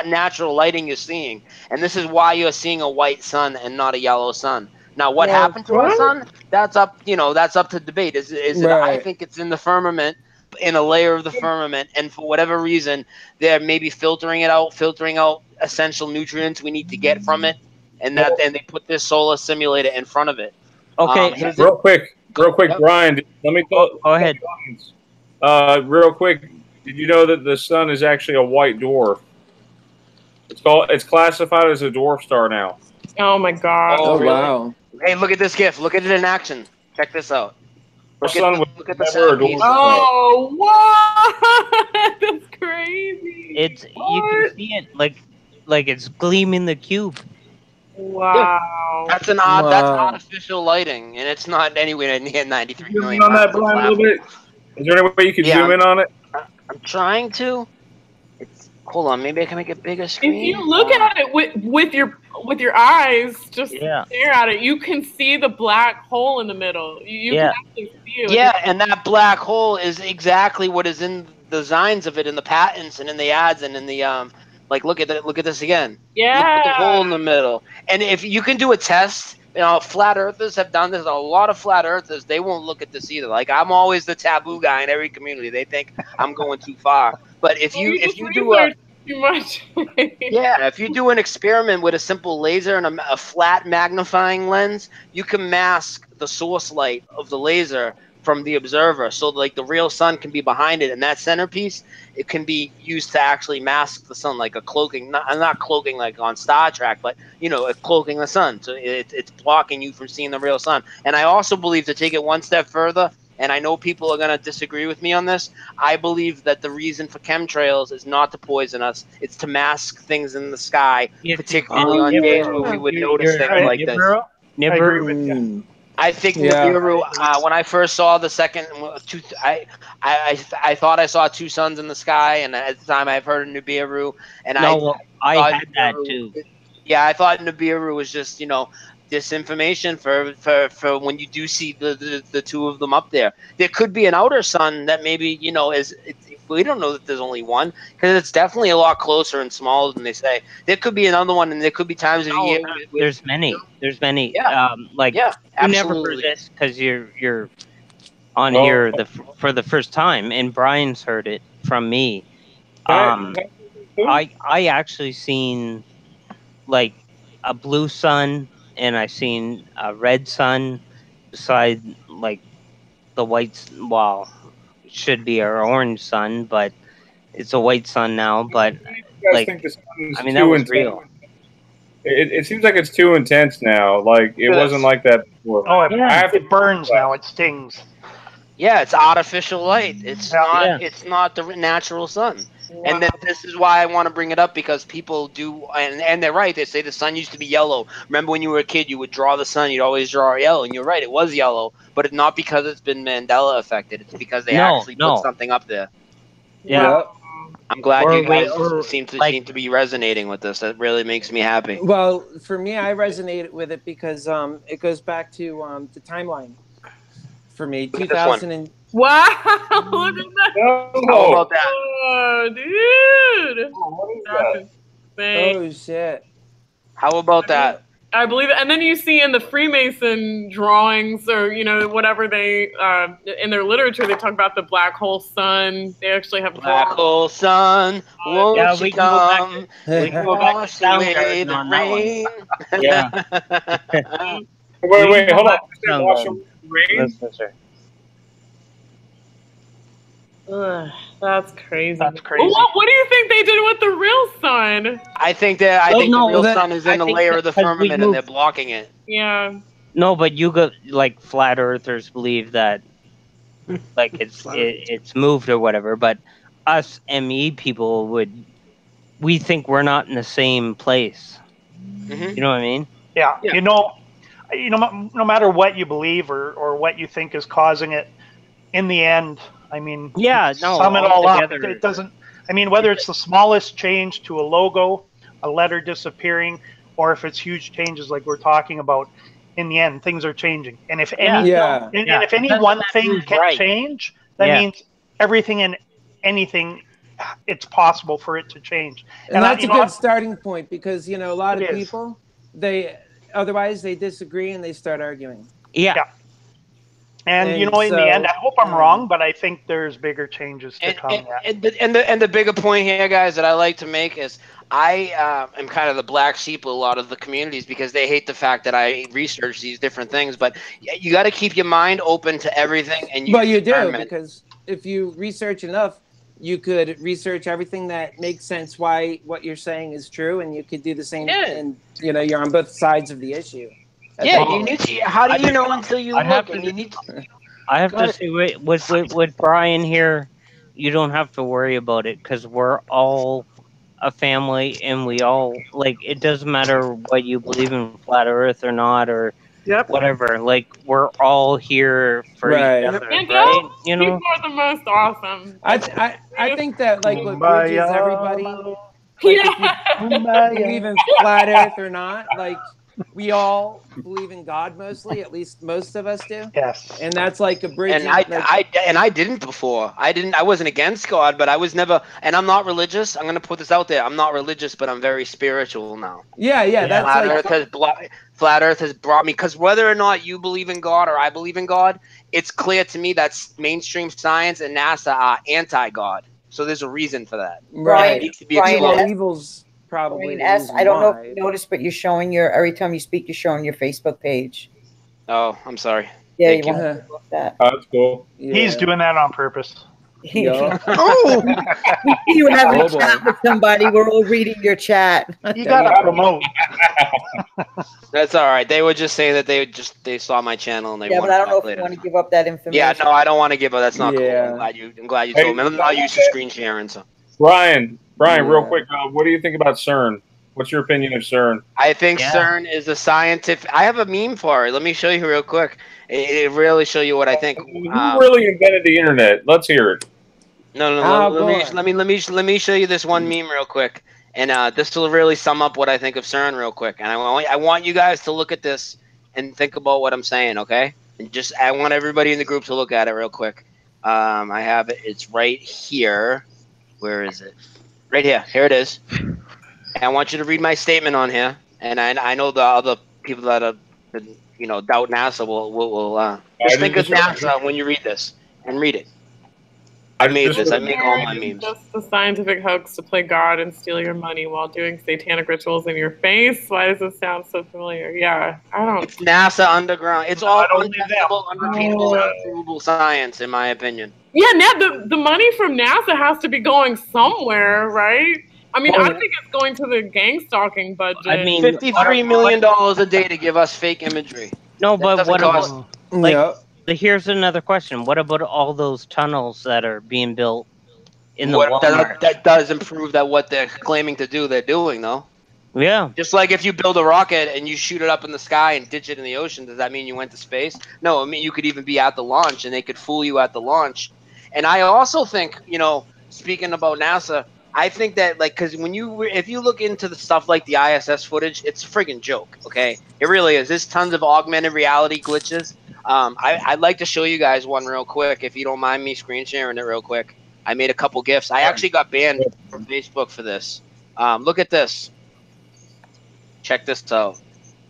natural lighting you're seeing, and this is why you're seeing a white sun and not a yellow sun. Now, what happened to our sun? That's up to debate. Is it? I think it's in the firmament, in a layer of the firmament, and for whatever reason, they're maybe filtering out essential nutrients we need to get from it, and they put this solar simulator in front of it. Okay, real quick, Brian. Let me go ahead. Real quick, did you know that the sun is actually a white dwarf? It's classified as a dwarf star now. Oh my God! Oh, really? Wow! Hey, look at this GIF. Look at it in action. Check this out. Our sun was look at the never a centerpiece. dwarf. Oh, what? That's crazy. It's you can see it like it's gleaming the cube. Wow. That's that's Wow. artificial lighting, and it's not anywhere near 93 Zoom million in on that, miles. Brian, a little bit. Is there any way you could zoom in on it? I'm trying to. Hold on, maybe I can make it bigger screen. If you look at it with your eyes, just Yeah. stare at it, you can see the black hole in the middle. You Yeah. can actually see it. Yeah, and that black hole is exactly what is in the designs of it, in the patents and in the ads and in the like. Look at this again. Yeah. Look at the hole in the middle. And if you can do a test, flat earthers have done this. A lot of flat earthers, they won't look at this either. Like, I'm always the taboo guy in every community. They think I'm going too far. But if you do too much. yeah, if you do an experiment with a simple laser and a flat magnifying lens, you can mask the source light of the laser from the observer. So like the real sun can be behind it, and that centerpiece, it can be used to actually mask the sun, like a cloaking, not cloaking like on Star Trek, but cloaking the sun. So it's blocking you from seeing the real sun. And I also believe, to take it one step further, and I know people are going to disagree with me on this, I believe that the reason for chemtrails is not to poison us. It's to mask things in the sky, particularly on days where we would notice things like this. I agree with you. I think Nibiru, when I first saw the second, I thought I saw two suns in the sky, and at the time I've heard of Nibiru, and I had that too. Yeah, I thought Nibiru was just disinformation for when you do see the two of them up there. There could be an outer sun that maybe we don't know that there's only one, because it's definitely a lot closer and smaller than they say. There could be another one, and there could be times of year. There's many. Yeah. You never heard this because you're on here for the first time, and Brian's heard it from me. I actually seen like a blue sun, and I seen a red sun beside like the white. Well, it should be our orange sun, but it's a white sun now. But I think the sun is that was real. It seems like it's too intense now. Like, it wasn't like that before. Oh, it burns now. It stings. Yeah, it's artificial light. It's not the natural sun. Wow. And this is why I want to bring it up, because people do, and they're right. They say the sun used to be yellow. Remember when you were a kid, you would draw the sun, you'd always draw yellow, and you're right, it was yellow, but it's not because it's been Mandela affected. It's because they actually put something up there. Yeah. I'm glad you guys seem to be resonating with this. That really makes me happy. Well, for me, I resonated with it because it goes back to the timeline. For me, 2000 and wow! Look at that! How about that? Oh, dude! What is that? Oh shit! How about that? I believe it. And then you see in the Freemason drawings, or whatever they in their literature, they talk about the black hole sun. They actually have black hole sun. Won't you come? We can go back to away the rain. Yeah. Wait, hold on. Rain? That's crazy. That's crazy. Well, what do you think they did with the real sun? I think the real sun is in a layer of the firmament, and they're blocking it. Yeah. No, but you got like flat earthers believe that like it's moved or whatever, but us ME people we think we're not in the same place. Mm-hmm. You know what I mean? Yeah. No matter what you believe or what you think is causing it, in the end, I mean, sum it all up. It doesn't. I mean, whether it's the smallest change to a logo, a letter disappearing, or if it's huge changes like we're talking about, in the end, things are changing. And if if any one thing can change, that means everything and anything, it's possible for it to change. And that's a good starting point, because a lot of people otherwise they disagree and they start arguing. Yeah. And in the end, I hope I'm wrong, but I think there's bigger changes to come. And the bigger point here, guys, that I like to make is I am kind of the black sheep of a lot of the communities, because they hate the fact that I research these different things. But you got to keep your mind open to everything, and you do, because if you research enough, you could research everything that makes sense why what you're saying is true, and you could do the same. And you're on both sides of the issue. You need to. How do you know until you look? And you need to. I have to say, with Brian here, you don't have to worry about it because we're all a family, and we all like. It doesn't matter what you believe in, flat Earth or not, or Yep. whatever. Like we're all here for Right. each other, And right? those You people know. are the most awesome. I think that like what bridges everybody, like if you believe in flat Earth or not, like we all believe in God mostly. At least most of us do. Yes. And that's like a bridging. And I didn't before. I wasn't against God, but I was never. And I'm not religious. I'm gonna put this out there. I'm not religious, but I'm very spiritual now. Yeah. That's Flat like Earth Flat Earth has brought me, because whether or not you believe in God or I believe in God, it's clear to me that mainstream science and NASA are anti-God. So there's a reason for that. right. It needs to be Brian, explained. Well, evil's probably the S, reason I don't know why. if you noticed, but you're showing every time you speak, you're showing your Facebook page. Oh, I'm sorry. Yeah, Thank you you. want to look that. That's cool. He's doing that on purpose. Yup. Oh, We see you having Oh, a chat boy. with somebody. We're all reading your chat. You gotta promote. That's all right. They were just saying that they saw my channel and they Yeah, wanted but I don't to know talk if you later. want to give up that information. Yeah, no, I don't want to give up. That's not cool. Yeah. I'm glad you Hey, told me. I'm not used to screen sharing, so. Brian, real Yeah. quick, what do you think about CERN? What's your opinion of CERN? I think Yeah. CERN is a scientific. I have a meme for it. Let me show you real quick. It really show you what I think. Who really invented the internet? Let's hear it. No. Oh, Let me show you this one meme real quick, and this will really sum up what I think of CERN real quick. And I want you guys to look at this and think about what I'm saying, okay? And I want everybody in the group to look at it real quick. I have it. It's right here. Where is it? Right here. Here it is. And I want you to read my statement on here. And I know the other people that are, doubt NASA will just think of NASA when you read this and read it. I made this. I make all my memes. Just a scientific hoax to play God and steal your money while doing satanic rituals in your face. Why does this sound so familiar? Yeah, I don't. It's NASA underground. It's all untestable, unrepeatable, unprovable science, in my opinion. Yeah, the money from NASA has to be going somewhere, right? I mean, I think it's going to the gang stalking budget. I mean, $53 million a day to give us fake imagery. No, but doesn't what cost- about here's another question. What about all those tunnels that are being built in the Walmart? That doesn't prove that what they're claiming to do, they're doing, though. Yeah. Just like if you build a rocket and you shoot it up in the sky and ditch it in the ocean, does that mean you went to space? No, I mean, you could even be at the launch and they could fool you at the launch. And I also think, speaking about NASA, I think that, because if you look into the stuff like the ISS footage, it's a friggin' joke, okay? It really is. There's tons of augmented reality glitches. I'd like to show you guys one real quick, if you don't mind me screen sharing it real quick. I made a couple GIFs. I actually got banned from Facebook for this. Look at this. Check this out.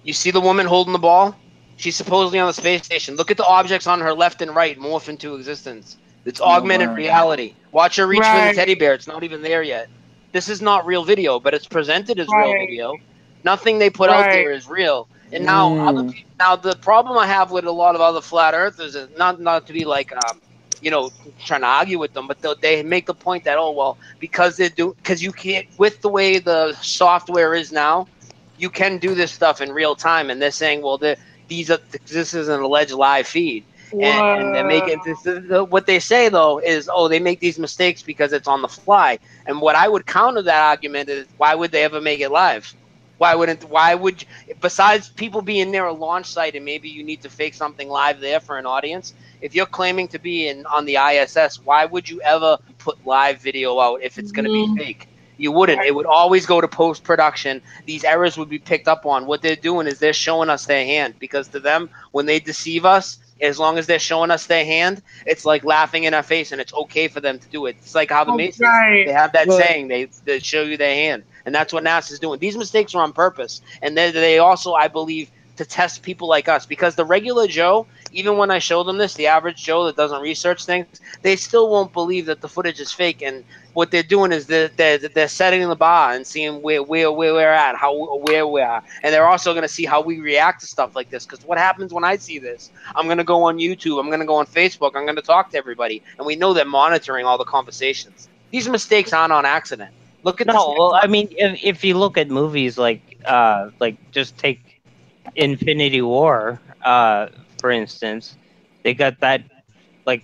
You see the woman holding the ball? She's supposedly on the space station. Look at the objects on her left and right morph into existence. It's augmented reality. Watch her reach for the teddy bear. It's not even there yet. This is not real video, but it's presented as real video. Nothing they put out there is real. And now, now the problem I have with a lot of other flat earthers is not to be trying to argue with them, but they make the point that because you can't, with the way the software is now, you can do this stuff in real time, and they're saying, this is an alleged live feed. And they make it. What they say though is, they make these mistakes because it's on the fly. And what I would counter that argument is, why would they ever make it live? Why would besides people being near a launch site and maybe you need to fake something live there for an audience? If you're claiming to be on the ISS, why would you ever put live video out if it's going to be fake? You wouldn't. It would always go to post-production. These errors would be picked up on. What they're doing is they're showing us their hand, because to them, when they deceive us, as long as they're showing us their hand, it's like laughing in our face, and it's okay for them to do it. It's like how the Masons, they have that saying, they show you their hand. And that's what NASA's doing. These mistakes are on purpose. And they also, I believe, to test people like us, because the regular Joe, even when I show them this, the average Joe that doesn't research things, they still won't believe that the footage is fake. And what they're doing is they're setting the bar and seeing where we're at, where we are, and they're also going to see how we react to stuff like this. Because what happens when I see this? I'm going to go on YouTube, I'm going to go on Facebook, I'm going to talk to everybody, and we know they're monitoring all the conversations. These mistakes aren't on accident. Look at I mean, if you look at movies like just take Infinity War, for instance, they got that like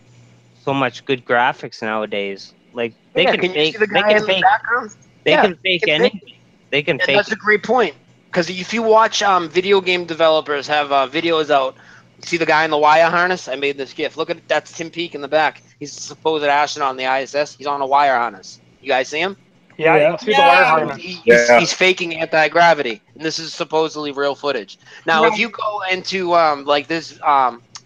so much good graphics nowadays. Like they Yeah, can can you fake, see the they guy can in the fake, background? they Yeah, can fake can anything. They can And fake. that's a great point. Because if you watch video game developers have videos out, see the guy in the wire harness? I made this GIF. Look at that's Tim Peake in the back. He's a supposed astronaut on the ISS. He's on a wire harness. You guys see him? Yeah, you Yeah. can see the wire Yeah. harness. He's faking anti-gravity, and this is supposedly real footage. Now, if you go into like this,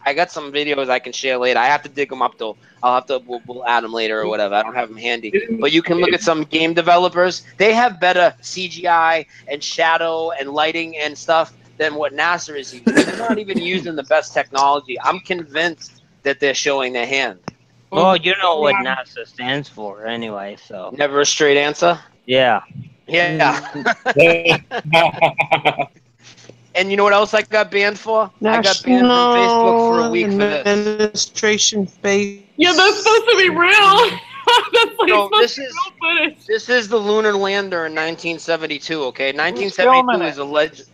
I got some videos I can share later. I have to dig them up though. I'll have to we'll add them later or whatever. I don't have them handy. But you can look at some game developers. They have better CGI and shadow and lighting and stuff than what NASA is using. They're not even using the best technology. I'm convinced that they're showing their hand. Well, you know what NASA stands for anyway, so Never a straight answer. yeah. Yeah. And you know what else I got banned for? I got banned from Facebook for a week for this. Administration space. Yeah, that's supposed to be real. That's like No, supposed to be real footage. This is the lunar lander in 1972. Okay, filming 1972 it? is a legend.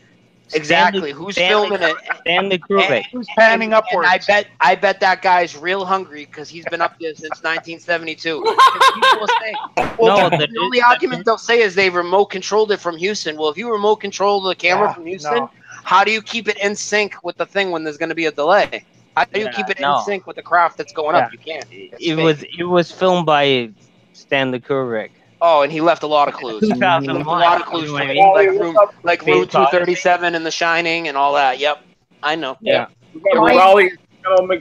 Exactly. Who's filming it? Stanley Kubrick. Who's panning upwards? And I bet that guy's real hungry because he's been up there since 1972. People will say, well, No, the only argument they'll say is they remote controlled it from Houston. Well, if you remote control the camera from Houston, no. how do you keep it in sync with the thing when there's going to be a delay? How do you keep it in sync with the craft that's going up? You can't. It was filmed by Stanley Kubrick. Oh, and he left a lot of clues. 2001. A lot of clues, You know what I mean? like room 237 and The Shining and all that. Yep, I know. Yeah. We got Raleigh,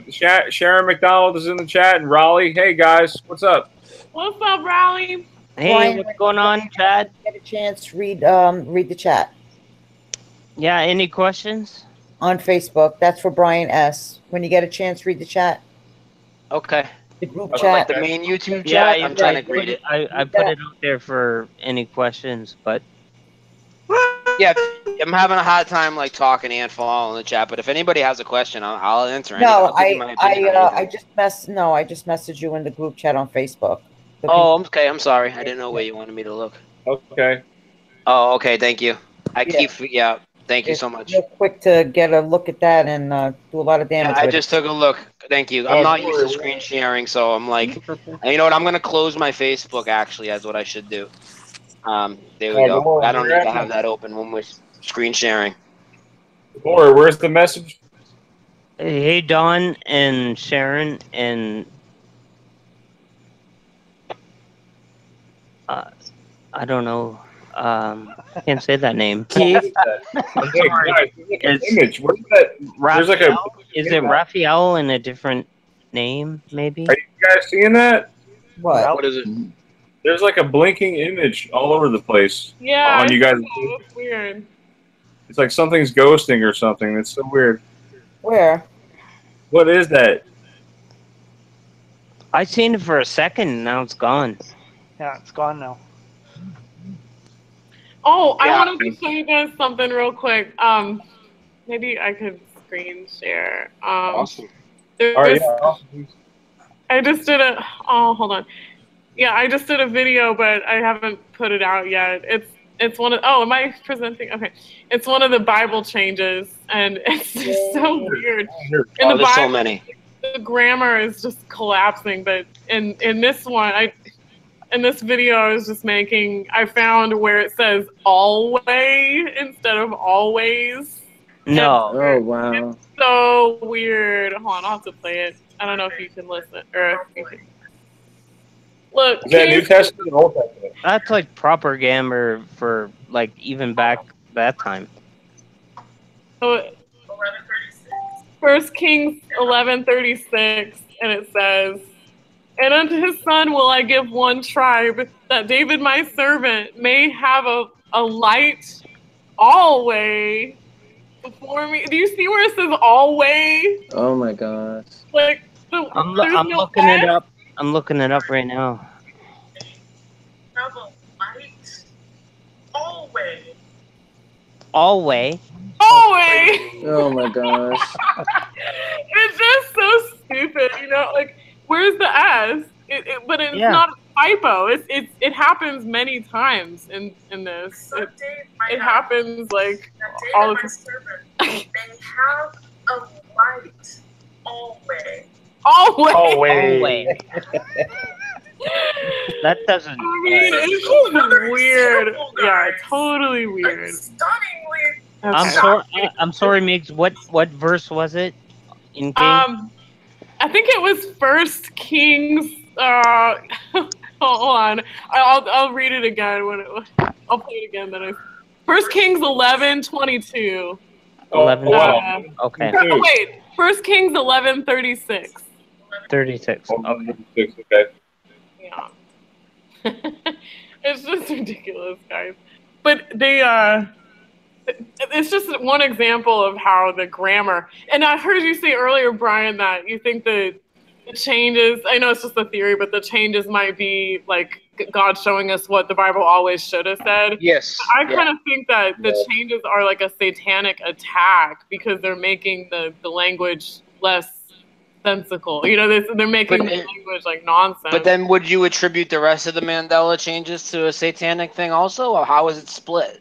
Sharon McDonald is in the chat, and Raleigh. Hey guys, what's up? What's up, Raleigh? Hey, Brian, what's going on, Chad? Get a chance, read the chat Yeah, any questions? on Facebook. That's for Brian S. When you get a chance, read the chat. Okay. The group Like chat. the main YouTube Yeah, chat. I'm trying to read it. I put it out there for any questions, but Yeah, I'm having a hard time like talking and following the chat. But if anybody has a question, I'll answer. No, I'll give you my opinion on I anything. just messaged you in the group chat on Facebook. Oh, okay. I'm sorry. I didn't know where you wanted me to look. Okay. Oh, okay. Thank you. Yeah. Thank you so much. Real quick to get a look at that and do a lot of damage. I with just it. took a look. Thank you. I'm not used to screen sharing, so I'm like, you know what? I'm gonna close my Facebook. Actually, that's what I should do. There we go. I don't need to have that open when we're screen sharing. Laura, where's the message? hey, Don and Sharon and I don't know. I can't say that name. Hey, guys, image. Where's that? There's like a. Is it Raphael in a different name, maybe? Are you guys seeing that? What? What is it? There's like a blinking image all over the place. Yeah. On you guys. It's weird. It's like something's ghosting or something. It's so weird. Where? What is that? I seen it for a second, and now it's gone. Yeah, it's gone now. Oh, Yeah. I wanted to show you guys something real quick. Maybe I could screen share. Awesome. There's, All right. Yeah. I just did a. Oh, hold on. Yeah, I just did a video, but I haven't put it out yet. It's one of. Oh, am I presenting? Okay, it's one of the Bible changes, and it's just so weird. In the There's so Bible, many. the grammar is just collapsing, but in this one, in this video I was just making, I found where it says always instead of always. No. Oh, wow. It's so weird. Hold on, I'll have to play it. I don't know if you can listen or if you can. Look, Is that New Testament or Old Testament? That's like proper grammar for like even back that time. so 1 Kings 11:36, and it says, "And unto his son will I give one tribe, that David my servant may have a light always before me." Do you see where it says always? Oh my gosh. Like I'm there's no looking it S? up. I'm looking it up right now. Have a light always. Always. Always. Oh my gosh. It's just so stupid, you know. Like, where's the S? But it's Yeah. not a typo. It happens many times in this. It happens like all the time. They have a light always. Always. Always. That doesn't. I mean, it's just weird. Yeah, totally weird. I'm sorry, Meegs. What verse was it in King? I think it was First Kings. Hold on, I'll read it again I'll play it again. First Kings 11:22. 11. Okay. Wait, First Kings 11:36. 36. Okay. Okay. Yeah. It's just ridiculous, guys. But they it's just one example of how the grammar. And I heard you say earlier, Brian, that you think the changes, I know it's just a theory, but the changes might be like God showing us what the Bible always should have said. Yes. I kind of think that the changes are like a satanic attack because they're making the language less sensical. You know, they're making the language like nonsense. But then would you attribute the rest of the Mandela changes to a satanic thing also? Or how is it split?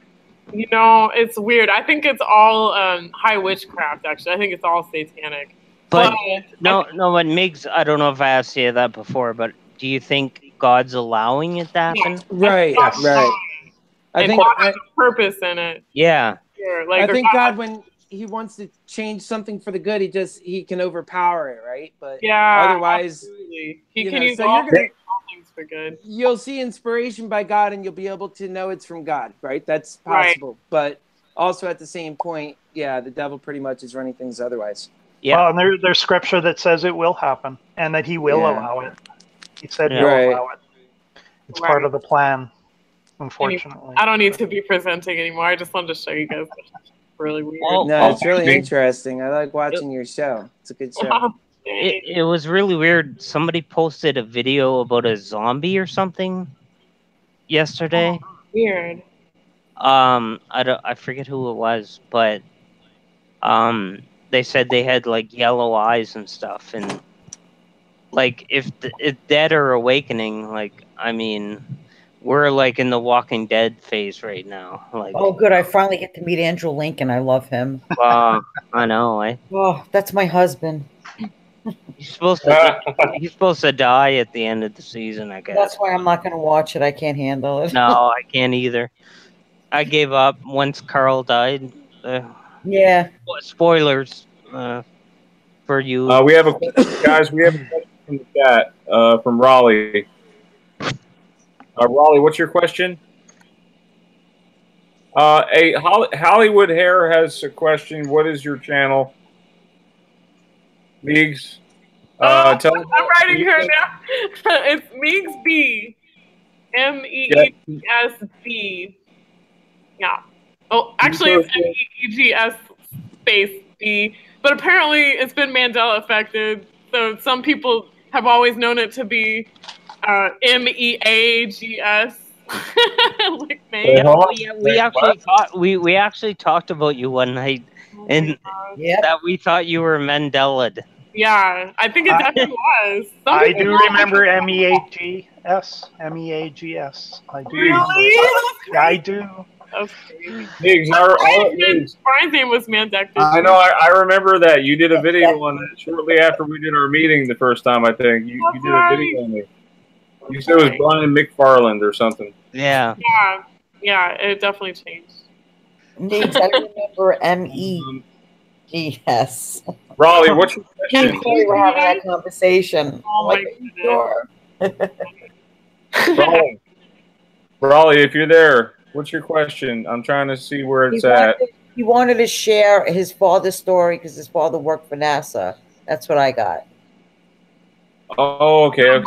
You know, it's weird. I think it's all high witchcraft, actually. I think it's all satanic. But no, but Meegs, I don't know if I asked you that before, but do you think God's allowing it to happen? Right, right. I think God has a purpose in it. Yeah. Sure. I think God, when he wants to change something for the good, he can overpower it, right? But otherwise, absolutely. He can use all things for good. You'll see inspiration by God, and you'll be able to know it's from God, right? That's possible. Right. But also at the same point, the devil pretty much is running things otherwise. Yeah. Well, and there's scripture that says it will happen, and that he will allow it. He said he'll allow it. It's part of the plan, unfortunately. I don't need to be presenting anymore. I just wanted to show you guys. It's really weird. No, it's really interesting. I like watching your show. It's a good show. It was really weird. Somebody posted a video about a zombie or something yesterday. Weird. I forget who it was, but they said they had like yellow eyes and stuff, and like if dead or awakening, like I mean, we're like in the Walking Dead phase right now. Like, oh, good! I finally get to meet Andrew Lincoln. I love him. I know. Oh, that's my husband. He's supposed to die at the end of the season, I guess. That's why I'm not going to watch it. I can't handle it. No, I can't either. I gave up once Carl died. Yeah. Spoilers for you. We have a question from the chat from Raleigh. Raleigh, what's your question? Hollywood Hair has a question. What is your channel? Meegs. I'm writing her now. It's Meegs B. MEEGS. Yeah. Oh, actually, it's MEEGS space B. But apparently, it's been Mandela affected. So some people have always known it to be MEAGS. Like we actually talked about you one night, and that we thought you were Mandela'd. Yeah, I think it definitely was. I do remember MEAGS. MEAGS. I do. Really? Yeah, I do. Brian's name was Mandela. I know. I remember that you did a video on it shortly after we did our meeting the first time. I think you did a video on it. You said it was Brian McFarland or something. Yeah. Yeah, it definitely changed. Meegs, I remember MEGS. Raleigh, what's your question? We're having that conversation. Oh my goodness. Raleigh, if you're there, what's your question? I'm trying to see where it's at. He wanted to share his father's story because his father worked for NASA. That's what I got. Oh, okay, yeah.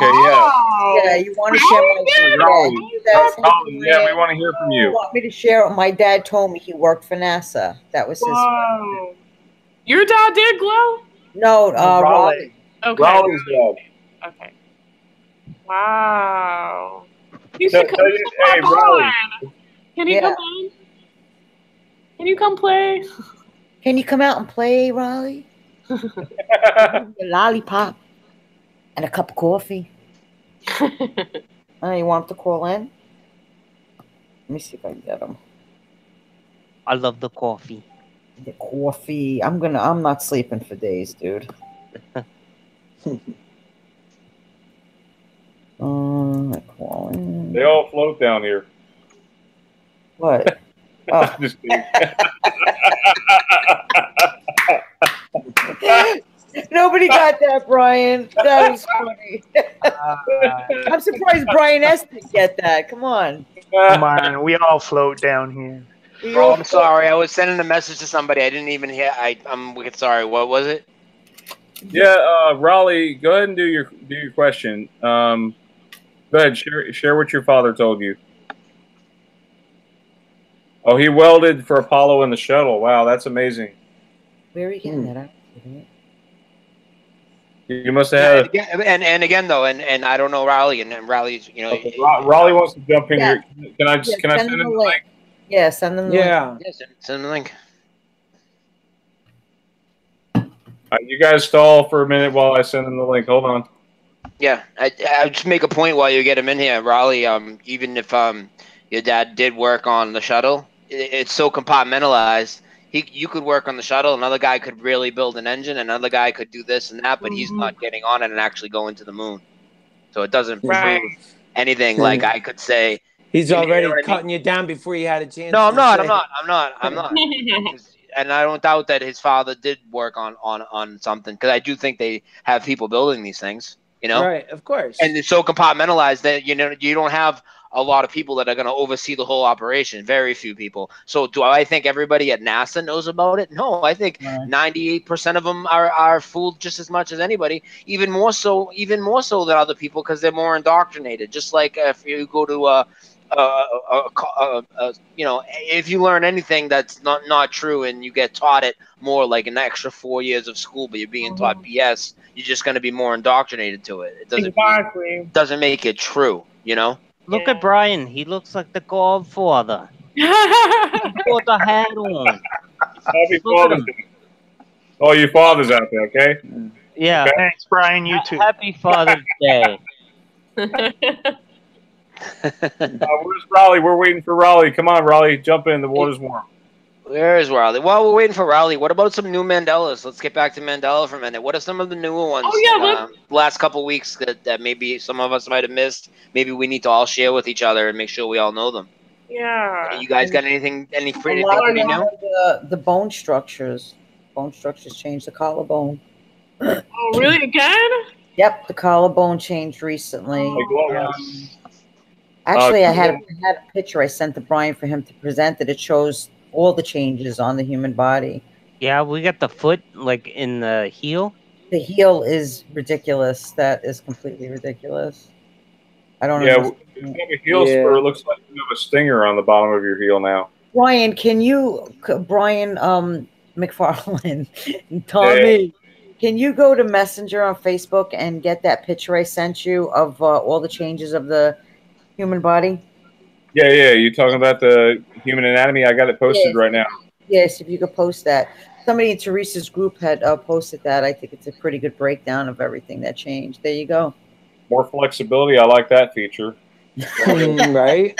Yeah, you want to share my yeah, we want to hear from you. You want me to share what my dad told me he worked for NASA. That was his. Whoa. Your dad did glow? No, Raleigh. Okay. Raleigh's dad. Okay. Wow. You should come Can you come on? Can you come play? Can you come out and play, Raleigh? A lollipop and a cup of coffee. You want him to call in? Let me see if I can get him. I love the coffee. The coffee. I'm not sleeping for days, dude. Calling. They all float down here. What? Oh. Just kidding. Nobody got that, Brian. That was funny. I'm surprised Brian S. didn't get that. Come on. Come on, we all float down here. Bro, I'm sorry. I was sending a message to somebody. I didn't even hear. I'm wicked sorry. What was it? Yeah, Raleigh, go ahead and do your question. Go ahead, share what your father told you. Oh, he welded for Apollo in the shuttle. Wow, that's amazing. Where are you getting that out? You must have had. And again though, and I don't know Raleigh, and Raleigh's, you know. Okay, Raleigh wants to jump in here. Can I send him the link? Yeah, send them the link. Yeah, send the link. You guys stall for a minute while I send him the link. Hold on. Yeah, I just make a point while you get him in here, Raleigh. Even if your dad did work on the shuttle, it's so compartmentalized. You could work on the shuttle, another guy could really build an engine, another guy could do this and that, but he's not getting on it and actually going to the moon. So it doesn't prove anything. Like I could say, he's already cutting you down before you had a chance. No, I'm not. And I don't doubt that his father did work on something, because I do think they have people building these things. You know, right? Of course. And it's so compartmentalized that you don't have a lot of people that are going to oversee the whole operation. Very few people. So do I think everybody at NASA knows about it? No, I think 98% of them are fooled just as much as anybody. Even more so than other people, because they're more indoctrinated. Just like if you go to you know, if you learn anything that's not true and you get taught it more, like an extra 4 years of school, but you're being taught BS, you're just going to be more indoctrinated to it. It doesn't make it true, you know? Look at Brian. He looks like the Godfather. He put the hat on. Happy Father's Day. All you fathers out there, okay? Yeah. Okay. Thanks, Brian. You too. Happy Father's Day. Where's Raleigh? We're waiting for Raleigh. Come on, Raleigh. Jump in. The water's warm. Where is Raleigh? While we're waiting for Raleigh, what about some new Mandelas? Let's get back to Mandela for a minute. What are some of the newer ones? Last couple weeks that maybe some of us might have missed? Maybe we need to all share with each other and make sure we all know them. Yeah. You guys got anything pretty new? The bone structures. Bone structures changed. The collarbone. Oh, really? Again? Yep, the collarbone changed recently. Actually, I had a picture I sent to Brian for him to present it. It shows all the changes on the human body. Yeah, we got the foot, like, in the heel. The heel is ridiculous. That is completely ridiculous. I don't know. Yeah, if you have a heel spur, it looks like you have a stinger on the bottom of your heel now. Brian, Brian McFarlane, Tommy, can you go to Messenger on Facebook and get that picture I sent you of all the changes of the human body? Yeah. You talking about the human anatomy? I got it posted right now. Yes, if you could post that. Somebody in Theresa's group had posted that. I think it's a pretty good breakdown of everything that changed. There you go. More flexibility. I like that feature. Right?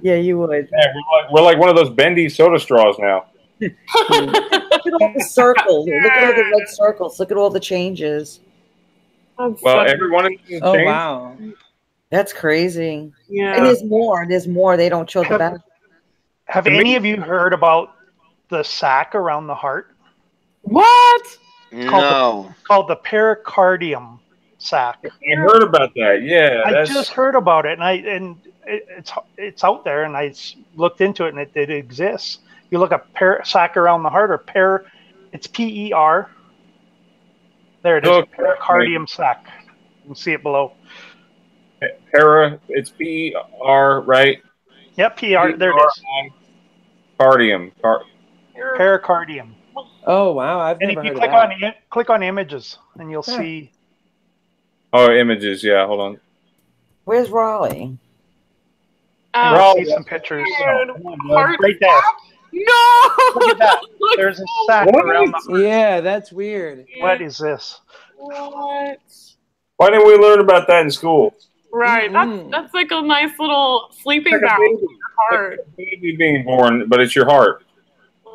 Yeah, you would. Yeah, we're like one of those bendy soda straws now. Look at all the circles. Look at all the red circles. Look at all the changes. Well, everyone is changed. Oh, wow. That's crazy. Yeah. And there's more. There's more. They don't show the back. Have any of you heard about the sac around the heart? What? No. Called the pericardium sac. I heard about that. Yeah, I just heard about it, and it's out there, and I looked into it, and it exists. You look up sac around the heart, or it's PER. There it is, pericardium sac. You can see it below. It's PER, right? Yep, PR. There it is. Cardium. Pericardium. Oh wow! I've never heard of that. And if you click on images, and you'll see. Oh, images. Yeah, hold on. Where's Raleigh? See some pictures. Right there. No! Look at that. There's a sack around the. Yeah, that's weird. What is this? What? Why didn't we learn about that in school? Right. That's like a nice little sleeping bag in your heart. Like a baby being born, but it's your heart.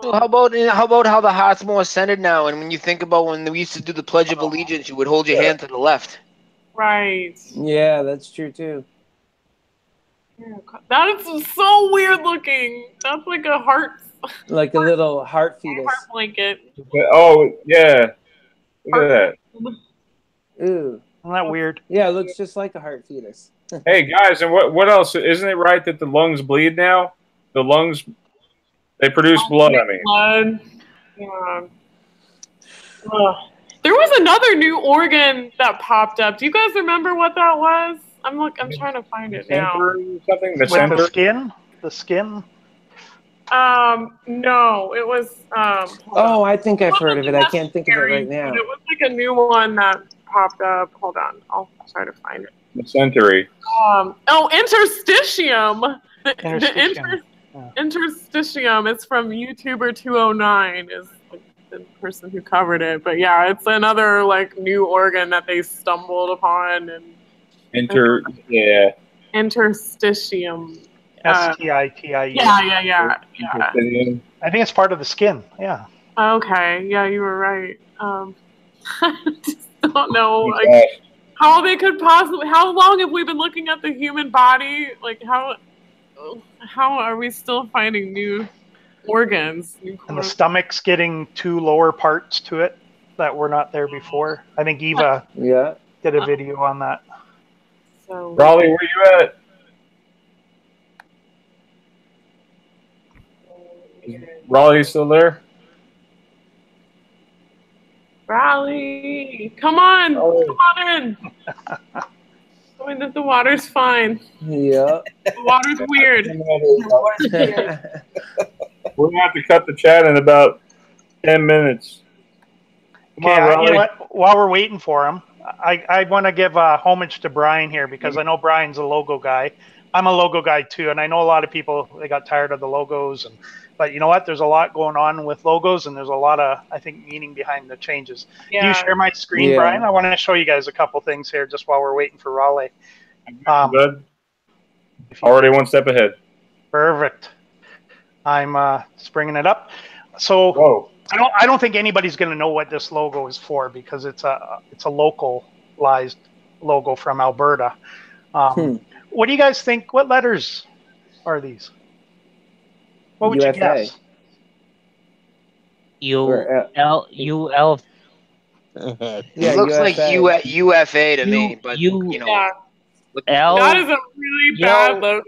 Well, how about how the heart's more centered now? And when you think about when we used to do the Pledge of Allegiance, you would hold your hand to the left. Right. Yeah, that's true too. That is so weird looking. That's like a heart. Like a little heart fetus. Heart blanket. Oh yeah, look at that. Ooh, Isn't that weird? yeah, it looks just like a heart fetus. Hey guys, and what else? Isn't it right that the lungs bleed now? The lungs, they produce blood. I mean, Blood. Yeah. There was another new organ that popped up. Do you guys remember what that was? I'm trying to find it now. Something. The With center. the skin? The skin? No, it was. Oh, I think I've heard of it. I can't think of it right now. It was like a new one that popped up. Hold on, I'll try to find it. The century. Interstitium. Interstitium. Interstitium. It's from YouTuber 209. Is like the person who covered it. But yeah, it's another like new organ that they stumbled upon and. Yeah. Interstitium. STITIE. Yeah. I think it's part of the skin. Yeah. Okay. Yeah, you were right. I just don't know like, how they could possibly. How long have we been looking at the human body? Like how are we still finding new organs? And the stomach's getting 2 lower parts to it that were not there before. I think Eva did a video on that. So, Raleigh, where you at? Is Raleigh still there? Raleigh, come on in. I mean, the water's fine. Yeah. The water's weird. We're gonna have to cut the chat in about 10 minutes. Come on, Raleigh. You know what? While we're waiting for him, I want to give homage to Brian here because I know Brian's a logo guy. I'm a logo guy too, and I know a lot of people, they got tired of the logos. But you know what? There's a lot going on with logos, and there's a lot of, I think, meaning behind the changes. Yeah. Do you share my screen, Brian? I want to show you guys a couple things here just while we're waiting for Raleigh. Good. Already one step ahead. Perfect. I'm just bringing it up. So I don't think anybody's going to know what this logo is for because it's a localized logo from Alberta. What do you guys think? What letters are these? What would you guess? UL. It looks like UFA to me, but you know. That is a really bad logo.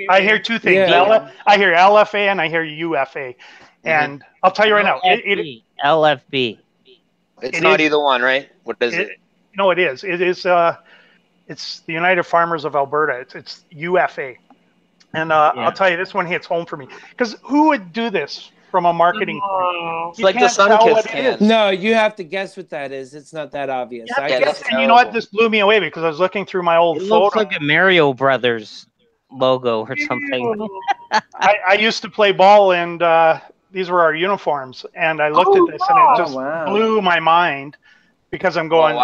I hear two things. Yeah. I hear LFA and I hear UFA. And I'll tell you right now. LFB. It's not either one, right? What is it? No, it is. It is. It's the United Farmers of Alberta. It's UFA. And I'll tell you, this one hits home for me. Because who would do this from a marketing point? It's like the Sun Kids. No, you have to guess what that is. It's not that obvious. And you know what? This blew me away because I was looking through my old photo. It looks like a Mario Brothers logo or something. I used to play ball, and these were our uniforms. And I looked at this, and it just blew my mind because I'm going,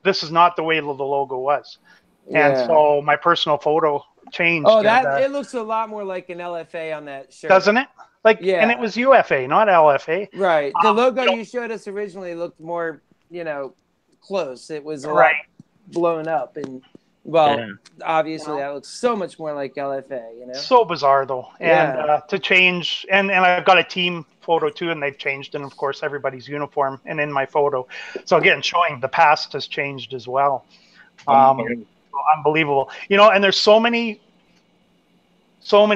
this is not the way the logo was. Yeah. And so my personal photo changed. Oh, it looks a lot more like an LFA on that shirt. Doesn't it? And it was UFA, not LFA. Right. The logo you showed us originally looked more, close. It was a lot blown up. And, obviously that looks so much more like LFA, So bizarre, though. And to change, and I've got a team photo, too, and they've changed, and, of course, everybody's uniform and in my photo. So, again, showing the past has changed as well. Unbelievable. And there's so many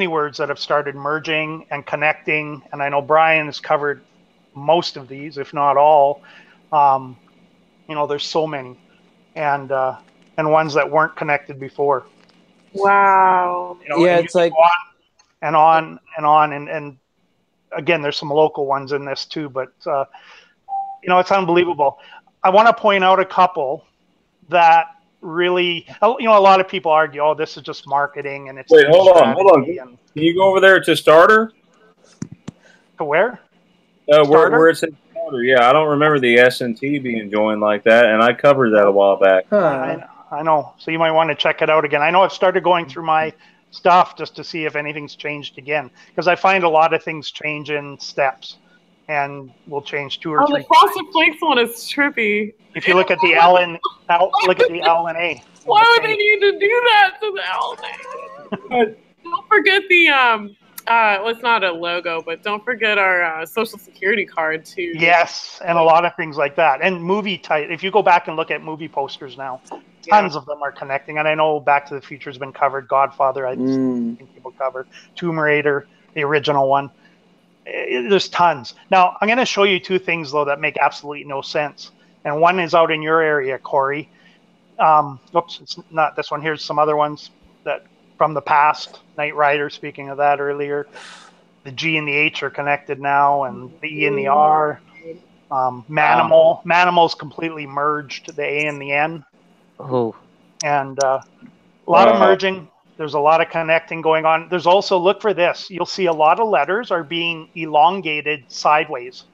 words that have started merging and connecting, and I know Brian has covered most of these, if not all. There's so many, and ones that weren't connected before. Wow. It's like on, and again, there's some local ones in this too, but it's unbelievable. I want to point out a couple that really, a lot of people argue, this is just marketing and it's. Wait, hold on. Can you go over there to starter? To where? Where it says starter. Yeah, I don't remember the S&T being joined like that, and I covered that a while back. I know. So you might want to check it out again. I know I've started going through my stuff just to see if anything's changed again. Because I find a lot of things change in steps, and will change 2 or 3 the Frosted Flakes one is trippy. If you look at the L and look at the L and A. Why would they need to do that to the L and A? Don't forget the well, it's not a logo, but don't forget our social security card too. Yes, and a lot of things like that. And movie type. If you go back and look at movie posters now, tons of them are connecting. And I know Back to the Future has been covered. Godfather, I think people covered. Tomb Raider, the original one. There's tons. Now, I'm going to show you 2 things, though, that make absolutely no sense. And one is out in your area, Corey. Oops, it's not this one. Here's some other ones that from the past. Knight Rider, speaking of that earlier. The G and the H are connected now, and the E and the R. Manimal. Manimal's completely merged, the A and the N. Oh. And a lot of merging. There's a lot of connecting going on. There's also, look for this. You'll see a lot of letters are being elongated sideways.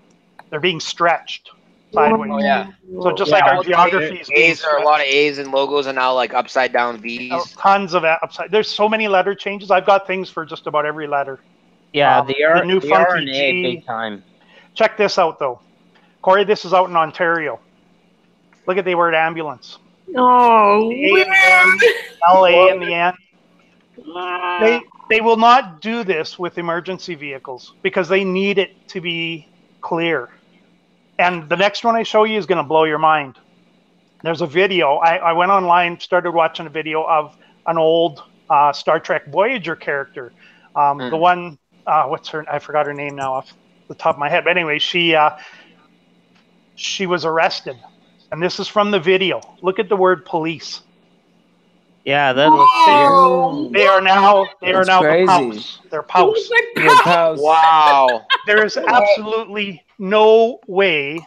They're being stretched sideways. Oh, yeah. So just like our geography is being A's are a lot of A's and logos are now like upside down V's. Tons of upside. There's so many letter changes. I've got things for just about every letter. Yeah, the the new funky RNA G. big time. Check this out, though. Corey, this is out in Ontario. Look at the word ambulance. Oh, weird. LA in the end. They will not do this with emergency vehicles because they need it to be clear. And the next one I show you is going to blow your mind. There's a video. I went online, started watching a video of an old Star Trek Voyager character. The one, what's her? I forgot her name now off the top of my head. But anyway, she was arrested, and this is from the video. Look at the word police. Yeah, that looks They are now crazy. the POWs. They're POWs. The POWs. Wow. There is absolutely no way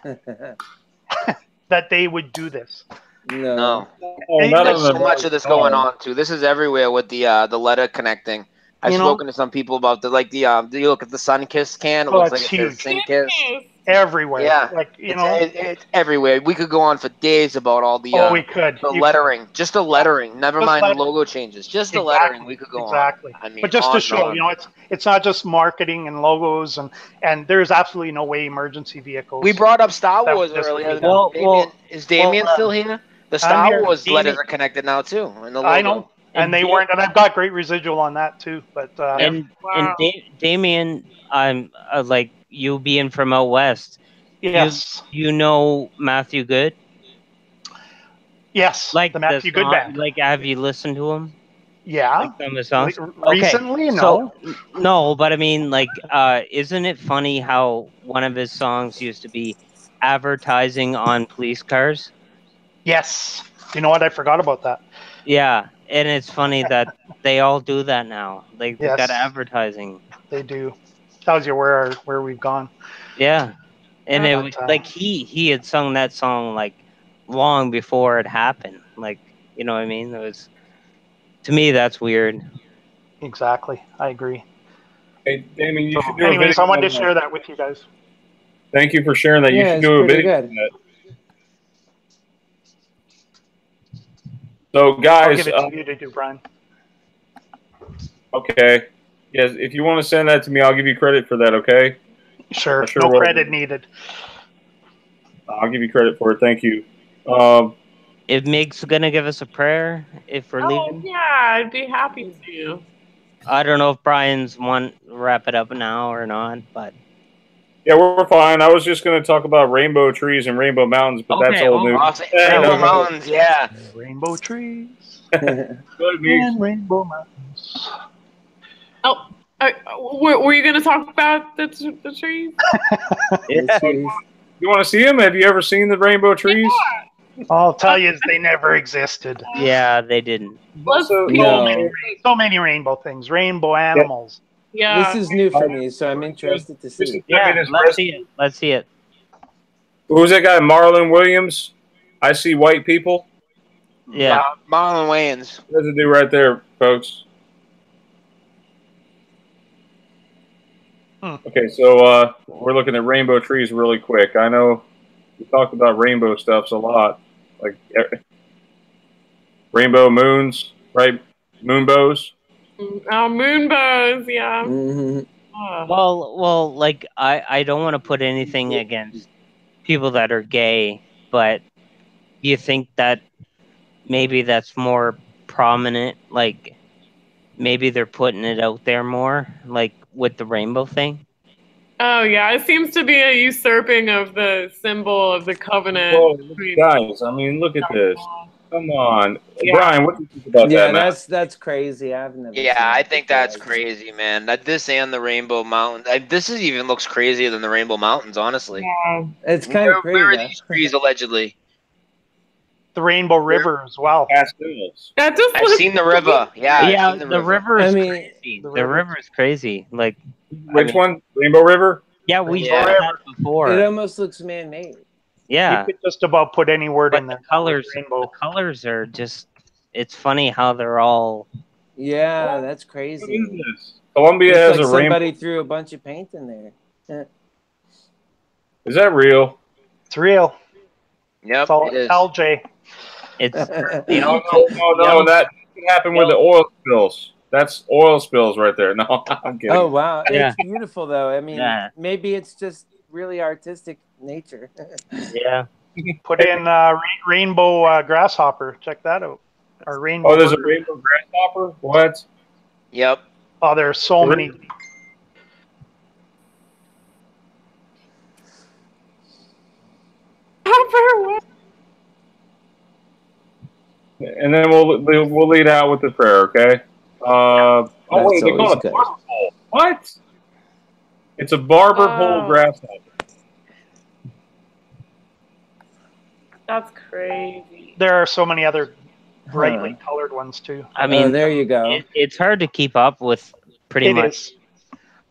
that they would do this. No. And There's so much of this going on too. This is everywhere with the letter connecting. I've spoken to some people about you look at the Sunkist can. It looks like it says Sunkist. Everywhere. Yeah. Like, it's everywhere. We could go on for days about all the we could. The lettering. Just the lettering. Never mind the logo changes. Just the lettering. We could go on. Exactly. I mean, but just to show, it's not just marketing and logos and there's absolutely no way emergency vehicles. We brought up Star Wars earlier. Is Damian still here? The Star Wars letters are connected now too. In the logo. I know. And they weren't, and I've got great residual on that too. But and Damian, I'm like you being from out west. Yes. You know Matthew Good. Yes. Like the Matthew Good band. Like, have you listened to him? Yeah. Like some of his songs? Recently, no. No, but I mean, like, isn't it funny how one of his songs used to be advertising on police cars? Yes. You know what? I forgot about that. Yeah. And it's funny that they all do that now. Like, they've got advertising. They do. Tells you where we've gone. Yeah. And it was like he had sung that song like long before it happened. Like, you know what I mean? It was, to me, that's weird. Exactly. I agree. Hey, Damian, you should do anyways, I wanted to share that with you guys. Thank you for sharing that. You should do a video. Good. So, guys, I'll give it to you to do, Brian. Okay. Yes, if you want to send that to me, I'll give you credit for that. Okay. Sure. No credit needed. I'll give you credit for it. Thank you. If Meegs gonna give us a prayer if we're leaving? Yeah, I'd be happy to. I don't know if Brian's want to wrap it up now or not, but yeah, we're fine. I was just going to talk about rainbow trees and rainbow mountains, but that's old news. Rainbow mountains, yeah. Rainbow trees. Good, and rainbow mountains. Oh, were you going to talk about the trees? You want to see them? Have you ever seen the rainbow trees? Yeah. I'll tell you, they never existed. Yeah, they didn't. So many rainbow things, rainbow animals. Yeah. This is new for me, so I'm interested to see. Yeah, let's see it. Let's see it. Who's that guy, Marlon Williams? I see white people. Yeah. Marlon Wayans. Residue right there, folks. Okay, so we're looking at rainbow trees really quick. I know we talked about rainbow stuffs a lot, like rainbow moons, right? Moonbows. Moonbows, yeah. Well, like I don't want to put anything against people that are gay, but do you think that maybe that's more prominent? Like maybe they're putting it out there more, like with the rainbow thing? Oh yeah, it seems to be a usurping of the symbol of the covenant. Whoa, guys, I mean, look at this. Come on. Yeah. Brian, what do you think about Yeah, that, man? that's crazy. I've never. Yeah, seen I that think before. that's crazy, man. That this and the Rainbow Mountain. This is even looks crazier than the Rainbow Mountains, honestly. Yeah. It's kind of crazy. Where are though. these trees allegedly? The Rainbow River as well. Pastels. That just I've seen the river. Yeah, I've Yeah, seen the river is I mean, crazy. The river is crazy. Like Which one? Rainbow River? Yeah, we Yeah. said that before. It almost looks man-made. Yeah, You could just about put any word but in the there. colors, Rainbow. the colors are just. It's funny how they're all. Yeah, that's What crazy. is this? Columbia Looks has like a rainbow. somebody threw a bunch of paint in there. Is that real? It's real. Yep, It's all it is. LJ. It's No, that can happen with the oil spills. That's oil spills right there. No, I'm kidding. Oh wow, Yeah. it's beautiful though. I mean, Yeah. maybe it's just really artistic nature. Yeah. Put in rainbow grasshopper. Check that out. Or rainbow. Oh, there's a worker. rainbow grasshopper? What? Yep. Oh, there's so many. And then we'll lead out with the prayer, okay? Oh wait, they call always it a good. barber pole. What? It's a barber pole Oh. grasshopper. That's crazy. There are so many other brightly colored ones too. I mean, there you go. It's hard to keep up with pretty It much. is.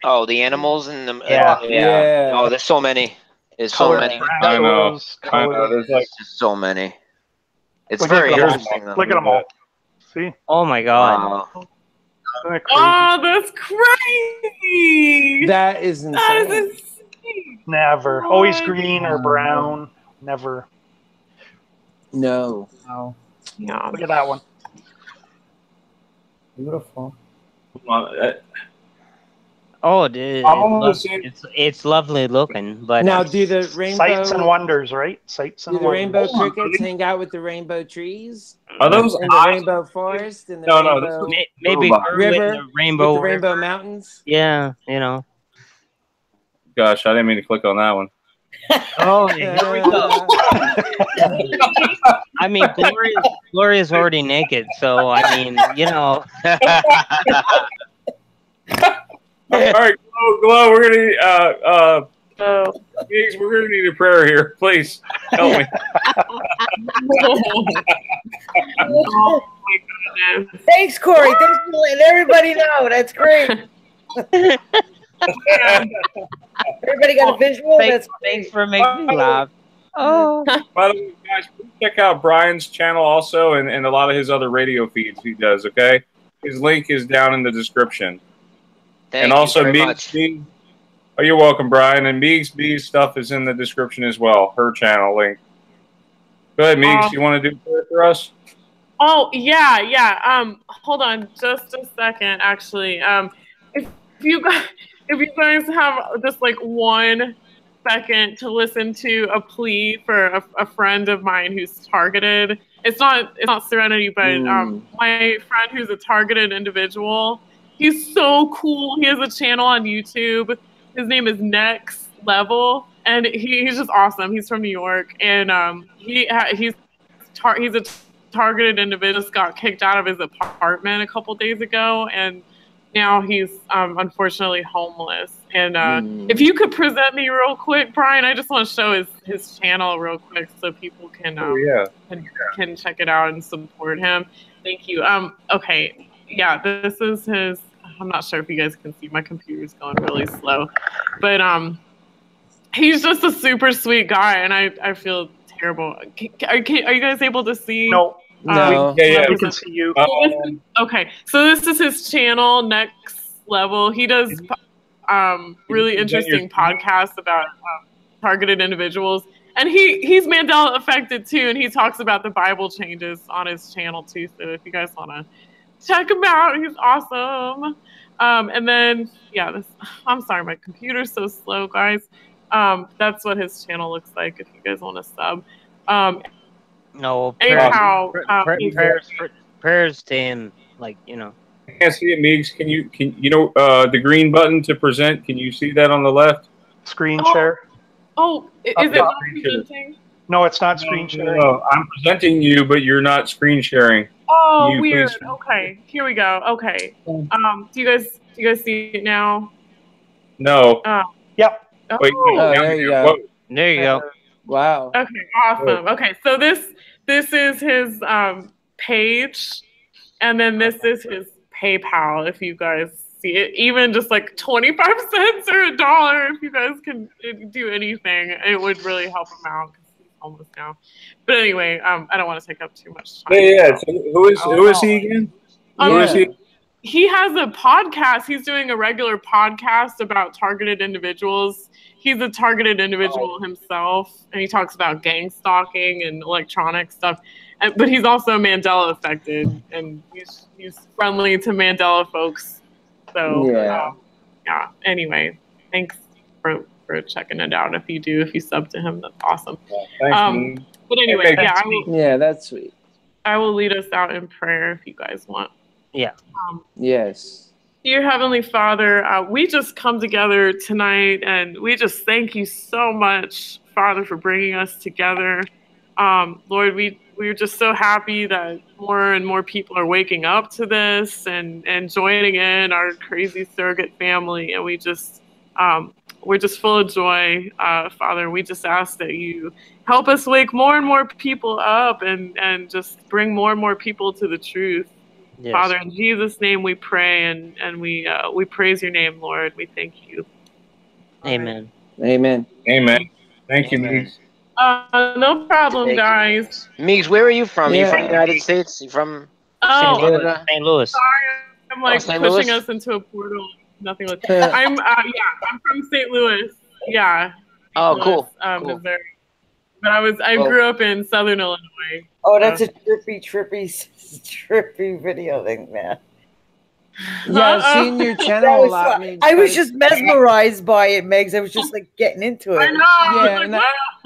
Oh, the animals and the Yeah. Yeah. Oh, there's so many. There's so Colored many. I know. rascals, I know. colored- There's like There's just so many. It's Look very at them all. interesting. Though. Look at them all. See? Oh my god. Wow. Isn't it crazy? Oh, that's crazy. That is That insane. is insane. Never. Always green or brown. Never. No. Wow. Yeah. Look at that one. Beautiful. Oh, it is. I'm almost in. It's lovely looking, but Now, do the rainbow Sights and wonders, right? Sights and do the wonders. rainbow crickets hang out with the rainbow trees Are those in the eyes? rainbow forest and the No, no, rainbow this maybe Robot. we're river in the rainbow. with the rainbow mountains? Yeah, you know. Gosh, I didn't mean to click on that one. Oh, here we go. I mean, Gloria's already naked, so I mean, you know. All right, Glow, we're gonna Oh. Meegs, we're gonna need a prayer here. Please help me. Oh my goodness. Thanks, Corey. Thanks for letting everybody know. That's great. Everybody got a visual? Thanks That's for making me laugh. Oh. By the way, guys, please check out Brian's channel also and a lot of his other radio feeds he does, okay? His link is down in the description. Thank and you also very Meegs much. B. Oh, you're welcome, Brian. And Meegs B's stuff is in the description as well, her channel link. Go ahead, Meegs. You want to do a prayer for us? Oh yeah, yeah. Hold on, just a second. Actually, if you guys have just like 1 second to listen to a plea for a friend of mine who's targeted. It's not Serenity, but my friend who's a targeted individual. He's so cool. He has a channel on YouTube. His name is Next Level, and he's just awesome. He's from New York, and he's a targeted individual. Just got kicked out of his apartment a couple days ago, and now he's unfortunately homeless. And if you could present me real quick, Brian, I just want to show his channel real quick so people can can check it out and support him. Thank you. Okay, yeah, this is his. I'm not sure if you guys can see. My computer's going really slow, but he's just a super sweet guy, and I feel terrible. Are you guys able to see? No. No. We can see you. Okay, so this is his channel, Next Level. He does really interesting podcasts about targeted individuals, and he's Mandela affected too, and he talks about the Bible changes on his channel too. So if you guys want to check him out. He's awesome. And then, yeah, I'm sorry, my computer's so slow, guys. That's what his channel looks like if you guys want to sub. No, anyhow, prayers to him, like, you know. I can't see it, Meegs. Can you know the green button to present? Can you see that on the left? Screen share. Oh, is it not presenting? No, it's not screen sharing. No, I'm presenting you, but you're not screen sharing. Oh, weird. Okay, here we go. Okay. Do you guys see it now? No. Yep. Wait, there you go. There you go. Wow. Okay, awesome. Okay, so this is his page, and then this is his PayPal. If you guys see it, even just like 25 cents or $1, if you guys can do anything, it would really help him out. Almost now, but anyway, I don't want to take up too much time. Yeah. So who is he again? Who is he? He has a podcast. He's doing a regular podcast about targeted individuals. He's a targeted individual himself, and he talks about gang stalking and electronic stuff. But he's also Mandela affected, and he's friendly to Mandela folks. So yeah. Anyway, thanks for checking it out. If you sub to him, that's awesome. Thanks, but anyway, that's sweet. I will lead us out in prayer if you guys want. Yeah. Yes. Dear Heavenly Father, we just come together tonight, and we just thank you so much, Father, for bringing us together. Lord, we're just so happy that more and more people are waking up to this and joining in our crazy surrogate family, and we're just full of joy, Father. We just ask that you help us wake more and more people up and just bring more and more people to the truth. Yes. Father, in Jesus' name we pray and we praise your name, Lord. We thank you. Amen. Amen. Amen. Thank you, Meegs. No problem, guys. Meegs, where are you from? Are you from the United States? You from St. Louis. Sorry, I'm like pushing us into a portal. Nothing with I'm from St. Louis. Yeah. Oh, Louis, cool. Missouri. But I grew up in Southern Illinois. Oh, that's a trippy video thing, man. Yeah, I've seen your channel a lot. I was just mesmerized by it, Megs. I was just like getting into it. I know.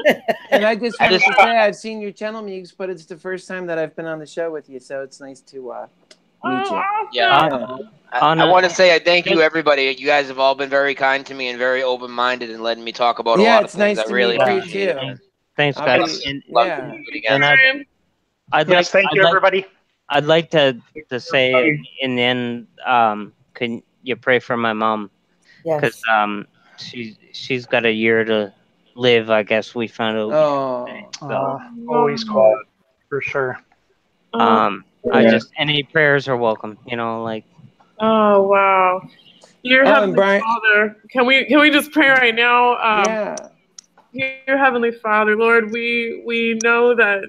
Yeah, and I just wanted to say I've seen your channel, Meegs, but it's the first time that I've been on the show with you, so it's nice to meet you. Yeah. I want to say thank you, everybody. You guys have all been very kind to me and very open-minded and letting me talk about a lot of things. Nice I to really meet appreciate you it. Thanks, guys. Thank you, everybody. I'd like to say in the end, can you pray for my mom? Yes. Because she's got a year to live. I guess we found out. Always call it for sure. Any prayers are welcome. You know, like. Oh wow, dear Heavenly Father, can we just pray right now? Dear Heavenly Father, Lord, we know that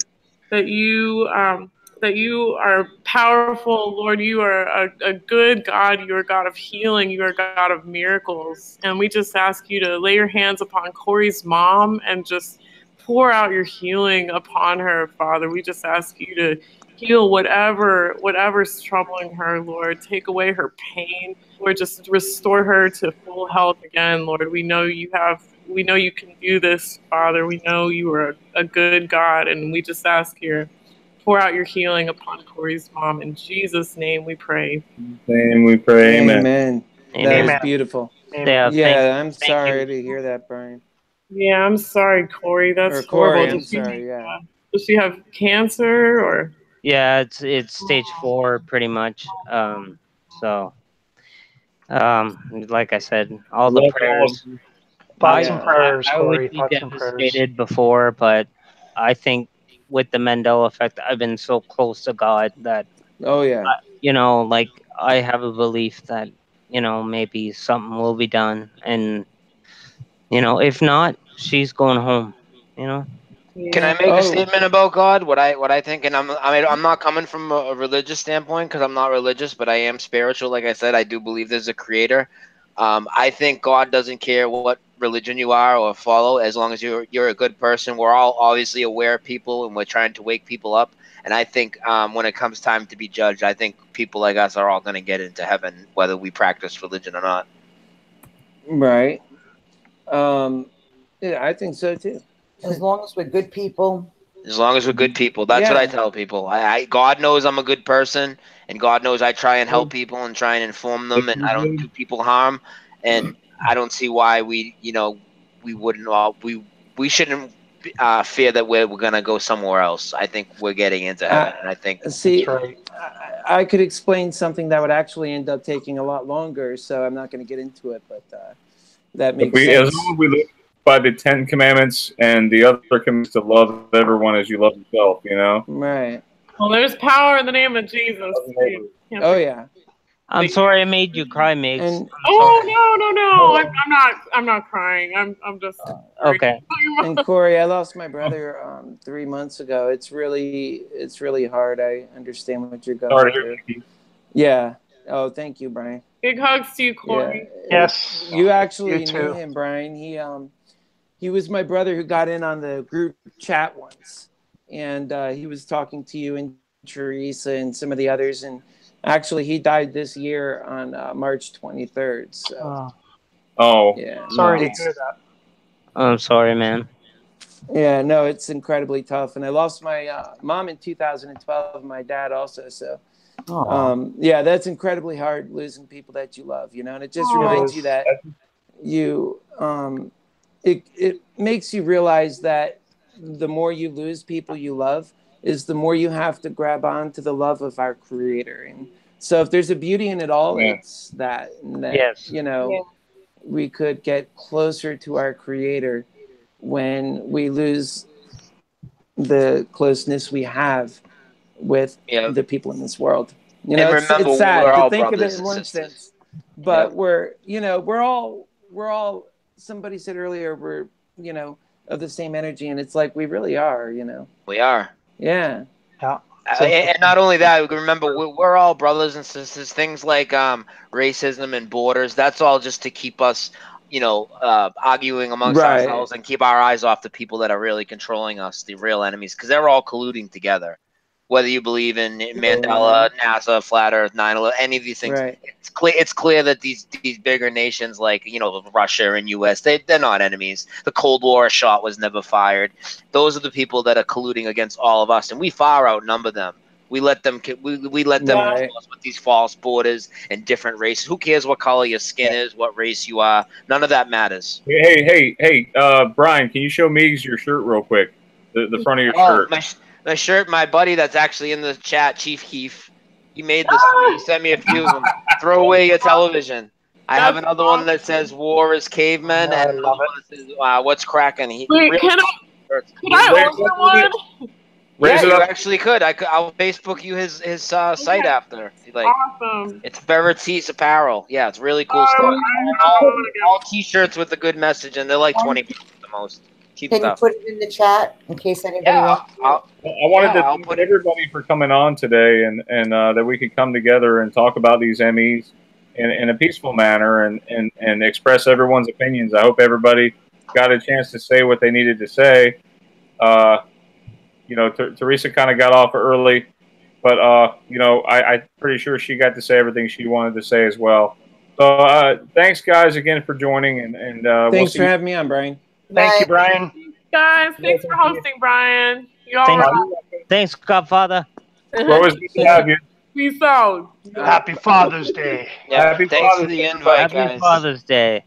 you are powerful, Lord. You are a good God. You are a God of healing. You are a God of miracles, and we just ask you to lay your hands upon Corey's mom and just pour out your healing upon her, Father. We just ask you to heal whatever's troubling her, Lord. Take away her pain, Lord. Just restore her to full health again, Lord. We know you can do this, Father. We know you are a good God, and we just ask you, pour out your healing upon Corey's mom. In Jesus' name we pray. Name we pray. Amen. That Amen. is beautiful. Amen. I'm sorry to hear that, Brian. Yeah, I'm sorry, Corey. That's Corey, horrible. I'm sorry, Does she have cancer or? Yeah, it's stage 4 pretty much. Like I said, all the prayers. Thoughts and prayers, I Corey. would be Thoughts and prayers. devastated before, but I think with the Mandela effect, I've been so close to God that like I have a belief that maybe something will be done, and if not, she's going home. Can I make a statement about God? What I think, and I'm not coming from a religious standpoint because I'm not religious, but I am spiritual. Like I said, I do believe there's a creator. I think God doesn't care what religion you are or follow, as long as you're a good person. We're all obviously aware people, and we're trying to wake people up. And I think when it comes time to be judged, I think people like us are all going to get into heaven, whether we practice religion or not. Right. Yeah, I think so too. As long as we're good people. As long as we're good people. That's what I tell people. God knows I'm a good person, and God knows I try and help people and try and inform them, and I don't do people harm. And I don't see why we wouldn't all we shouldn't fear that we're gonna go somewhere else. I think we're getting into heaven, and I think see, I could explain something that would actually end up taking a lot longer, so I'm not going to get into it. But that makes sense. As long as we live by the 10 Commandments and the other commandments to love everyone as you love yourself, you know? Right. Well, there's power in the name of Jesus. Oh yeah. I'm sorry I made you cry, Meegs. No. I'm not crying. I'm just okay. And Corey, I lost my brother 3 months ago. It's really hard. I understand what you're going through. Yeah. Oh, thank you, Brian. Big hugs to you, Corey. Yeah. Yes. You actually knew him, Brian. He was my brother who got in on the group chat once, and he was talking to you and Theresa and some of the others, and actually he died this year on March 23rd. So. Oh. Yeah. Sorry to hear that. I'm sorry, man. Yeah, no, it's incredibly tough, and I lost my mom in 2012, my dad also. So. Yeah, that's incredibly hard, losing people that you love, you know, and it just reminds you that you it makes you realize that the more you lose people you love is the more you have to grab on to the love of our Creator. And so if there's a beauty in it all, it's that you know, we could get closer to our Creator when we lose the closeness we have with the people in this world. You know, it's sad to think of it in one sense, but we're all, somebody said earlier, we're, you know, of the same energy, and it's like we really are, you know. We are. Yeah. And not only that, remember, we're all brothers and sisters. Things like racism and borders, that's all just to keep us, you know, arguing amongst ourselves and keep our eyes off the people that are really controlling us, the real enemies, because they're all colluding together. Whether you believe in Mandela, NASA, Flat Earth, 9/11, any of these things, it's clear that these bigger nations like, you know, Russia and U.S., they're not enemies. The Cold War shot was never fired. Those are the people that are colluding against all of us, and we far outnumber them. We let them control us with these false borders and different races. Who cares what color your skin is, what race you are? None of that matters. Hey, Brian, can you show Meegs your shirt real quick? The front of your shirt. My shirt, my buddy that's actually in the chat, Chief Heath, he made this to me. He sent me a few of them. Throw away your television. I have another one that says "War is cavemen," and another one that says "What's cracking." Wait, can I order one? Yeah, you actually could. I'll Facebook you his site after. Like, awesome. It's Veritas Apparel. Yeah, it's really cool stuff. All T-shirts with a good message, and they're like $20 at the most. Can you put it in the chat in case anybody wants? I wanted to thank everybody for coming on today, and that we could come together and talk about these MEs in a peaceful manner and express everyone's opinions. I hope everybody got a chance to say what they needed to say. You know, Theresa kind of got off early, but you know, I'm pretty sure she got to say everything she wanted to say as well. So thanks, guys, again for joining, and thanks for having me on, Brian. Thank you, Brian. Guys, thanks for hosting, Brian. Thanks, Godfather. Always good to have you. Peace out. Happy Father's Day. Yeah, thanks for the invite, guys. Happy Father's Day.